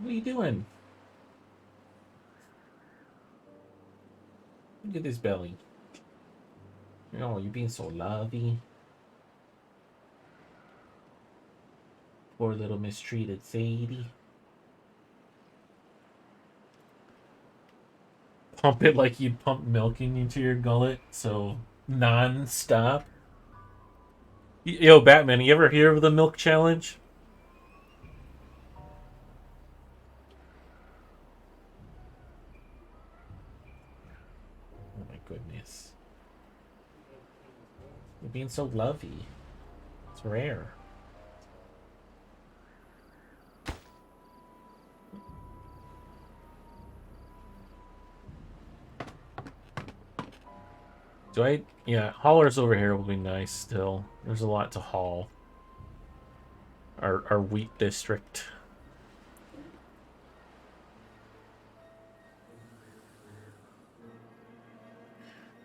What are you doing? Look at this belly. Oh, you're being so lovey. Poor little mistreated Sadie. Pump it like you'd pump milk into your gullet, so non-stop. Yo, Batman, you ever hear of the milk challenge? Oh my goodness. You're being so lovey. It's rare. Yeah, haulers over here will be nice still. There's a lot to haul. Our wheat district.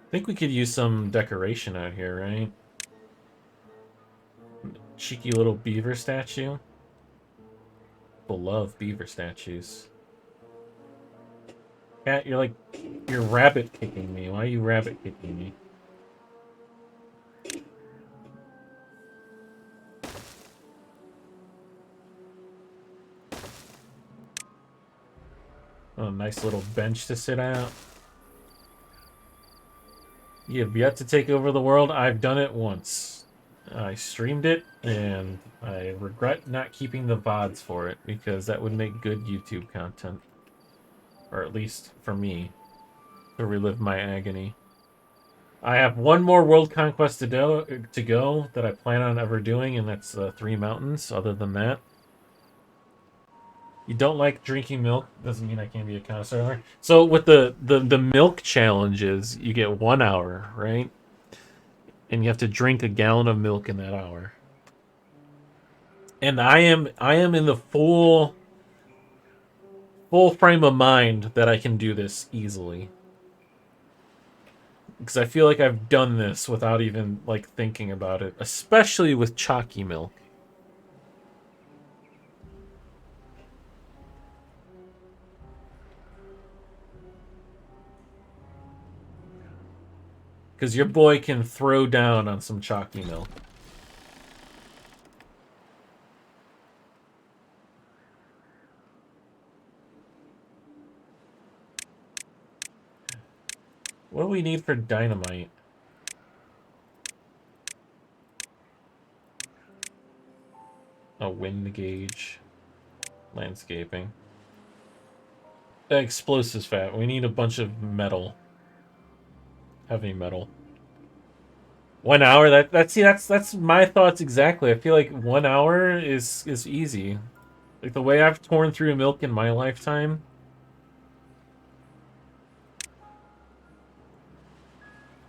I think we could use some decoration out here, right? Cheeky little beaver statue. People love beaver statues. Cat, you're rabbit kicking me. Why are you rabbit kicking me? Oh, nice little bench to sit at. You have yet to take over the world. I've done it once. I streamed it, and I regret not keeping the VODs for it, because that would make good YouTube content. Or at least for me, to relive my agony. I have one more world conquest to go that I plan on ever doing, and that's 3 mountains. Other than that, you don't like drinking milk doesn't mean I can't be a connoisseur. So with the milk challenges, you get 1 hour, right? And you have to drink a gallon of milk in that hour. And I am in the full frame of mind that I can do this easily. Because I feel like I've done this without even like thinking about it, especially with chalky milk. Because your boy can throw down on some chalky milk. What do we need for dynamite? A wind gauge. Landscaping. Explosives fat. We need a bunch of metal. Heavy metal. 1 hour? That's my thoughts exactly. I feel like 1 hour is easy. Like the way I've torn through milk in my lifetime.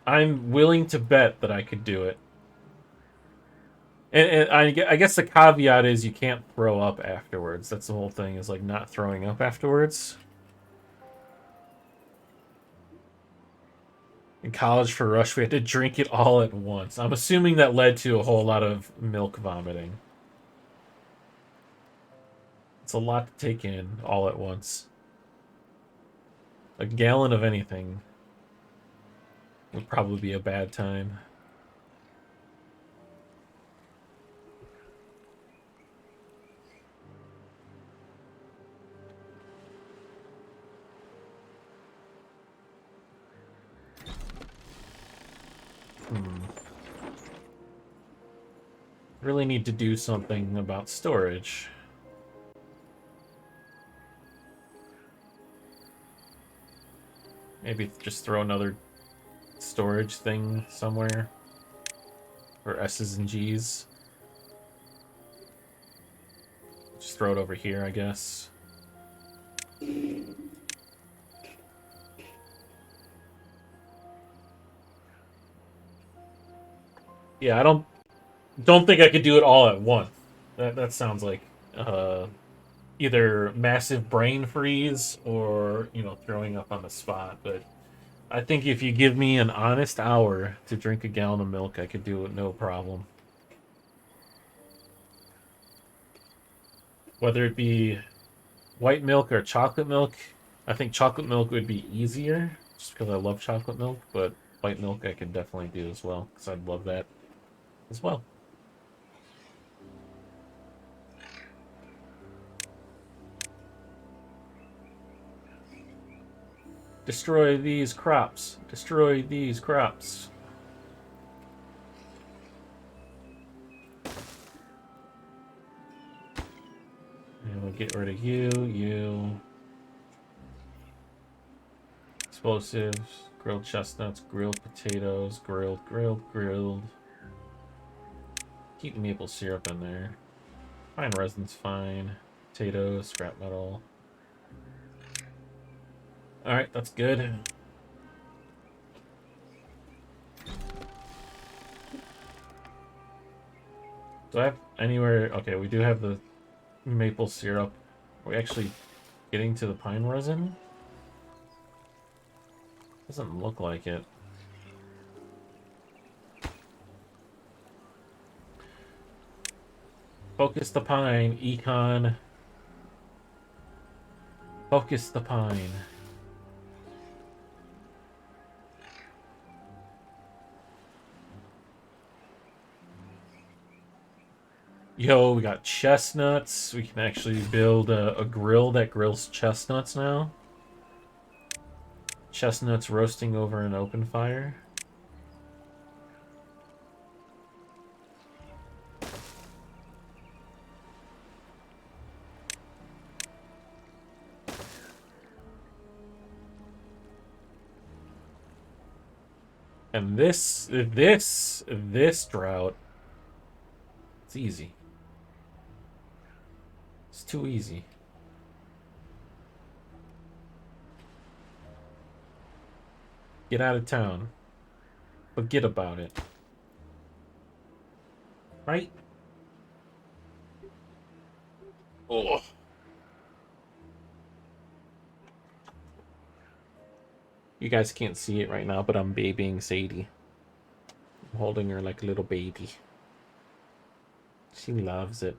I'm willing to bet that I could do it. And I guess the caveat is you can't throw up afterwards. That's the whole thing, is like not throwing up afterwards. In college for Rush, we had to drink it all at once. I'm assuming that led to a whole lot of milk vomiting. It's a lot to take in all at once. A gallon of anything would probably be a bad time. Really need to do something about storage. Maybe just throw another storage thing somewhere. For S's and G's. Just throw it over here, I guess. Yeah, I don't think I could do it all at once. That sounds like either massive brain freeze or, you know, throwing up on the spot. But I think if you give me an honest hour to drink a gallon of milk, I could do it no problem. Whether it be white milk or chocolate milk, I think chocolate milk would be easier, just because I love chocolate milk, but white milk I could definitely do as well, because I'd love that as well. Destroy these crops. Destroy these crops. And we'll get rid of you. Explosives, grilled chestnuts, grilled potatoes, grilled. Keep maple syrup in there. Pine resin's fine. Potatoes, scrap metal. Alright, that's good. Do I have anywhere... Okay, we do have the maple syrup. Are we actually getting to the pine resin? Doesn't look like it. Focus the pine, econ. Focus the pine. Yo, we got chestnuts. We can actually build a grill that grills chestnuts now. Chestnuts roasting over an open fire. And this drought, it's easy. It's too easy. Get out of town. Forget about it. Right? Oh. You guys can't see it right now, but I'm babying Sadie. I'm holding her like a little baby. She loves it.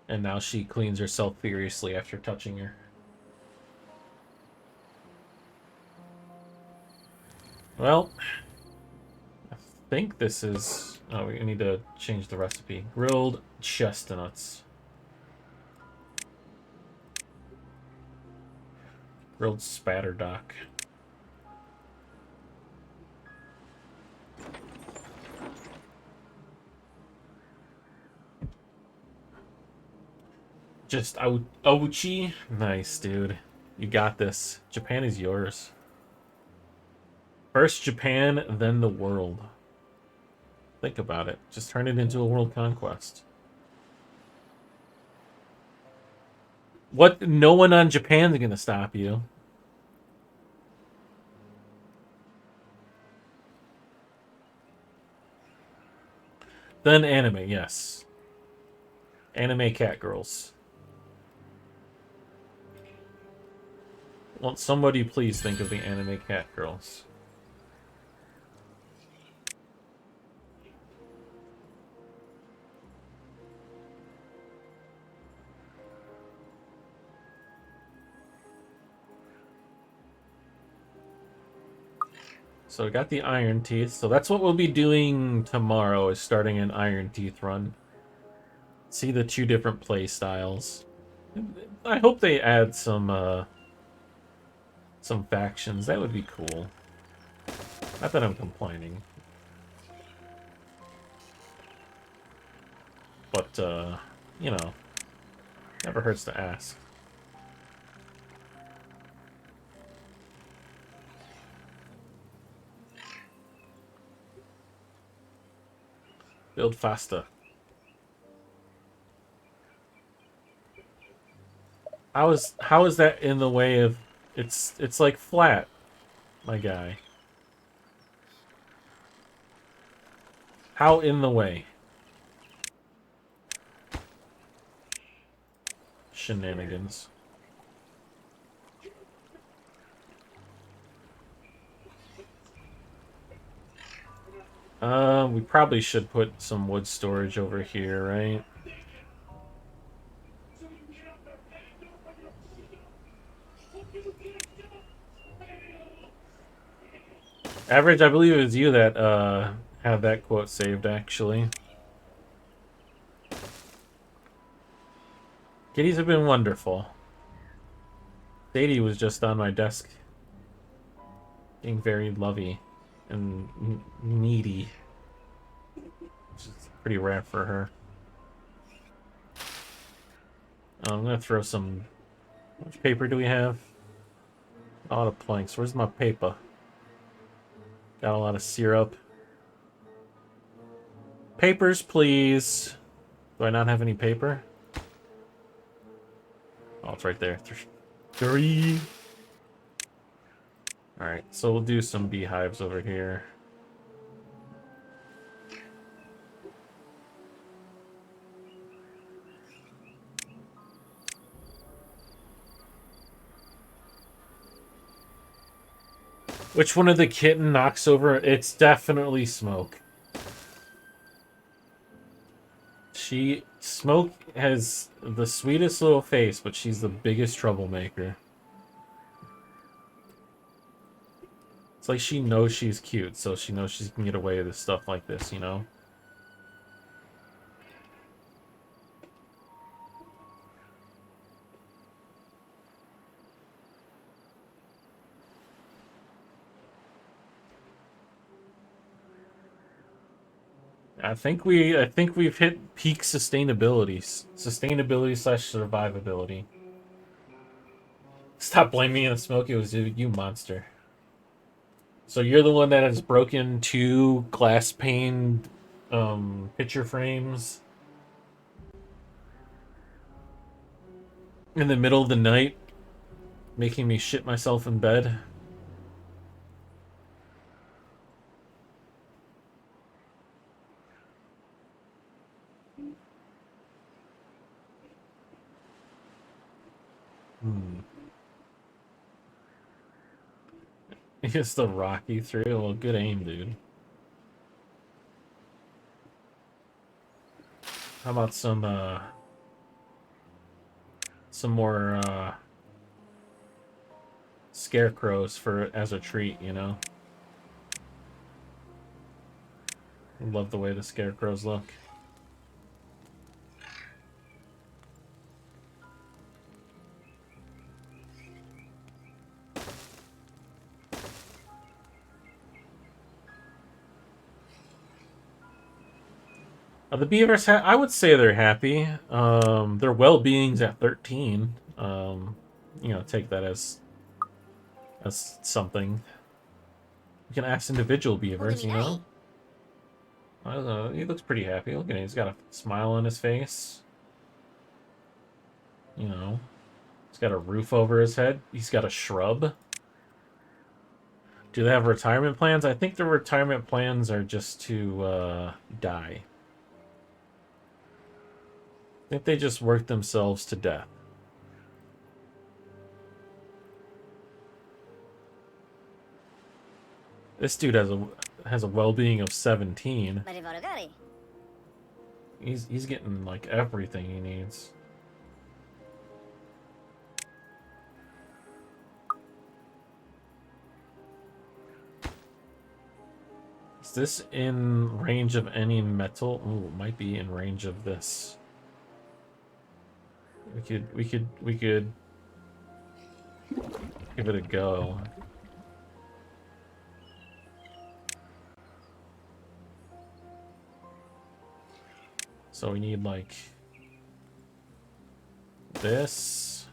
And now she cleans herself furiously after touching her. Well, I think this is... Oh, we need to change the recipe. Grilled chestnuts. Grilled spatterdock. Just ouchie. Nice, dude. You got this. Japan is yours. First Japan, then the world. Think about it. Just turn it into a world conquest. What? No one on Japan's gonna stop you. Then anime, yes. Anime cat girls. Won't somebody please think of the anime cat girls? So we got the Iron Teeth. So that's what we'll be doing tomorrow, is starting an Iron Teeth run. See the two different play styles. I hope they add some factions. That would be cool. Not that I'm complaining. But, you know, never hurts to ask. Build faster. How is that in the way of... It's like flat, my guy. How in the way? Shenanigans. We probably should put some wood storage over here, right? Average, I believe it was you that had that quote saved, actually. Kitties have been wonderful. Sadie was just on my desk, being very lovey and needy, which is pretty rare for her. I'm gonna throw some... How much paper do we have? A lot of planks. Where's my paper? Got a lot of syrup. Papers, please. Do I not have any paper? Oh, it's right there. 3. Alright, so we'll do some beehives over here. Which one of the kitten knocks over? It's definitely Smoke. Smoke has the sweetest little face, but she's the biggest troublemaker. It's like she knows she's cute, so she knows she can get away with stuff like this, you know? I think we've hit peak sustainability. Sustainability slash survivability. Stop blaming me on Smoke, it was you monster. So you're the one that has broken 2 glass pane picture frames in the middle of the night, making me shit myself in bed. It's the Rocky 3. Well, good aim, dude. How about some more scarecrows as a treat, you know? Love the way the scarecrows look. The beavers, I would say they're happy. Their well-being's at 13. You know, take that as something. You can ask individual beavers, you know? I don't know, he looks pretty happy. Look at him, he's got a smile on his face. You know, he's got a roof over his head. He's got a shrub. Do they have retirement plans? I think the retirement plans are just to die. I think they just work themselves to death. This dude has a well-being of 17. He's getting like everything he needs. Is this in range of any metal? Ooh, it might be in range of this. We could give it a go. So we need like this,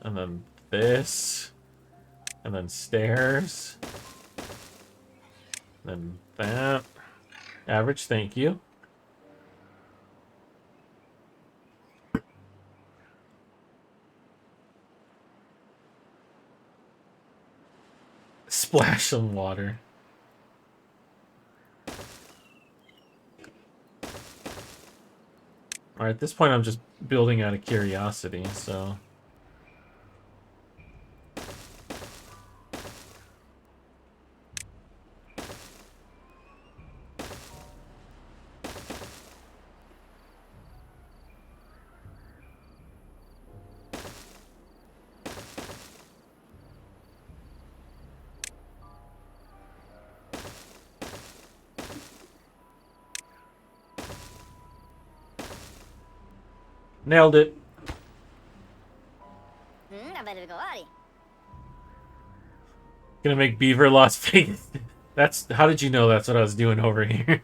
and then this, and then stairs, then that. Average, thank you. Splash some water. Alright, at this point I'm just building out of curiosity, so... Nailed it. Gonna make Beaver lost faith. That's how did you know that's what I was doing over here?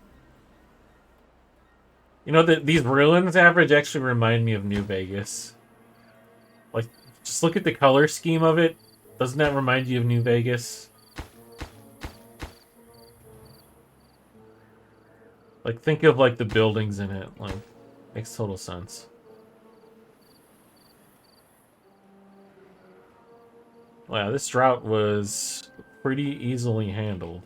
You know that these ruins average actually remind me of New Vegas. Like, just look at the color scheme of it. Doesn't that remind you of New Vegas? Like, think of like the buildings in it. Like, makes total sense. Wow, this drought was pretty easily handled.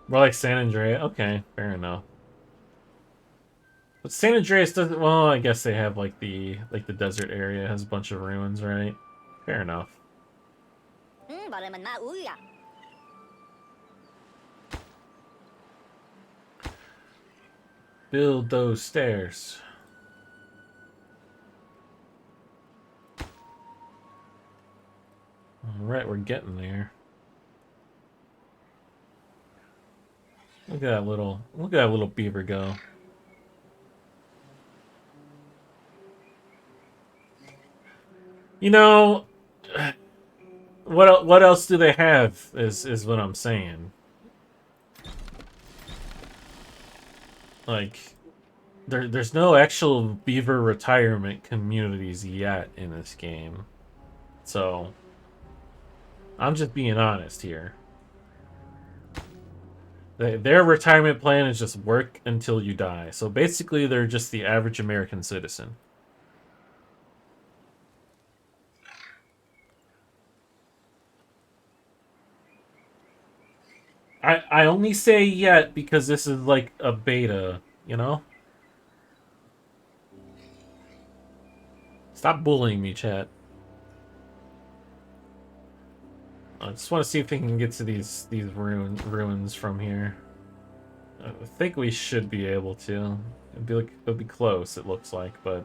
More like San Andreas. Okay, fair enough. But San Andreas doesn't. Well, I guess they have like the desert area has a bunch of ruins, right? Fair enough. Bọn mình ma ui à. Build those stairs. All right, we're getting there. Look at that little beaver go. You know, what else do they have is what I'm saying. Like, there's no actual beaver retirement communities yet in this game. So, I'm just being honest here. Their retirement plan is just work until you die. So basically, they're just the average American citizen. I only say yet because this is like a beta, you know? Stop bullying me, chat. I just want to see if we can get to these ruins from here. I think we should be able to. It'll be close, it looks like, but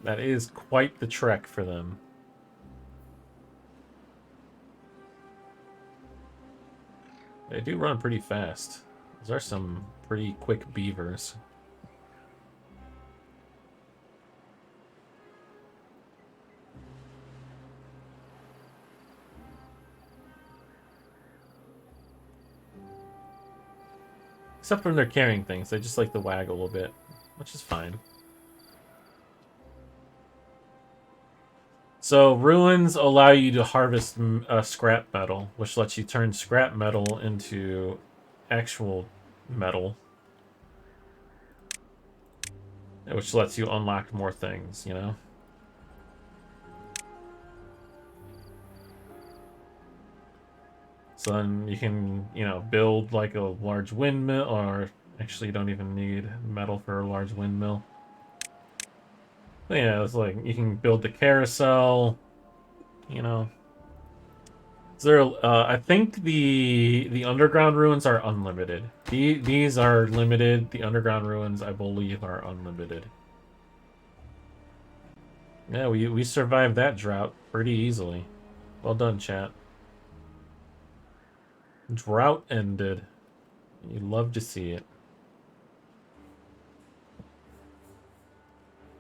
that is quite the trek for them. They do run pretty fast. Those are some pretty quick beavers. Except when they're carrying things, they just like to waggle a bit, which is fine. So, ruins allow you to harvest scrap metal, which lets you turn scrap metal into actual metal. Which lets you unlock more things, you know? So then you can, you know, build like a large windmill, or actually you don't even need metal for a large windmill. But yeah, it's like you can build the carousel, you know. Is there, I think the underground ruins are unlimited. These are limited. The underground ruins, I believe, are unlimited. Yeah, we survived that drought pretty easily. Well done, chat. Drought ended. You love to see it.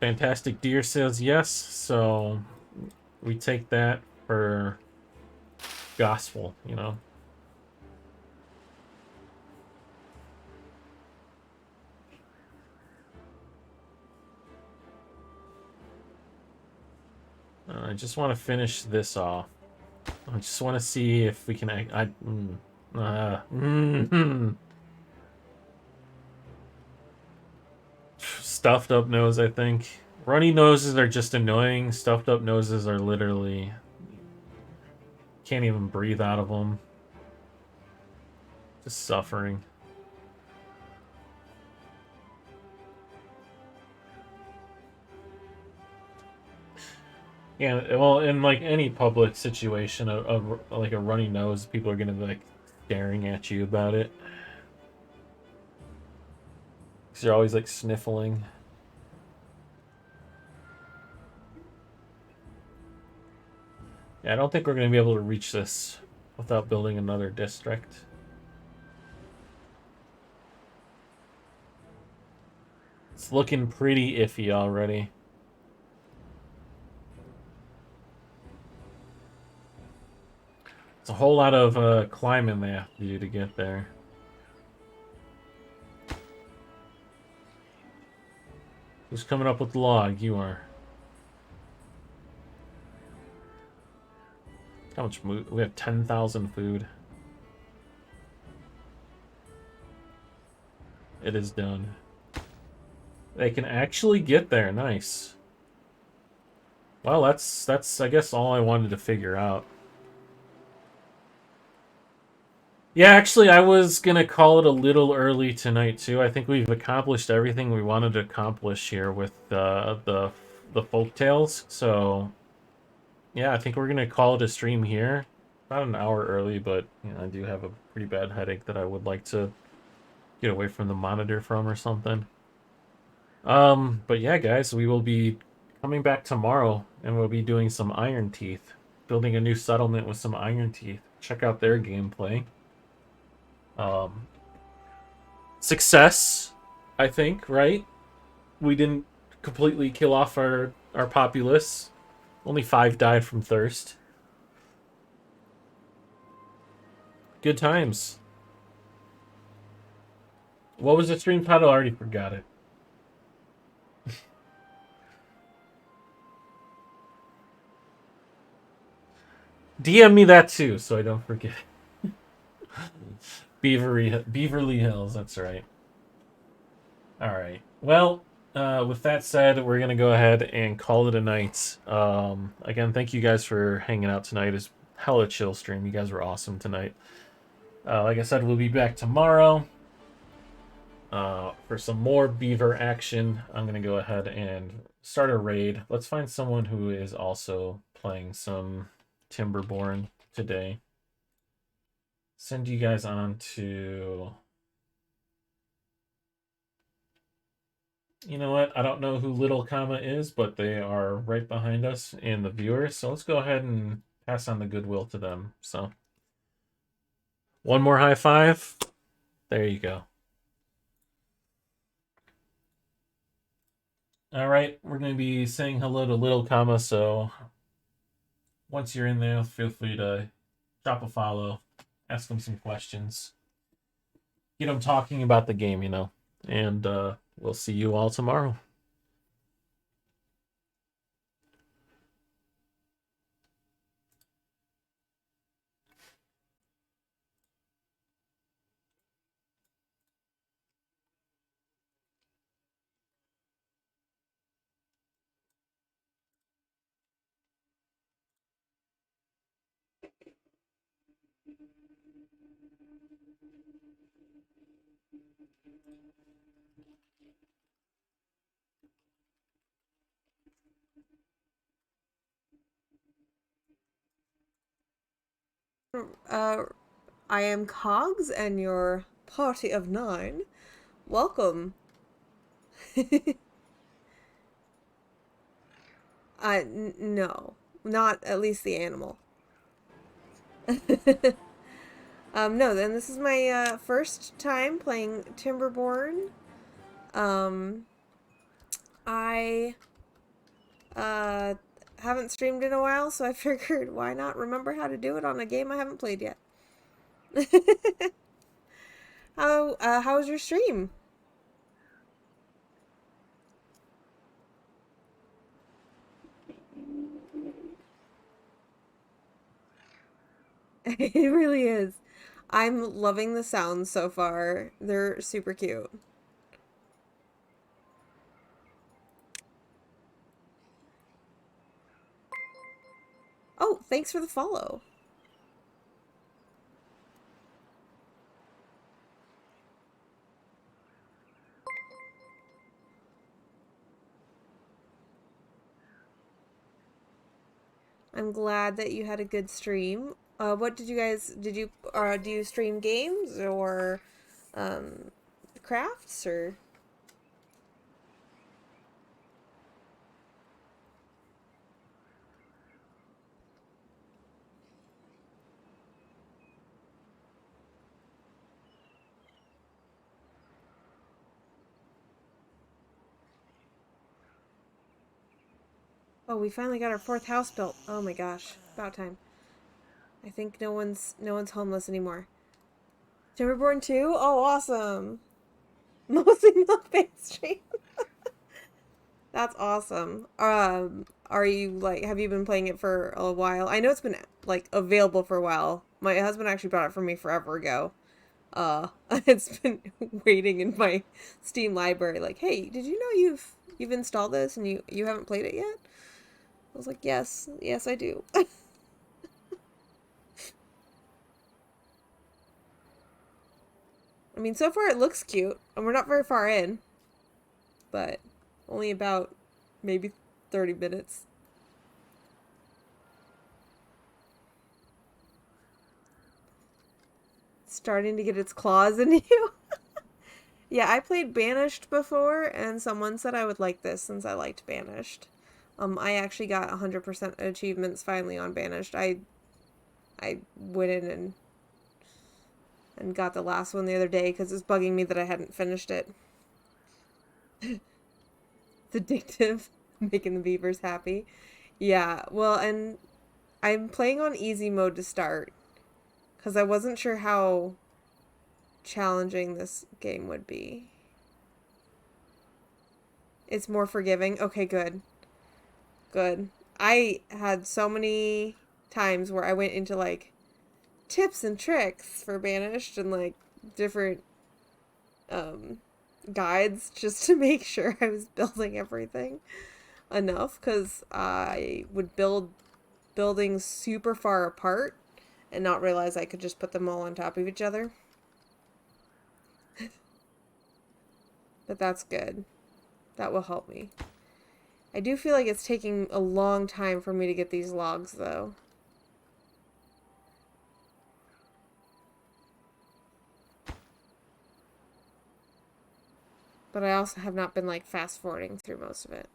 Fantastic Deer says yes, so we take that for gospel, you know. I just want to finish this off. I just want to see if we can. Stuffed up nose, I think. Runny noses are just annoying. Stuffed up noses are literally... Can't even breathe out of them. Just suffering. Yeah, well, in like any public situation, like a runny nose, people are gonna be like staring at you about it. Because you're always like sniffling. Yeah, I don't think we're gonna be able to reach this without building another district. It's looking pretty iffy already. It's a whole lot of climbing they have to do to get there. Who's coming up with the log? You are. How much food? We have 10,000 food. It is done. They can actually get there. Nice. Well, that's I guess all I wanted to figure out. Yeah, actually, I was gonna call it a little early tonight too. I think we've accomplished everything we wanted to accomplish here with the Folktales. So yeah, I think we're gonna call it a stream here. About an hour early, but you know, I do have a pretty bad headache that I would like to get away from the monitor from or something. But yeah, guys, we will be coming back tomorrow, and we'll be doing some Iron Teeth, building a new settlement with some Iron Teeth. Check out their gameplay. Um, Success, I think, right? We didn't completely kill off our populace. Only 5 died from thirst. Good times. What was the stream title? I already forgot it. DM me that too, so I don't forget. Beaverly Hills, that's right. Alright. Well, with that said, we're going to go ahead and call it a night. Again, thank you guys for hanging out tonight. It's hella chill stream. You guys were awesome tonight. Like I said, we'll be back tomorrow for some more beaver action. I'm going to go ahead and start a raid. Let's find someone who is also playing some Timberborn today. Send you guys on to... You know what? I don't know who Little Comma is, but they are right behind us in the viewers. So let's go ahead and pass on the goodwill to them. So, one more high five. There you go. All right, we're going to be saying hello to Little Comma. So, once you're in there, feel free to drop a follow, ask them some questions, get them talking about the game, you know. And we'll see you all tomorrow. I am Cogs and your party of 9. Welcome. No. Not at least the animal. No, then this is my first time playing Timberborn. I haven't streamed in a while, so I figured why not remember how to do it on a game I haven't played yet. How was your stream? It really is. I'm loving the sounds so far. They're super cute. Oh, thanks for the follow. I'm glad that you had a good stream. What did you guys, do you stream games or crafts or? Oh, we finally got our 4th house built. Oh my gosh, about time. I think no one's homeless anymore. Timberborn 2? Oh, awesome. Mostly milk-based stream. That's awesome. Are you like, have you been playing it for a while? I know it's been like available for a while. My husband actually bought it for me forever ago. It's been waiting in my Steam library. Like, hey, did you know you've installed this and you haven't played it yet? I was like, yes, I do. I mean, so far it looks cute, and we're not very far in, but only about maybe 30 minutes. Starting to get its claws in you. Yeah, I played Banished before, and someone said I would like this since I liked Banished. I actually got 100% achievements finally on Banished. I went in and got the last one the other day because it was bugging me that I hadn't finished it. It's addictive, making the beavers happy. Yeah, well, and I'm playing on easy mode to start because I wasn't sure how challenging this game would be. It's more forgiving. Okay, good. Good. I had so many times where I went into like tips and tricks for Banished and like different guides just to make sure I was building everything enough, because I would build buildings super far apart and not realize I could just put them all on top of each other. But that's good. That will help me. I do feel like it's taking a long time for me to get these logs, though. But I also have not been, like, fast-forwarding through most of it.